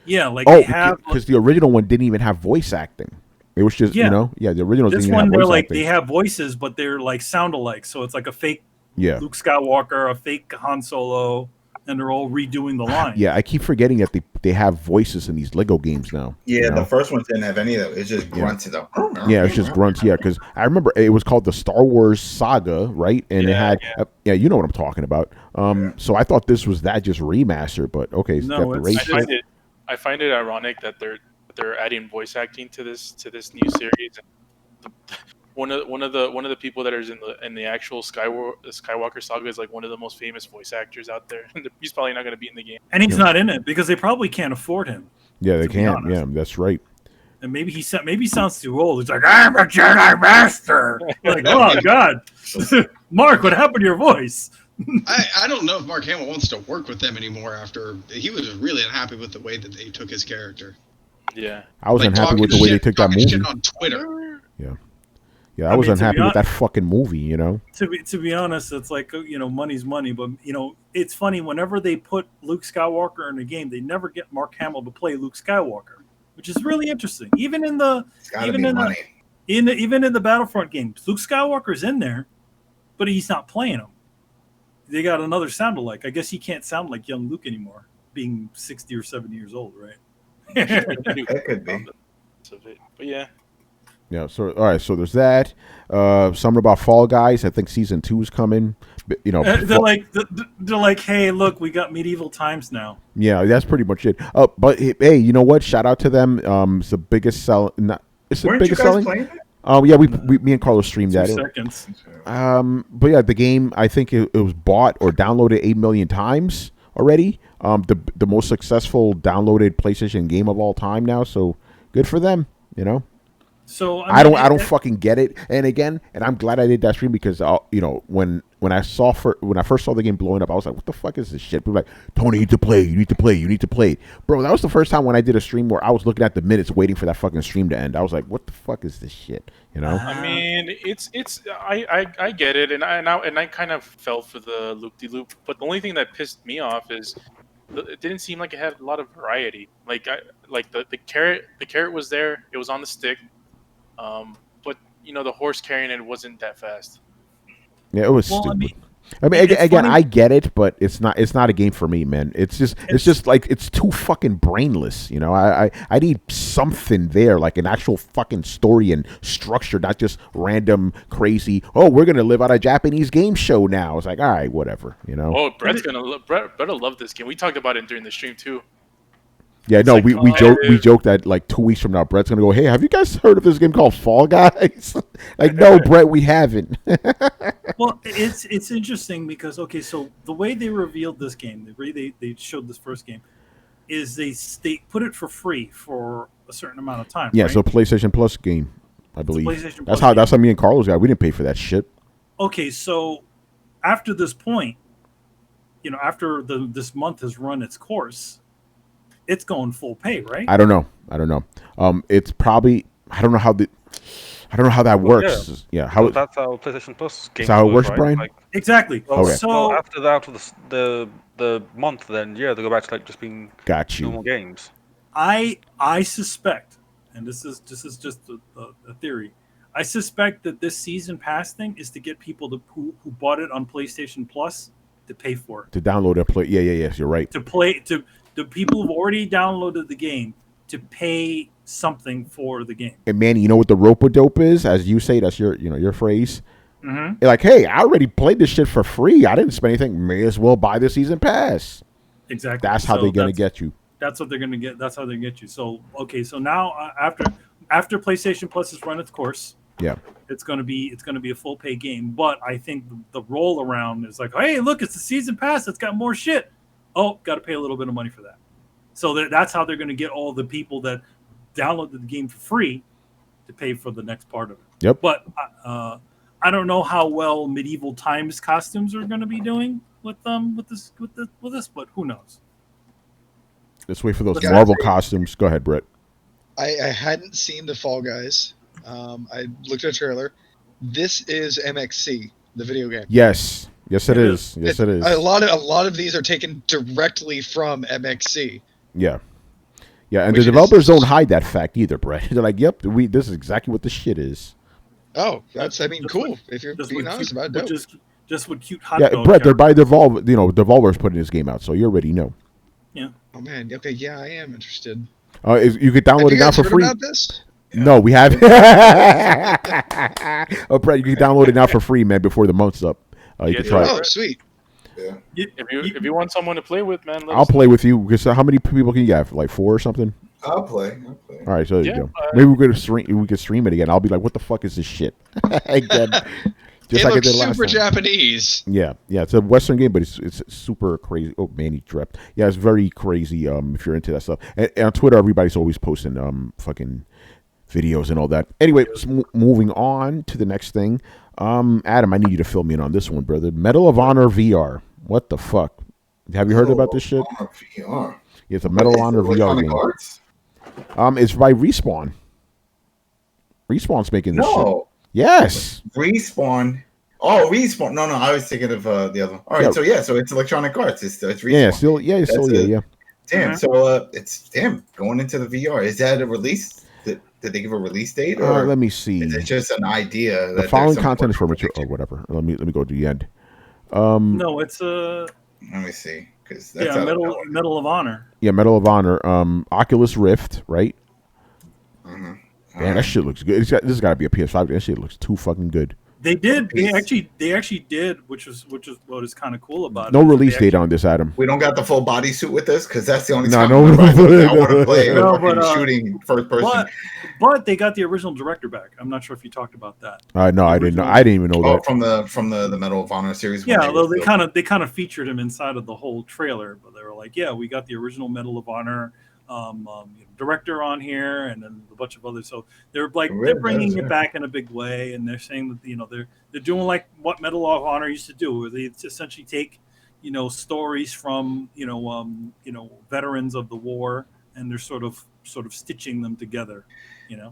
Yeah, like Oh, they have because the original one didn't even have voice acting. It was just Yeah. the original. this didn't even one. have They're voice like acting. they have voices, but they're like sound alike. So it's like a fake Yeah. Luke Skywalker, a fake Han Solo, and they're all redoing the line. Yeah, I keep forgetting that they have voices in these Lego games now. Yeah, you know? the first one didn't have any of that. It's just grunts. Yeah, it's just grunts. Yeah, because I remember it was called the Star Wars Saga, right? And it had, you know what I'm talking about. So I thought this was that just remaster, but okay, it's No, got the race. I find it ironic that they're adding voice acting to this new series. One of the people that is in the actual Skywalker saga is like one of the most famous voice actors out there. He's probably not going to be in the game. And he's not in it because they probably can't afford him. Yeah, they to be can. honest. Yeah, that's right. And maybe he sounds too old. He's like, I'm a Jedi Master. You're like, oh God, Mark, what happened to your voice? I don't know if Mark Hamill wants to work with them anymore after he was really unhappy with the way that they took his character. Yeah, I was Like, unhappy with the talking way they shit- took that talking movie. shit on Twitter. Yeah, I I was mean, to be unhappy with hon- that fucking movie. You know. To be honest, it's like, money's money. But it's funny whenever they put Luke Skywalker in a game, they never get Mark Hamill to play Luke Skywalker, which is really interesting. Even in the It's got to be money. even in the Battlefront games, Luke Skywalker's in there, but he's not playing him. They got another sound alike. I guess he can't sound like young Luke anymore, being 60 or 70 years old, right? That could be. But yeah. Yeah. So all right. So there's that. Something about Fall Guys. I think season 2 is coming. But, they're like, hey, look, we got medieval times now. Yeah, that's pretty much it. But hey, you know what? Shout out to them. It's the biggest selling. It's the Weren't you biggest guys selling. playing it? Yeah, me and Carlos streamed 2 that. seconds. But yeah, the game, I think it was bought or downloaded 8 million times already. The most successful downloaded PlayStation game of all time now. So good for them. You know. So I don't fucking get it. And again, I'm glad I did that stream because when I first saw the game blowing up, I was like, what the fuck is this shit? People were like, Tony, you need to play, you need to play, you need to play. Bro, that was the first time when I did a stream where I was looking at the minutes waiting for that fucking stream to end. I was like, what the fuck is this shit? You know? I mean, I get it, and I kind of fell for the loop-de-loop. But the only thing that pissed me off is it didn't seem like it had a lot of variety. Like the carrot was there, it was on the stick. But the horse carrying it wasn't that fast. Yeah, it was Well, stupid. I mean, it's again, funny- I get it, but it's not a game for me, man. It's just like it's too fucking brainless. I need something there, like an actual fucking story and structure, not just random crazy. Oh, we're gonna live out a Japanese game show now. It's like, all right, whatever. Oh, Brett'll love this game. We talked about it during the stream too. Yeah, It's no, like, we joked that like 2 weeks from now, Brett's gonna go, hey, have you guys heard of this game called Fall Guys? Like, no, Brett, we haven't. Well, it's interesting because so the way they revealed this game, the way they showed this first game, is they put it for free for a certain amount of time. Yeah, right? so PlayStation Plus game, I believe. PlayStation That's Plus how game. me and Carlos got. We didn't pay for that shit. Okay, so after this point, after this month has run its course, it's going full pay, right? I don't know. It's probably I don't know how that works. Yeah, how That's how PlayStation Plus games how it works, right? Brian? Like, Exactly. Okay. So after the month, then they go back to like just being got you. normal games. I suspect, and this is just a theory. I suspect that this season pass thing is to get people who bought it on PlayStation Plus to pay for it. To download and play. Yeah, yes, you're right. To play to the people who've already downloaded the game to pay something for the game. And man, you know what the rope-a-dope is? As you say, that's your phrase. Mm-hmm. You're like, hey, I already played this shit for free. I didn't spend anything. May as well buy the season pass. Exactly. That's how they're gonna get you. That's what they're gonna get. That's how they get you. So now after PlayStation Plus has run its course, Yeah. It's gonna be a full pay game. But I think the roll around is like, hey, look, it's the season pass. It's got more shit. Oh, got to pay a little bit of money for that. So that's how they're going to get all the people that downloaded the game for free to pay for the next part of it. Yep. But I don't know how well medieval times costumes are going to be doing with this. But who knows? Let's wait for those Guys, Marvel costumes. Go ahead, Brett. I hadn't seen the Fall Guys. I looked at a trailer. This is MXC, the video game. Yes. Yes, it is. Yes, it is. A lot of these are taken directly from MXC. Yeah. Yeah, and Which the developers don't hide that fact either, Brett. They're like, yep, this is exactly what the shit is. Oh, that's cool. Like, if you're being honest about it. Just with cute hot Yeah, dog Brett, they're characters. by Devolver. You know, Devolver's putting this game out, so you already know. Yeah. Oh man. Okay. Yeah, I am interested. You could download Have you it now guys for heard free. about this? No, we haven't. Oh, Brett, you can download it now for free, man, before the month's up. You Yeah, can try Oh, it. sweet. Yeah. If you want someone to play with, man, I'll play with you. Because how many people can you have? Like 4 or something? I'll play. All right, so there Yeah, you go. Maybe we could stream it again. I'll be like, what the fuck is this shit? Again, It like I looks did last super time. Japanese. Yeah, it's a Western game, but it's super crazy. Oh man, he drept. Yeah, it's very crazy. If you're into that stuff, and on Twitter, everybody's always posting fucking videos and all that. Anyway, moving on to the next thing. Adam, I need you to fill me in on this one, brother. Medal of Honor VR. What the fuck? Have you heard about this shit? VR. Yeah, it's a Medal of Honor VR game. Arts? It's by Respawn. Respawn's making this shit. No. Yes. Respawn. Oh, Respawn. No, I was thinking of the other one. All right, Yeah. so it's Electronic Arts. It's Respawn. Yeah. Damn. So it's going into the VR. Is that a release? Did they give a release date? Or Let me see. is it just an idea? The following content is for mature or whatever. Let me go to the end. No, it's a Let me see. Because Medal of Honor. Yeah, Medal of Honor. Oculus Rift, right? Mm-hmm. Man, that shit looks good. This has got to be a PS5. That shit looks too fucking good. They did. They actually did, which is what is kind of cool about No it. release date on this, Adam. We don't got the full bodysuit with this because that's the only No, time no. I want to play No, but, shooting first person. But they got the original director back. I'm not sure if you talked about that. No, I didn't know. I didn't even know that. From the Medal of Honor series. Yeah, although they kind of featured him inside of the whole trailer, but they were like, yeah, we got the original Medal of Honor director on here, and then a bunch of others. So they're like they're bringing it back in a big way, and they're saying that they're doing like what Medal of Honor used to do, where they essentially take stories from veterans of the war, and they're sort of stitching them together. Yeah,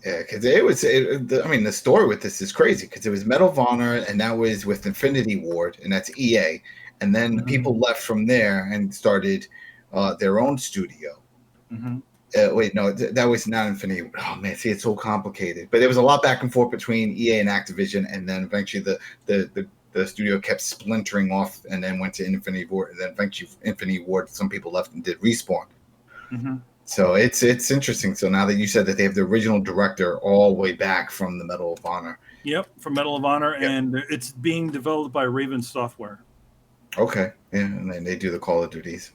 because the story with this is crazy because it was Medal of Honor, and that was with Infinity Ward, and that's EA, and then people left from there and started their own studio. Wait, no, that was not Infinity. Oh man, see, it's so complicated. But there was a lot back and forth between EA and Activision, and then eventually the studio kept splintering off, and then went to Infinity Ward, and then eventually Infinity Ward. Some people left and did Respawn. So it's interesting. So now that you said that they have the original director all the way back from the Medal of Honor. Yep, from Medal of Honor, and it's being developed by Raven Software. Okay, yeah, and then they do the Call of Duties.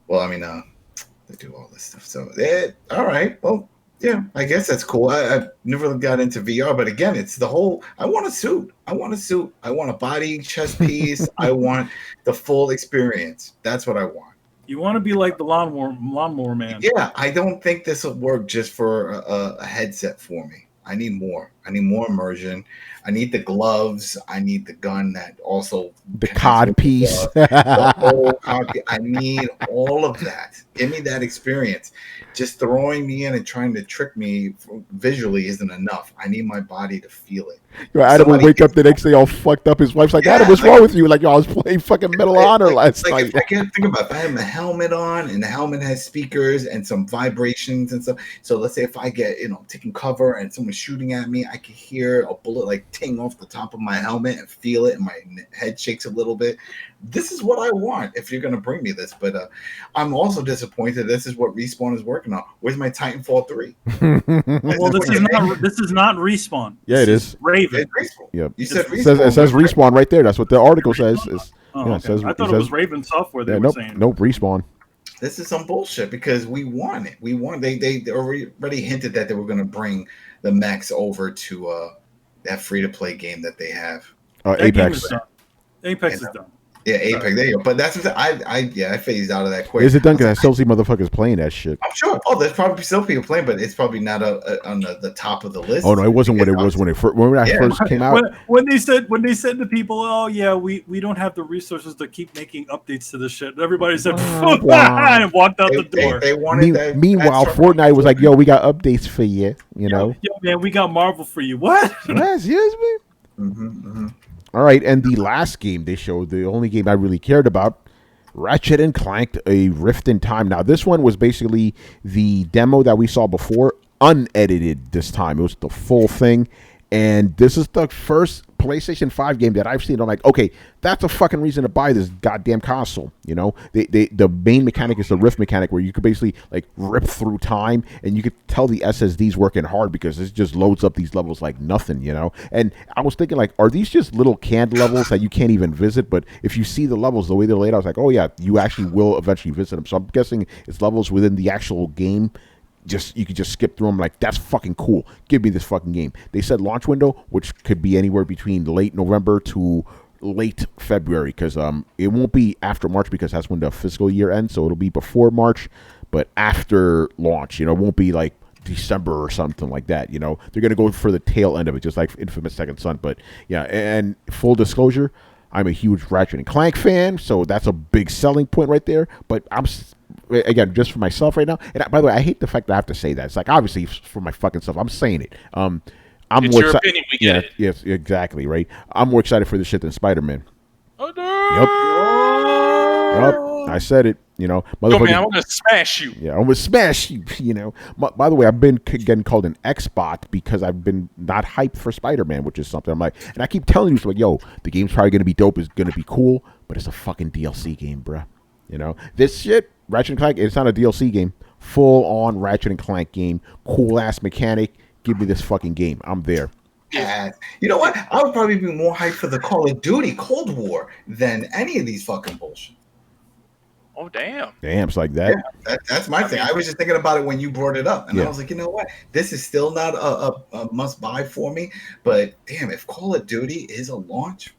Well, I mean, they do all this stuff. So, all right. Well, yeah, I guess that's cool. I never got into VR, but again, it's the whole. I want a suit. I want a body, chest piece. I want the full experience. That's what I want. You want to be like the lawnmower man. Yeah, I don't think this will work just for a headset for me. I need more. I need more immersion. I need the gloves. I need the gun that also the cod piece. The whole cod piece. I need all of that. Give me that experience. Just throwing me in and trying to trick me visually isn't enough. I need my body to feel it. Adam will wake up the next day all fucked up. His wife's like, Adam, what's wrong with you? Like, I was playing fucking Medal of Honor last night. I can't think about it. If I have a helmet on and the helmet has speakers and some vibrations and stuff. So let's say if I get, taking cover and someone's shooting at me, I can hear a bullet like ting off the top of my helmet and feel it, and my head shakes a little bit. This is what I want if you're going to bring me this. But I'm also disappointed. This is what Respawn is working on. Where's my Titanfall 3? Well, this is not Respawn. Yeah, it is. Raven. Yep. You said Respawn. It says Respawn right there. That's what the article says. Okay. I thought it was Raven Software they were saying. Nope, Respawn. This is some bullshit because we want it. They already hinted that they were going to bring the mechs over to that free to play game that they have. That game Apex. is done. Apex is done. Yeah, Apex. Sorry. There you go. But that's what I phased out of that quick. Is it done? Because I still see motherfuckers playing that shit. I'm sure. Oh, there's probably still people playing, but it's probably not on the top of the list. Oh no, it wasn't what it was when it first came out. When they said to people, "Oh yeah, we don't have the resources to keep making updates to this shit," everybody said, "Fuck that," and walked out the door. They wanted that. Meanwhile, Fortnite was like, "Yo, we got updates for you." You know, yo, man, we got Marvel for you. What? Yes, me. Mm-hmm. All right, and the last game they showed, the only game I really cared about, Ratchet and Clank: A Rift in Time. Now, this one was basically the demo that we saw before, unedited this time. It was the full thing, and this is the first PlayStation 5 game that I've seen. I'm like, okay, that's a fucking reason to buy this goddamn console. You know, the main mechanic is the rift mechanic, where you could basically like rip through time, and you could tell the SSD's working hard because it just loads up these levels like nothing. You know, and I was thinking like, are these just little canned levels that you can't even visit? But if you see the levels the way they're laid out, I was like, oh yeah, you actually will eventually visit them. So I'm guessing it's levels within the actual game. You could just skip through them. Like, that's fucking cool. Give me this fucking game. They said launch window, which could be anywhere between late November to late February, because it won't be after March because that's when the fiscal year ends. So it'll be before March, but after launch. You know, it won't be like December or something like that. You know, they're gonna go for the tail end of it, just like Infamous Second Son. But yeah, and full disclosure, I'm a huge Ratchet and Clank fan, so that's a big selling point right there. But again, just for myself right now. And by the way, I hate the fact that I have to say that. It's like, obviously for my fucking self, I'm saying it. I'm it's more your opinion. We get it. Yes, exactly, right. I'm more excited for this shit than Spider-Man. Oh, no. Yep. I said it. You know, Yo, man, I'm gonna smash you. Yeah, I'm gonna smash you. You know. By the way, I've been getting called an X-bot because I've been not hyped for Spider-Man, which is something I'm like, and I keep telling you, so like, yo, the game's probably gonna be dope. It's gonna be cool, but it's a fucking DLC game, bruh. You know, this shit, Ratchet and Clank, it's not a DLC game. Full on Ratchet and Clank game, cool ass mechanic. Give me this fucking game. I'm there. Yeah. You know what? I would probably be more hyped for the Call of Duty Cold War than any of these fucking bullshit. Oh, damn. Damn, it's like that. Yeah, that's my thing. I was just thinking about it when you brought it up, and Yeah. I was like, you know what? This is still not a must buy for me, but damn, if Call of Duty is a launch.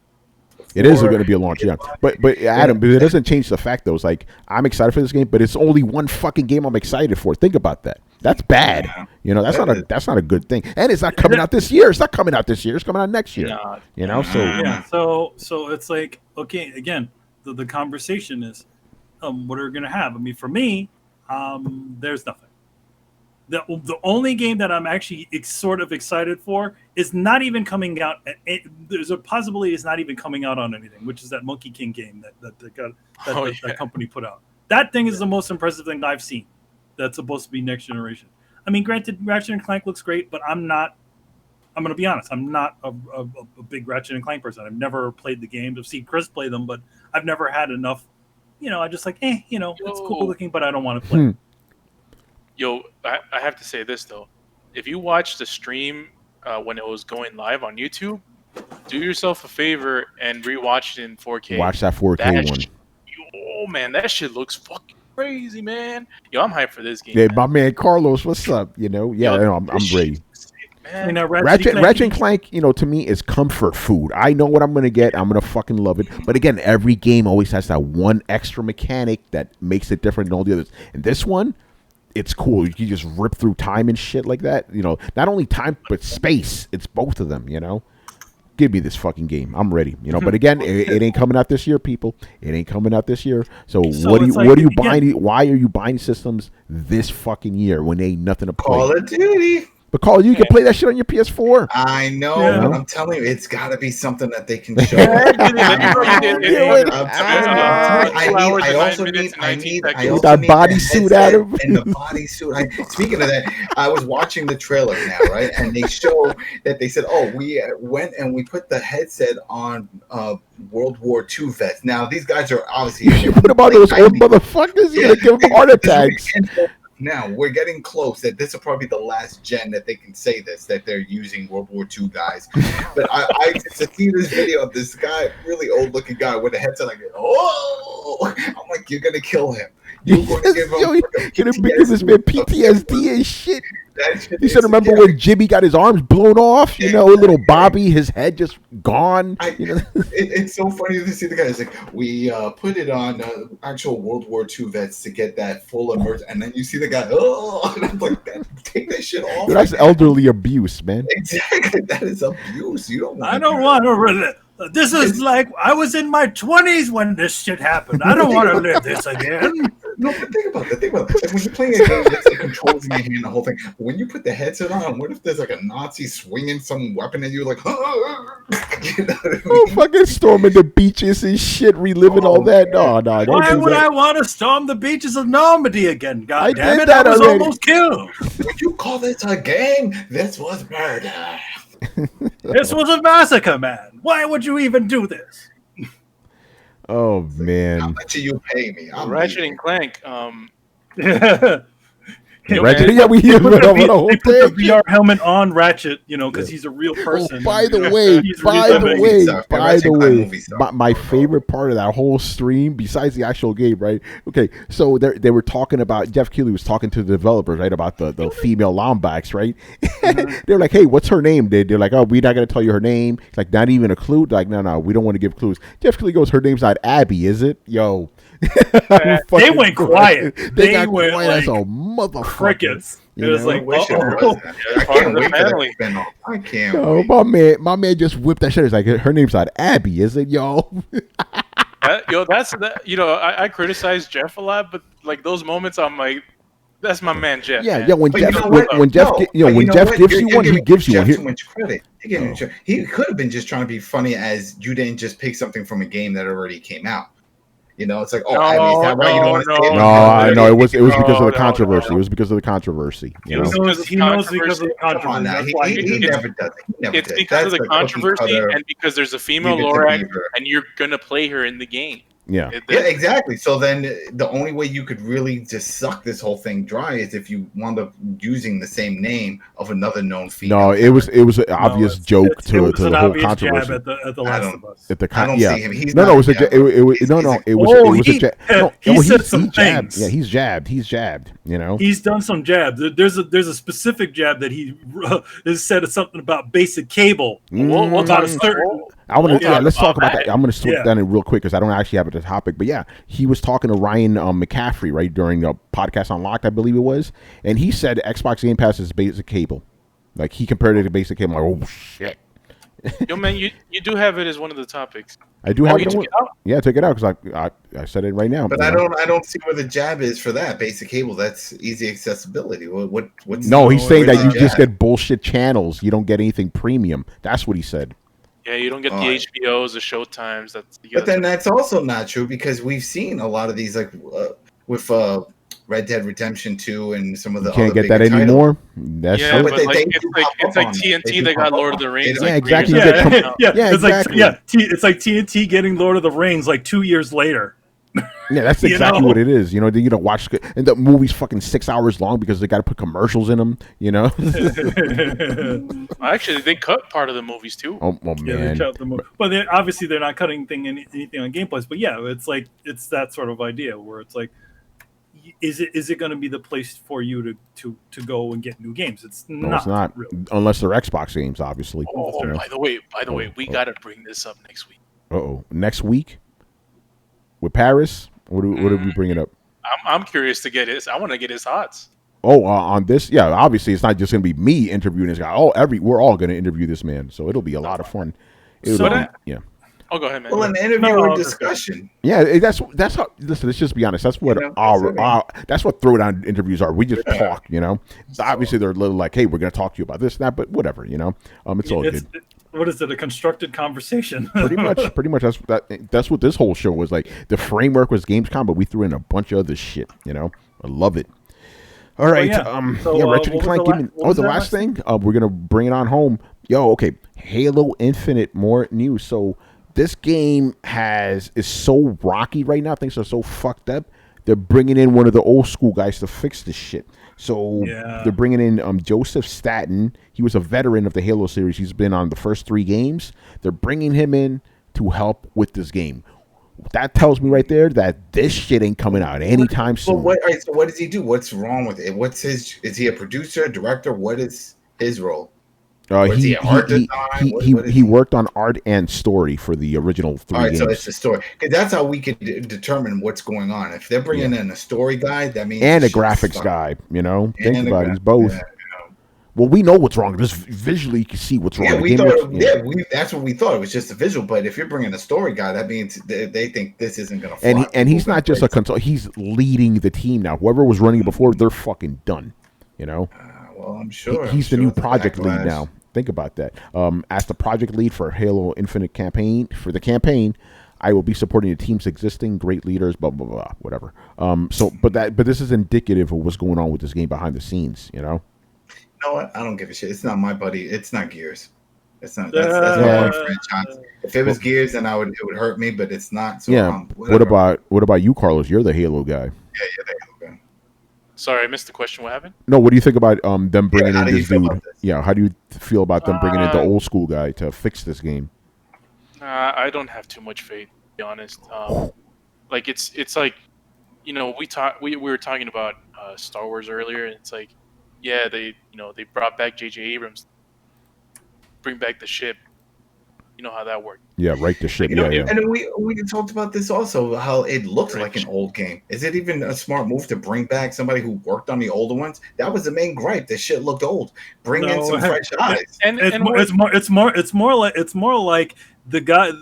It is going to be a launch, yeah. But Adam, but it doesn't change the fact though. It's like, I'm excited for this game, but it's only one fucking game I'm excited for. Think about that. That's bad. You know, that's not a good thing. And it's not coming out this year. It's not coming out this year. It's coming out next year. No. You know, so Yeah. So it's like, okay, again, the conversation is, what are we gonna have? I mean, for me, there's nothing. The only game that I'm actually sort of excited for is not even coming out. There's a possibility it's not even coming out on anything, which is that Monkey King game that company put out. That thing is the most impressive thing I've seen. That's supposed to be next generation. I mean, granted, Ratchet and Clank looks great, but I'm going to be honest. I'm not a big Ratchet and Clank person. I've never played the games. I've seen Chris play them, but I've never had enough. You know, I just like, you know, it's cool looking, but I don't want to play. Yo, I have to say this though. If you watch the stream when it was going live on YouTube, do yourself a favor and rewatch it in 4K. watch that 4K one. Oh man, that shit looks fucking crazy, man. Yo, I'm hyped for this game. Yeah, man. my man Carlos, what's up? You know, yeah, Yo, I'm this ready. shit is sick, man. I mean, now Ratchet and Clank, you know, to me is comfort food. I know what I'm going to get. I'm going to fucking love it. But again, every game always has that one extra mechanic that makes it different than all the others. And this one, it's cool. You can just rip through time and shit like that. You know, not only time, but space. It's both of them, you know. Give me this fucking game. I'm ready. You know, but again, it ain't coming out this year, people. It ain't coming out this year. So what are you buying? Why are you buying systems this fucking year when they ain't nothing to play? Call of Duty. But Call of Duty, you can play that shit on your PS4. I know, Yeah. but I'm telling you, it's got to be something that they can show. I also need that bodysuit, Adam. And the bodysuit. Speaking of that, I was watching the trailer now, right? And they show that they said, "Oh, we went and we put the headset on World War II vets." Now these guys are obviously You put about those old motherfuckers, you're gonna give them heart attacks. Now we're getting close that this will probably be the last gen that they can say this, that they're using World War II guys. But I just see this video of this guy, really old looking guy with a headset like, oh, I'm like, you're gonna kill him. You're going to give him You're gonna give this man PTSD and shit. He said, "Remember when Jimmy got his arms blown off? You know, little Bobby, his head just gone." It's so funny to see the guys like we put it on actual World War II vets to get that full immersion, and then you see the guy. Oh, and I'm like, take that shit off. That's elderly abuse, man. Exactly, that is abuse. You don't. I don't want to. This is like I was in my 20s when this shit happened. I don't want to live this again. No, but think about that. Like when you're playing a game with the controls in your hand, the whole thing. When you put the headset on, what if there's like a Nazi swinging some weapon at you, like, you know what I mean? Oh, fucking storming the beaches and shit, reliving all that. No, don't Why do would that. I want to storm the beaches of Normandy again? God damn did it, that I was already. almost killed. Would you call this a game? This was murder. This was a massacre, man. Why would you even do this? Oh How man, much do you pay me? I'm Ratchet leaving. and Clank. Ratchet, yeah, we hear They put about the whole they put the thing. VR helmet on Ratchet, you know, because he's a real Oh, person. by the way, He's by really the living. way, stuff. by Ratchet the and Clank way, movie stuff. my favorite part of that whole stream, besides the actual game, right? Okay, so they were talking about, Jeff Keighley was talking to the developers, right, about the female Lombax, right? They're like, hey, what's her name? They're like, oh, we're not going to tell you her name. It's like, not even a clue. They're like, no, we don't want to give clues. Jeff Keighley goes, her name's not Abby, is it? Yo. They went quiet. They They got went quiet as a like motherfucker. crickets. It You was know? like, I wish it uh-oh. was that. I Part of can't the wait for that family. spin-off. I can't Yo, wait. my man just whipped that shit. It's like, her name's not Abby, is it, yo? I criticize Jeff a lot, but like those moments, I'm like, that's my man Jeff. Yeah, man. yeah. When But Jeff, you know what? when Jeff, No, gi- you know, but when know Jeff what? gives You're- you you're one, he giving gives you Jeff one. Here, too much credit. You're giving Oh. Jeff- He could have been just trying to be funny as you didn't just pick something from a game that already came out. You know, it's like, oh, Abby, is that why you don't want to say it? no, I know it was because of No, the no, controversy. no. It was because of the controversy. You know? He knows because of the Come on controversy. now. That's why he He did it. never does it. He never It's did. because of That's the cookie controversy cutter. and because there's a female Leave it to Lorax, Beaver. and you're gonna play her in the game. Yeah. Yeah, exactly. So then the only way you could really just suck this whole thing dry is if you wound up using the same name of another known female. No, it was an obvious it's- joke it to was the an whole obvious controversy. jab at the I Last don't- of Us. At the I don't yeah. see him. He's No, not it was a a ja- jabber. it was He's- no, he's no, a- it was Oh, a he- jab. he No, said some jabbed. things. Yeah, he's jabbed. You know. He's done some jabs. There's a specific jab that he has said something about basic cable. We'll About a talk certain. I want to. We'll Yeah, talk let's talk about about that. that. I'm going to swoop Yeah. down it real quick because I don't actually have it as a topic. But yeah, he was talking to Ryan McCaffrey right during a podcast Unlocked, I believe it was, and he said Xbox Game Pass is basic cable. Like he compared it to basic cable. I'm like, oh shit. Yo, man, you do have it as one of the topics. I do Oh, have you it. took on- it out? Yeah, take it out because I said it right now. But you I know? don't see where the jab is for that basic cable. That's easy accessibility. What's No, he's saying that where's you the just jab? get bullshit channels. You don't get anything premium. That's what he said. Yeah, you don't get the Alright. HBOs, the Showtimes. But then that's also not true because we've seen a lot of these like with Red Dead Redemption 2 and some of the You can't other get that bigger titles. anymore. That's yeah, true. but but they- like, they it's do like pop it's up like on it. TNT. They They do got pop Lord up of the on it. Rings. They Like Yeah, 3 years exactly. ago. You get Yeah, Yeah, it's exactly. like it's like TNT getting Lord of the Rings like 2 years later. Yeah, that's You exactly know? what it is. You know, you watch, and the movie's fucking 6 hours long because they got to put commercials in them. You know. Actually, they cut part of the movies too. Oh Yeah, they man. cut the but obviously they're not cutting anything on gameplays. But yeah, it's like it's that sort of idea where it's like, is it going to be the place for you to go and get new games? It's No, not. it's not. Really. Unless they're Xbox games, obviously. Oh, You know? by the way, we got to bring this up next week. Uh-oh. Next week with Paris. What are we bringing up? I'm curious to get his. I want to get his thoughts. Oh, on this, yeah. Obviously, it's not just going to be me interviewing this guy. We're all going to interview this man, so it'll be a lot of fun. Yeah. Oh, go ahead, man. Well, an interview No, or no, discussion. Yeah, that's how. Listen, let's just be honest. That's what You know, that's what throwdown interviews are. We just talk, you know. So obviously, they're a little like, hey, we're going to talk to you about this and that, but whatever, you know. It's all good. What is it? A constructed conversation? Pretty much. That's what this whole show was like. The framework was Gamescom, but we threw in a bunch of other shit. You know, I love it. All right, Ratchet and Clank. The last thing. We're gonna bring it on home. Yo, okay. Halo Infinite, more news. So this game is so rocky right now. Things are so fucked up. They're bringing in one of the old school guys to fix this shit. So they're bringing in Joseph Staten. He was a veteran of the Halo series. He's been on the first 3 games. They're bringing him in to help with this game. That tells me right there that this shit ain't coming out anytime soon. All right, so what does he do? What's wrong with it? What's his? Is he a producer, director? What is his role? Is he art design? He worked on art and story for the original 3 games. So it's the story, because that's how we can determine what's going on. If they're bringing in a story guy, that means and a graphics guy. Think about it, he's both. Yeah. Well, we know what's wrong. Just visually, you can see what's wrong. That's what we thought. It was just a visual. But if you're bringing a story guy, that means they think this isn't going to fly. And he's not just a consultant. He's leading the team now. Whoever was running it before, they're fucking done. Well, I'm sure. He's the new project lead now. Think about that. As the project lead for Halo Infinite campaign, I will be supporting the team's existing great leaders, blah, blah, blah, whatever. But this is indicative of what's going on with this game behind the scenes, You know what? I don't give a shit. It's not my buddy. It's not Gears. It's not. That's not my franchise. If it was Gears, then it would hurt me. But it's not. So what about you, Carlos? You're the Halo guy. Yeah, you're the Halo guy. Sorry, I missed the question. What happened? No, what do you think about them bringing in this dude? Yeah, how do you feel about them bringing in the old school guy to fix this game? I don't have too much faith, to be honest. Like it's like, we were talking about Star Wars earlier, and it's like, yeah, they brought back J.J. Abrams, bring back the ship. You know how that worked. Yeah, right. The ship. Yeah. And then we talked about this also, how it looked like an old game. Is it even a smart move to bring back somebody who worked on the older ones? That was the main gripe. This shit looked old. Bring in some fresh eyes. It's more like the guy,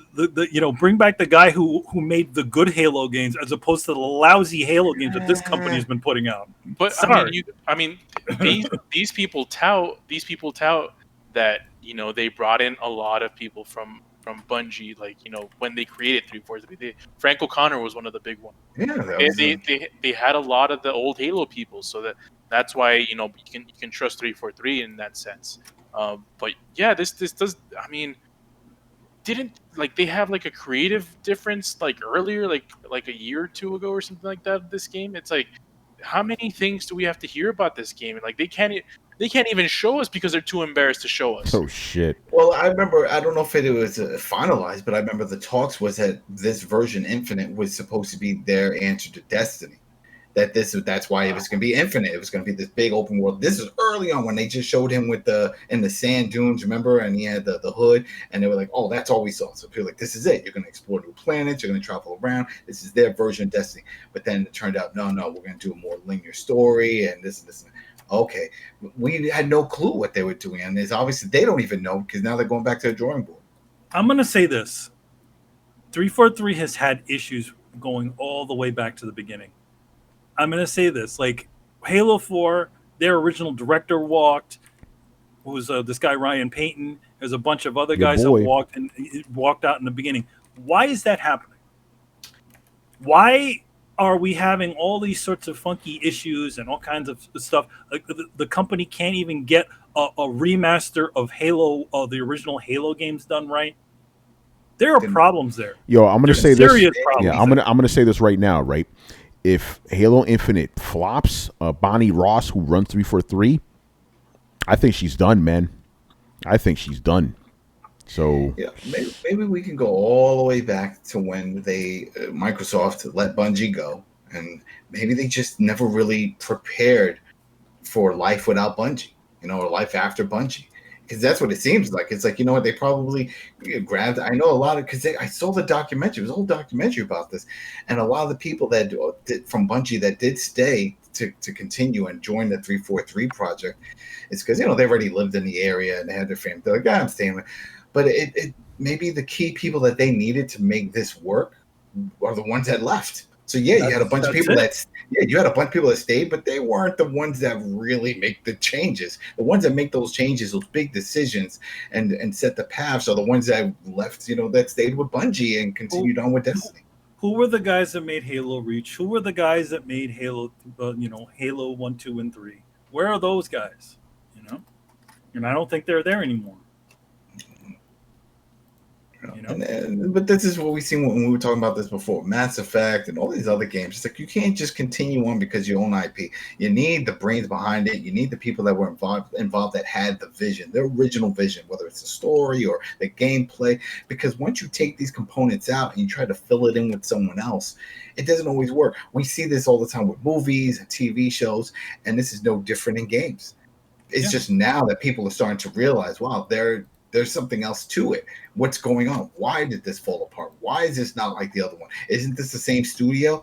bring back the guy who made the good Halo games as opposed to the lousy Halo games that this company has been putting out. But these people tout that they brought in a lot of people from Bungie, like when they created 343. Frank O'Connor was one of the big ones. Yeah, they had a lot of the old Halo people, so that's why you can trust 343 in that sense. But yeah, this does. I mean, didn't they have like a creative difference like earlier, like a year or two ago or something like that? This game, it's like, how many things do we have to hear about this game? Like they can't even show us because they're too embarrassed to show us. Oh shit! Well, I remember. I don't know if it was finalized, but I remember the talks was that this version Infinite was supposed to be their answer to Destiny. That's why it was going to be Infinite. It was going to be this big open world. This is early on when they just showed him in the sand dunes, remember? And he had the hood, and they were like, "Oh, that's all we saw." So people were like, "This is it. You're going to explore new planets. You're going to travel around. This is their version of Destiny." But then it turned out, no, we're going to do a more linear story and this and this. Okay, we had no clue what they were doing, and it's obviously they don't even know because now they're going back to the drawing board. I'm going to say this: 343 has had issues going all the way back to the beginning. I'm going to say this, like Halo 4, their original director walked, who was this guy Ryan Payton. There's a bunch of other guys that walked out in the beginning. Why is that happening? Why are we having all these sorts of funky issues and all kinds of stuff? Like the company can't even get a remaster of Halo, the original Halo games done right. There are problems there. Yo, I'm going to say this. Yeah, I'm going to say this right now, right? If Halo Infinite flops, Bonnie Ross, who runs 343, I think she's done, man. I think she's done. So yeah, maybe we can go all the way back to when Microsoft let Bungie go, and maybe they just never really prepared for life without Bungie, or life after Bungie. Because that's what it seems like. It's like, they probably grabbed. I know a lot of, because I saw the documentary. It was a whole documentary about this, and a lot of the people that did from Bungie that did stay to continue and join the 343 project, it's because they already lived in the area and they had their family. They're like, I'm staying. But it maybe the key people that they needed to make this work are the ones that left. So you had a bunch of people you had a bunch of people that stayed, but they weren't the ones that really make the changes. The ones that make those changes, those big decisions, and set the paths are the ones that left. That stayed with Bungie and continued on with Destiny. Who were the guys that made Halo Reach? Who were the guys that made Halo? Halo 1, 2, and 3. Where are those guys? And I don't think they're there anymore. But this is what we seen when we were talking about this before. Mass Effect and all these other games. It's like you can't just continue on because you own IP. You need the brains behind it. You need the people that were involved that had the vision, the original vision, whether it's the story or the gameplay. Because once you take these components out and you try to fill it in with someone else, it doesn't always work. We see this all the time with movies and TV shows, and this is no different in games. It's just now that people are starting to realize, wow, there's something else to it. What's going on? Why did this fall apart? Why is this not like the other one? Isn't this the same studio?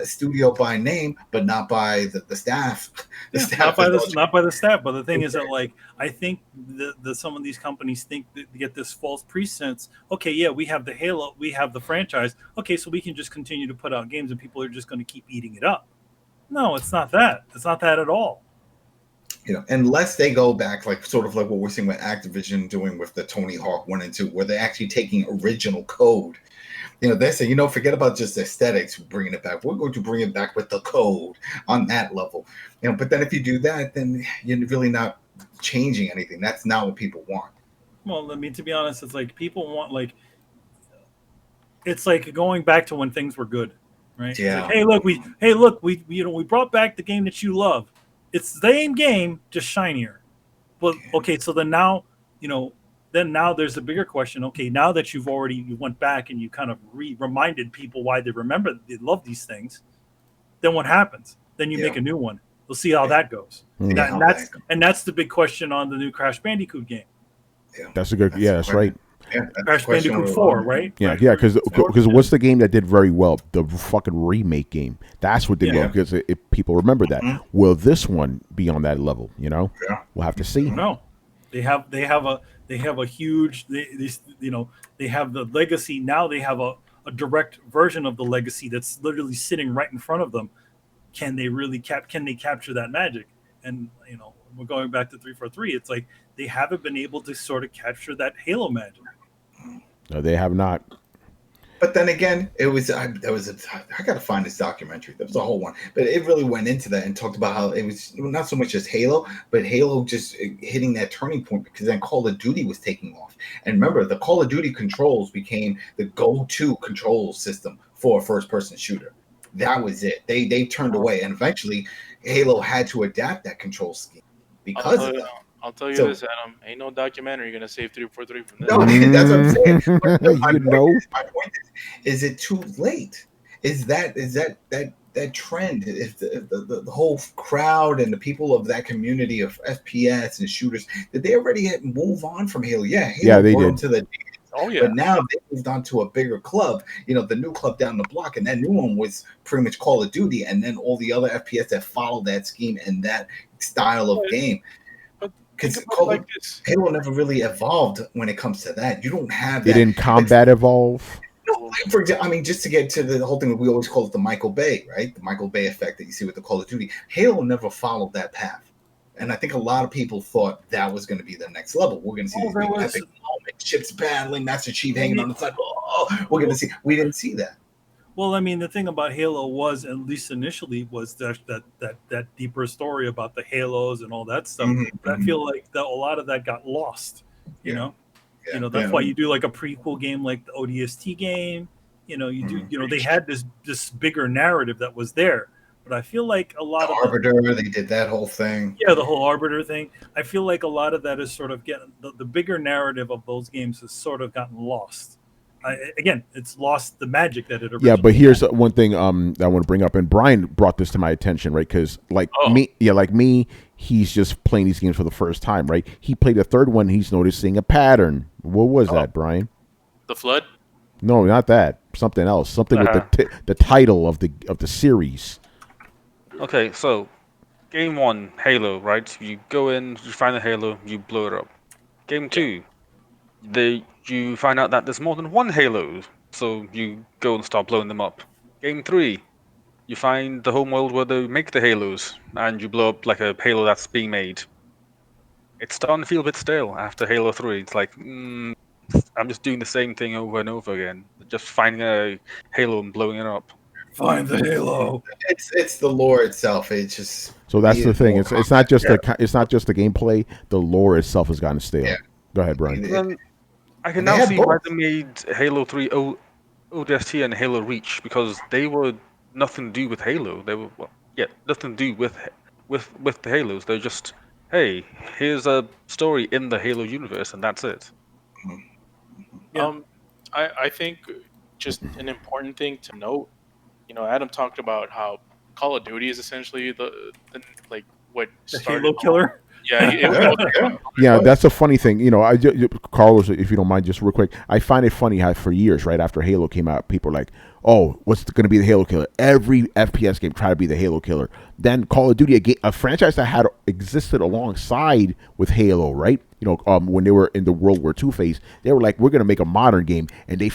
Studio by name, but not by the staff. Not by the staff. But the thing is that, like, I think the some of these companies think that they get this false pretense. Okay, yeah, we have the Halo, we have the franchise. Okay, so we can just continue to put out games, and people are just going to keep eating it up. No, it's not that. It's not that at all. Unless they go back, like sort of like what we're seeing with Activision doing with the Tony Hawk 1 and 2, where they're actually taking original code. They say, forget about just aesthetics, bringing it back. We're going to bring it back with the code on that level. But then if you do that, then you're really not changing anything. That's not what people want. Well, I mean, to be honest, it's like people want, like, it's like going back to when things were good, right? Yeah. Like, hey, look, we brought back the game that you love. It's the same game, just shinier. But okay, so then now, then now there's a bigger question. Okay, now that you went back and you kind of reminded people why they love these things, then what happens? Then you make a new one. We'll see how that goes. And that's the big question on the new Crash Bandicoot game. Yeah. That's a good. That's right. Yeah, Crash Bandicoot 4, right? Yeah, because what's the game that did very well? The fucking remake game. That's what did well because people remember that. Will this one be on that level? We'll have to see. No, they have a huge. They have the legacy now. They have a direct version of the legacy that's literally sitting right in front of them. Can they really capture that magic? And we're going back to 343. It's like they haven't been able to sort of capture that Halo magic. No, they have not. But then again, I got to find this documentary. That was a whole one. But it really went into that and talked about how it was not so much just Halo, but Halo just hitting that turning point because then Call of Duty was taking off. And remember, the Call of Duty controls became the go-to control system for a first-person shooter. That was it. They turned away. And eventually, Halo had to adapt that control scheme because of that. I'll tell you this, Adam. Ain't no documentary going to save 343 from this. No, that's what I'm saying. My point is it too late? Is that trend? If the whole crowd and the people of that community of FPS and shooters, did they already move on from Halo? Yeah, Halo they did. To the but now they moved on to a bigger club, the new club down the block, and that new one was pretty much Call of Duty, and then all the other FPS that followed that scheme and that style of game. Because Halo never really evolved when it comes to that. You don't have that. Didn't combat evolve? No, for example, just to get to the whole thing, we always call it the Michael Bay, right? The Michael Bay effect that you see with the Call of Duty. Halo never followed that path. And I think a lot of people thought that was going to be the next level. We're going to see these big epic moments, ships battling, Master Chief hanging on the side. We're going to see. We didn't see that. Well, I mean, the thing about Halo was, at least initially, was that deeper story about the Halos and all that stuff. Mm-hmm. I feel like a lot of that got lost. That's why you do like a prequel game like the ODST game. They had this bigger narrative that was there. But I feel like a lot of Arbiter, they did that whole thing. Yeah, the whole Arbiter thing. I feel like a lot of that is sort of getting the bigger narrative of those games has sort of gotten lost. It's lost the magic that it originally Yeah, but here's had. one thing that I want to bring up, and Brian brought this to my attention, right? Because me, he's just playing these games for the first time, right? He played the third one, he's noticing a pattern. What was that, Brian? The Flood? No, not that. Something else. Something with the title of the series. Okay, so game 1, Halo, right? You go in, you find the Halo, you blow it up. Game 2, you find out that there's more than one Halo, so you go and start blowing them up. Game 3, you find the home world where they make the Halos, and you blow up like a Halo that's being made. It's starting to feel a bit stale after Halo 3. It's like, I'm just doing the same thing over and over again. Just finding a Halo and blowing it up. Find the Halo. It's the lore itself. It's just so that's the thing. It's not just the gameplay. The lore itself has gotten stale. Yeah. Go ahead, Brian. I can And they now had see why both. they made Halo 3 ODST and Halo Reach, because they were nothing to do with Halo. They were nothing to do with the Halos. They're just, hey, here's a story in the Halo universe, and that's it. Yeah. I think just an important thing to note. Adam talked about how Call of Duty is essentially the like what The started. Halo killer. Yeah, Yeah, that's a funny thing. Carlos, if you don't mind, just real quick, I find it funny how for years, right after Halo came out, people are like, "Oh, what's going to be the Halo killer?" Every FPS game tried to be the Halo killer. Then Call of Duty, a franchise that had existed alongside with Halo, right? When they were in the World War II phase, they were like, "We're going to make a modern game," and they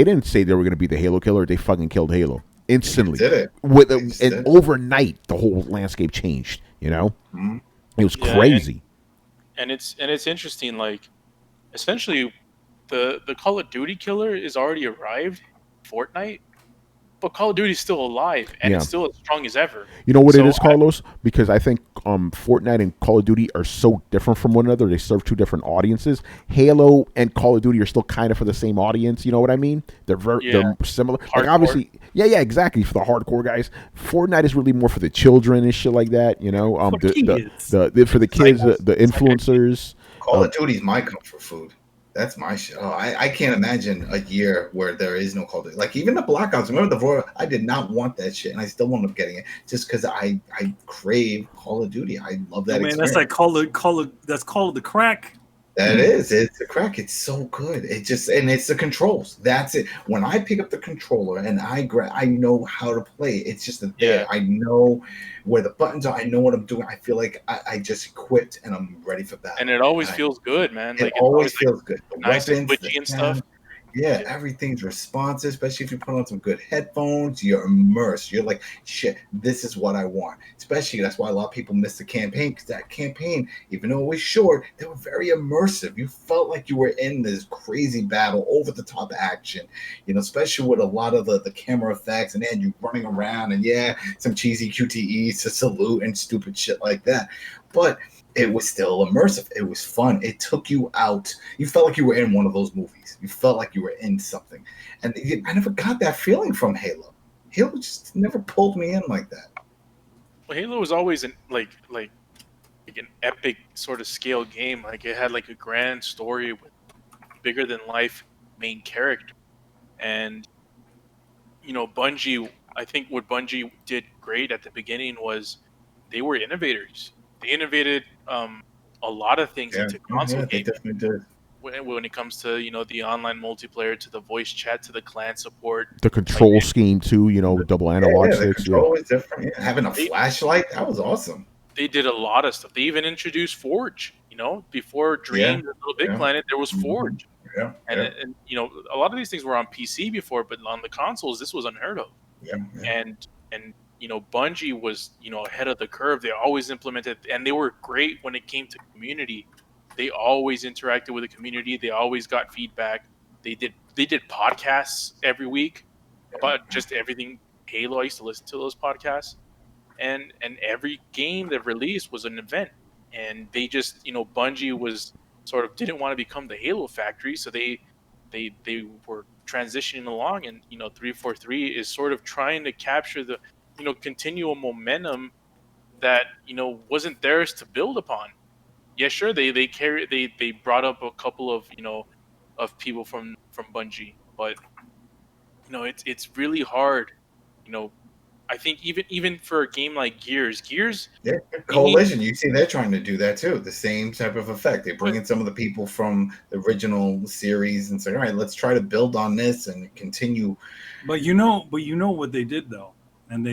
didn't say they were going to be the Halo killer. They fucking killed Halo instantly. They did it. And overnight, the whole landscape changed. Mm-hmm. It was crazy. And it's interesting, like essentially the Call of Duty killer is already arrived, Fortnite, but Call of Duty is still alive and it's still as strong as ever. You know what it is, Carlos? Because I think Fortnite and Call of Duty are so different from one another. They serve two different audiences. Halo and Call of Duty are still kind of for the same audience. You know what I mean? They're they're similar. Like obviously, yeah, exactly, for the hardcore guys. Fortnite is really more for the children and shit like that. For the kids, the influencers. Call of Duty is my comfort food. That's my shit. Oh, I can't imagine a year where there is no Call of Duty. Like even the Black Ops. Remember the Royal? I did not want that shit, and I still wound up getting it just because I crave Call of Duty. I love that. Man, that's like that's Call of the Crack. That is, it's a crack. It's so good. And it's the controls. That's it. When I pick up the controller and I know how to play. It's just there. I know where the buttons are. I know what I'm doing. I feel like I just equipped and I'm ready for battle. And it always feels good, man. It always feels good. The nice weapons, and twitchy and stuff. Yeah, everything's responsive, especially if you put on some good headphones. You're immersed. You're like, shit, this is what I want. Especially, that's why a lot of people miss the campaign, because that campaign, even though it was short, they were very immersive. You felt like you were in this crazy battle, over-the-top action, especially with a lot of the camera effects, and then you running around, and some cheesy QTEs to salute and stupid shit like that. But it was still immersive. It was fun. It took you out. You felt like you were in one of those movies. You felt like you were in something. And I never got that feeling from Halo. Halo just never pulled me in like that. Well, Halo was always like an epic sort of scale game. Like it had like a grand story with bigger than life main character. And Bungie, I think what Bungie did great at the beginning was they were innovators. They innovated a lot of things into console gaming. They definitely did. When it comes to the online multiplayer, to the voice chat, to the clan support, the control scheme too, double analog sticks. The control is different. Yeah. Having a flashlight, that was awesome. They did a lot of stuff. They even introduced Forge. Before Dream and Little Big Planet, there was Forge. And a lot of these things were on PC before, but on the consoles, this was unheard of. And Bungie was ahead of the curve. They always implemented, and they were great when it came to community. They always interacted with the community. They always got feedback. They did podcasts every week about just everything Halo. I used to listen to those podcasts, and every game they released was an event. And they just Bungie was sort of didn't want to become the Halo factory, so they were transitioning along, and 343 is sort of trying to capture the continual momentum that wasn't theirs to build upon. Yeah, sure, they brought up a couple of of people from Bungie, but it's really hard. I think even for a game like Gears, Coalition, you see they're trying to do that too. The same type of effect. They bring in some of the people from the original series and say, all right, let's try to build on this and continue. But you know what they did though, and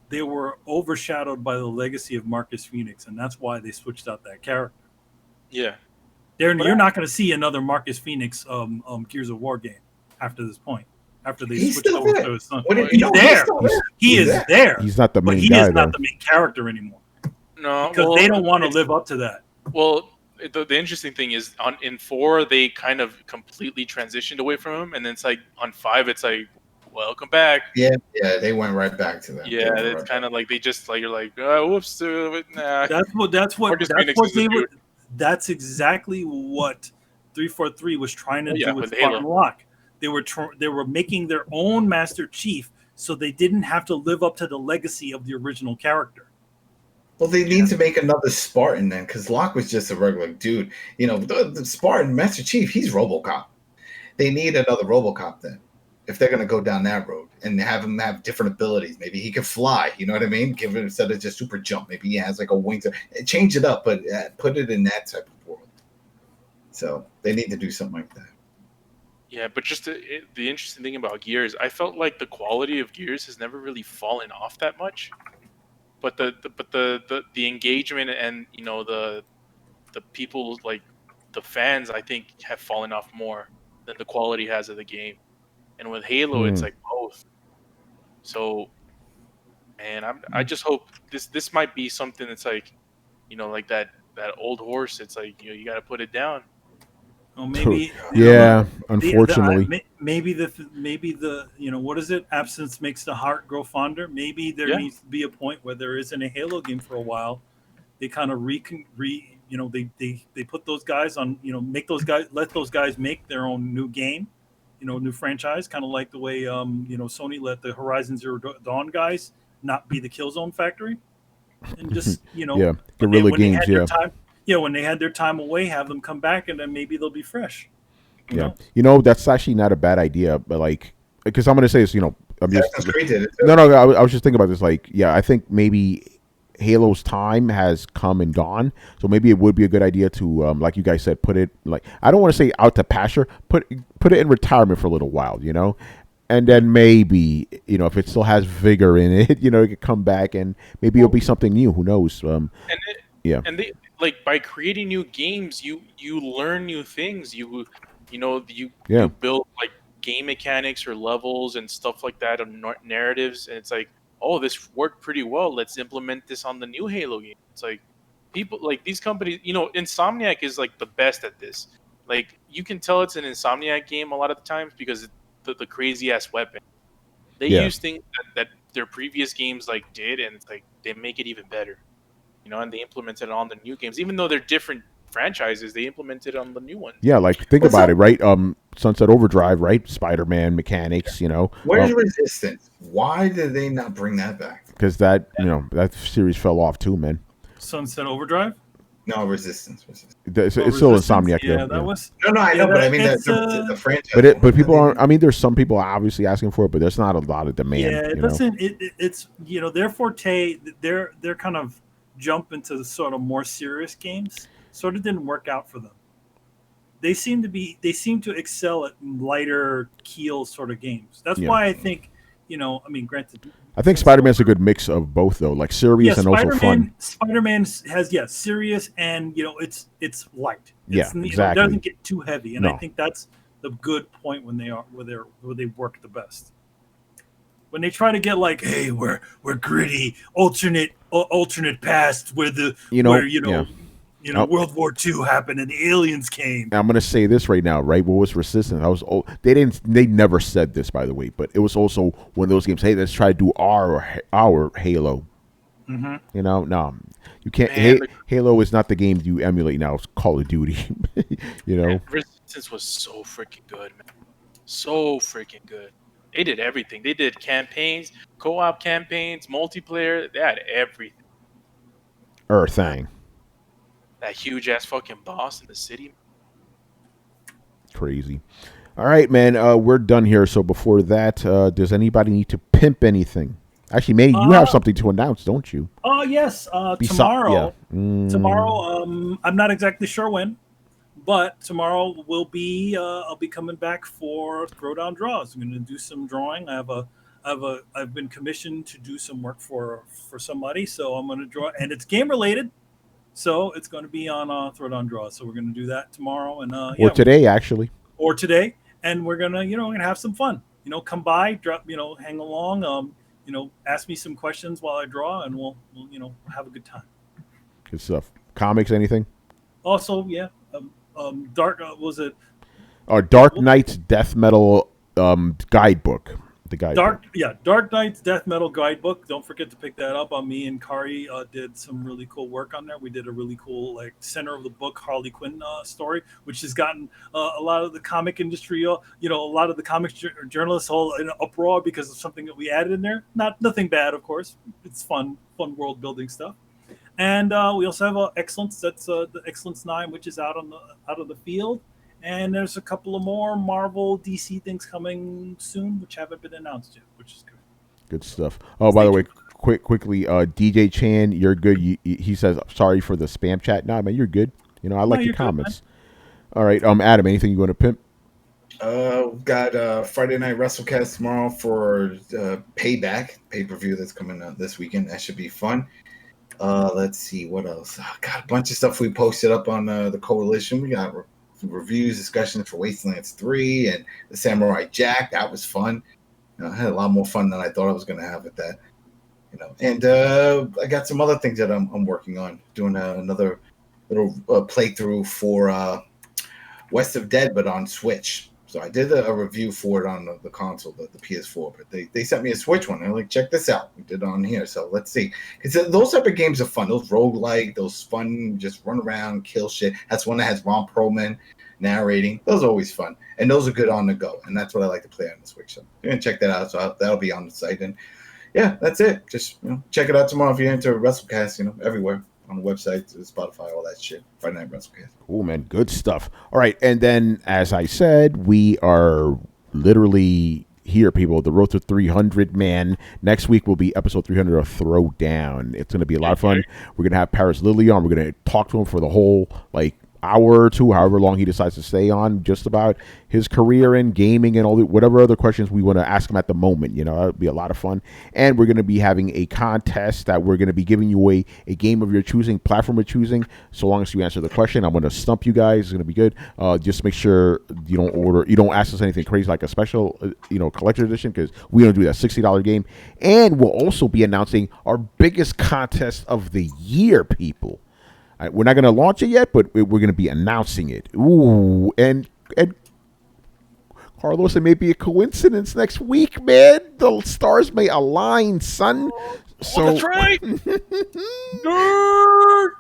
they were overshadowed by the legacy of Marcus Phoenix, and that's why they switched out that character. Yeah, you're not going to see another Marcus Phoenix Gears of War game after this point. After they switched over to his son, he's there. He is there. He's not the main guy. But he is not the main character anymore. No, because they don't want to live up to that. Well, the interesting thing is in 4 they kind of completely transitioned away from him, and then it's like on 5 it's like, welcome back. Yeah, they went right back to that. Yeah, it's kind of like they just like you're like, oh, whoops, nah. That's exactly what 343 was trying to Yeah, do with with Halo. Spartan Locke. They were making their own Master Chief, so they didn't have to live up to the legacy of the original character. Well, they need to make another Spartan then, because Locke was just a regular dude. You know, the Spartan Master Chief, he's RoboCop. They need another RoboCop then, if they're going to go down that road and have him have different abilities. Maybe he can fly. You know what I mean? Give it instead of just super jump. Maybe he has like a wing. Change it up, but put it in that type of world. So they need to do something like that. Yeah, but just the interesting thing about Gears, I felt like the quality of Gears has never really fallen off that much. But the engagement and the people, like the fans, I think have fallen off more than the quality has of the game. And with Halo, it's like both. So, man, I just hope this might be something that's like, like that old horse. It's like you got to put it down. Well, maybe unfortunately, maybe the what is it? Absence makes the heart grow fonder. Maybe there needs to be a point where there isn't a Halo game for a while. They kind of they put those guys on, let those guys make their own new game, new franchise, kind of like the way Sony let the Horizon Zero Dawn guys not be the Killzone Factory, and just guerrilla games, when they had their time away, have them come back, and then maybe they'll be fresh. You know? That's actually not a bad idea. But like, because I'm going to say this, I'm just no. I was just thinking about this. Like, I think maybe Halo's time has come and gone. So maybe it would be a good idea to, like you guys said, put it like, I don't want to say out to pasture, put it in retirement for a little while, and then maybe if it still has vigor in it, it could come back and maybe it'll be something new. Who knows? And they, like, by creating new games, you learn new things. You build like game mechanics or levels and stuff like that, or narratives, and it's like, oh, this worked pretty well. Let's implement this on the new Halo game. It's like people like these companies. Insomniac is like the best at this. Like, you can tell it's an Insomniac game a lot of the times because the crazy ass weapon. They use things that their previous games like did, and it's like they make it even better. And they implemented it on the new games, even though they're different franchises. They implemented it on the new ones. Yeah, like think about it, right? Sunset Overdrive, right? Spider-Man mechanics, Where's Resistance? Why did they not bring that back? Because that that series fell off too, man. Sunset Overdrive? No, Resistance. It's still Insomniac. Yeah, that was. No, I know, but I mean the franchise. But people aren't. I mean, there's some people obviously asking for it, but there's not a lot of demand. Yeah, it doesn't. It's their forte. They're kind of jump into the sort of more serious games sort of didn't work out for them. They seem to excel at lighter keel sort of games. That's why I think, granted, I think Spider-Man's a good mix of both though, like serious and also fun. Spider-Man has serious and it's light. Exactly. It doesn't get too heavy, and I think that's the good point when they work the best. When they try to get like, hey, we're gritty, alternate past where World War II happened and the aliens came. I'm gonna say this right now, right? What was Resistance? They never said this, by the way, but it was also one of those games. Hey, let's try to do our Halo. Mm-hmm. No, you can't. Halo is not the game you emulate now. It's Call of Duty. Man, Resistance was so freaking good, man. So freaking good. They did everything. They did campaigns, co-op campaigns, multiplayer. They had everything. Thing. That huge ass fucking boss in the city. Crazy. All right, man. We're done here. So before that, does anybody need to pimp anything? Actually, Manny, you have something to announce, don't you? Oh yes. Tomorrow. Tomorrow. I'm not exactly sure when. But tomorrow will be I'll be coming back for Throwdown Draws. I'm going to do some drawing. I've been commissioned to do some work for somebody, so I'm going to draw, and it's game related, so it's going to be on Throwdown Draws. So we're going to do that tomorrow, and or today actually, and we're gonna have some fun. Come by, drop, hang along, ask me some questions while I draw, and we'll have a good time. Good stuff. Comics, anything? Also, yeah. Dark was it? Dark Knight's Death Metal guidebook. The guidebook. Dark Knight's Death Metal Guidebook. Don't forget to pick that up. Me and Kari did some really cool work on there. We did a really cool like center of the book Harley Quinn story, which has gotten a lot of the comic industry, a lot of the comics journalists all in uproar because of something that we added in there. Nothing bad, of course. It's fun world building stuff. And we also have Excellence. That's the Excellence 9, which is out of the field. And there's a couple of more Marvel DC things coming soon, which haven't been announced yet, which is good. Good stuff. Oh, by the way, quickly, DJ Chan, you're good. He says, sorry for the spam chat. Nah, man, you're good. I like your comments. Good, all right, Adam, anything you want to pimp? We've got Friday Night WrestleCast tomorrow for Payback pay-per-view that's coming out this weekend. That should be fun. Let's see what else. Got a bunch of stuff we posted up on the Coalition. We got reviews, discussions for Wastelands 3 and the Samurai Jack. That was fun. I had a lot more fun than I thought I was going to have with that. And I got some other things that I'm working on. Doing another little playthrough for West of Dead, but on Switch. So I did a review for it on the console, the PS4, but they sent me a Switch one. They're like, check this out. We did it on here. So let's see. Because those type of games are fun. Those roguelike, those fun, just run around, kill shit. That's one that has Ron Perlman narrating. Those are always fun. And those are good on the go. And that's what I like to play on the Switch. So you're going to check that out. So that'll be on the site. And yeah, that's it. Just check it out tomorrow if you're into WrestleCast, everywhere. On the website, Spotify, all that shit. Friday Night WrestleCast. Cool, man. Good stuff. All right. And then, as I said, we are literally here, people. The road to 300, man. Next week will be episode 300 of Throwdown. It's going to be a lot of fun. We're going to have Paris Lilly on. We're going to talk to him for the whole, hour or two, however long he decides to stay on, just about his career in gaming and all the whatever other questions we want to ask him at the moment. That'll be a lot of fun. And we're going to be having a contest that we're going to be giving you away a game of your choosing, platform of choosing. So long as you answer the question, I'm going to stump you guys. It's going to be good. Just make sure you don't ask us anything crazy like a special, collector edition, because we don't do that $60 game. And we'll also be announcing our biggest contest of the year, people. We're not going to launch it yet, but we're going to be announcing it. Ooh, and Carlos, it may be a coincidence next week, man. The stars may align, son. So that's right.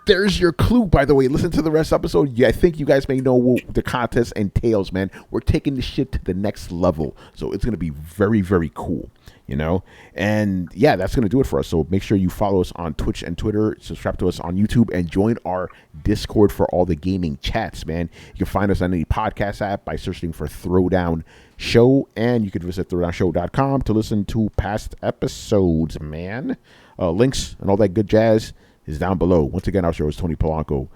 There's your clue, by the way. Listen to the rest of the episode. Yeah, I think you guys may know what the contest entails, man. We're taking this shit to the next level. So it's going to be very, very cool. And yeah, that's going to do it for us. So make sure you follow us on Twitch and Twitter, subscribe to us on YouTube, and join our Discord for all the gaming chats, man. You can find us on any podcast app by searching for Throwdown Show, and you can visit throwdownshow.com to listen to past episodes, man. Links and all that good jazz is down below. Once again, our show is Tony Polanco,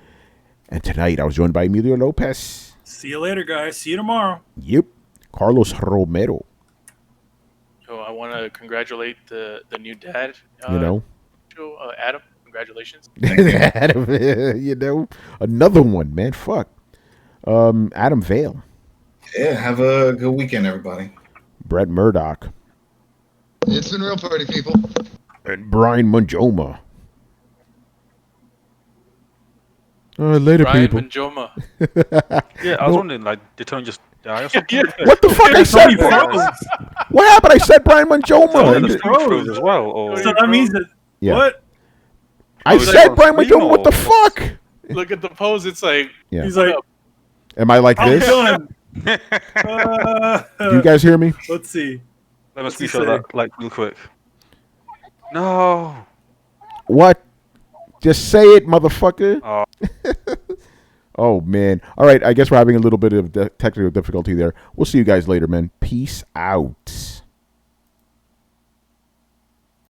and tonight I was joined by Emilio Lopez. See you later, guys. See you tomorrow. Yep. Carlos Romero. I want to congratulate the new dad. Adam, congratulations. Adam, another one, man. Fuck. Adam Vale. Yeah, have a good weekend, everybody. Brett Murdoch. It's been real party, people. And Brian Manjoma. Later, Brian people. Manjoma. Yeah, I was wondering, did Tony just die or something? What the fuck? I said what happened? I said Brian Manjoma. As well, or... So that means that what? I said Brian Manjoma. What the fuck? Look at the pose. It's like he's like, am I like this? Done. Do you guys hear me? Let's see. Let me screenshot that real quick. No. What? Just say it, motherfucker. Oh. Oh, man. All right, I guess we're having a little bit of technical difficulty there. We'll see you guys later, man. Peace out.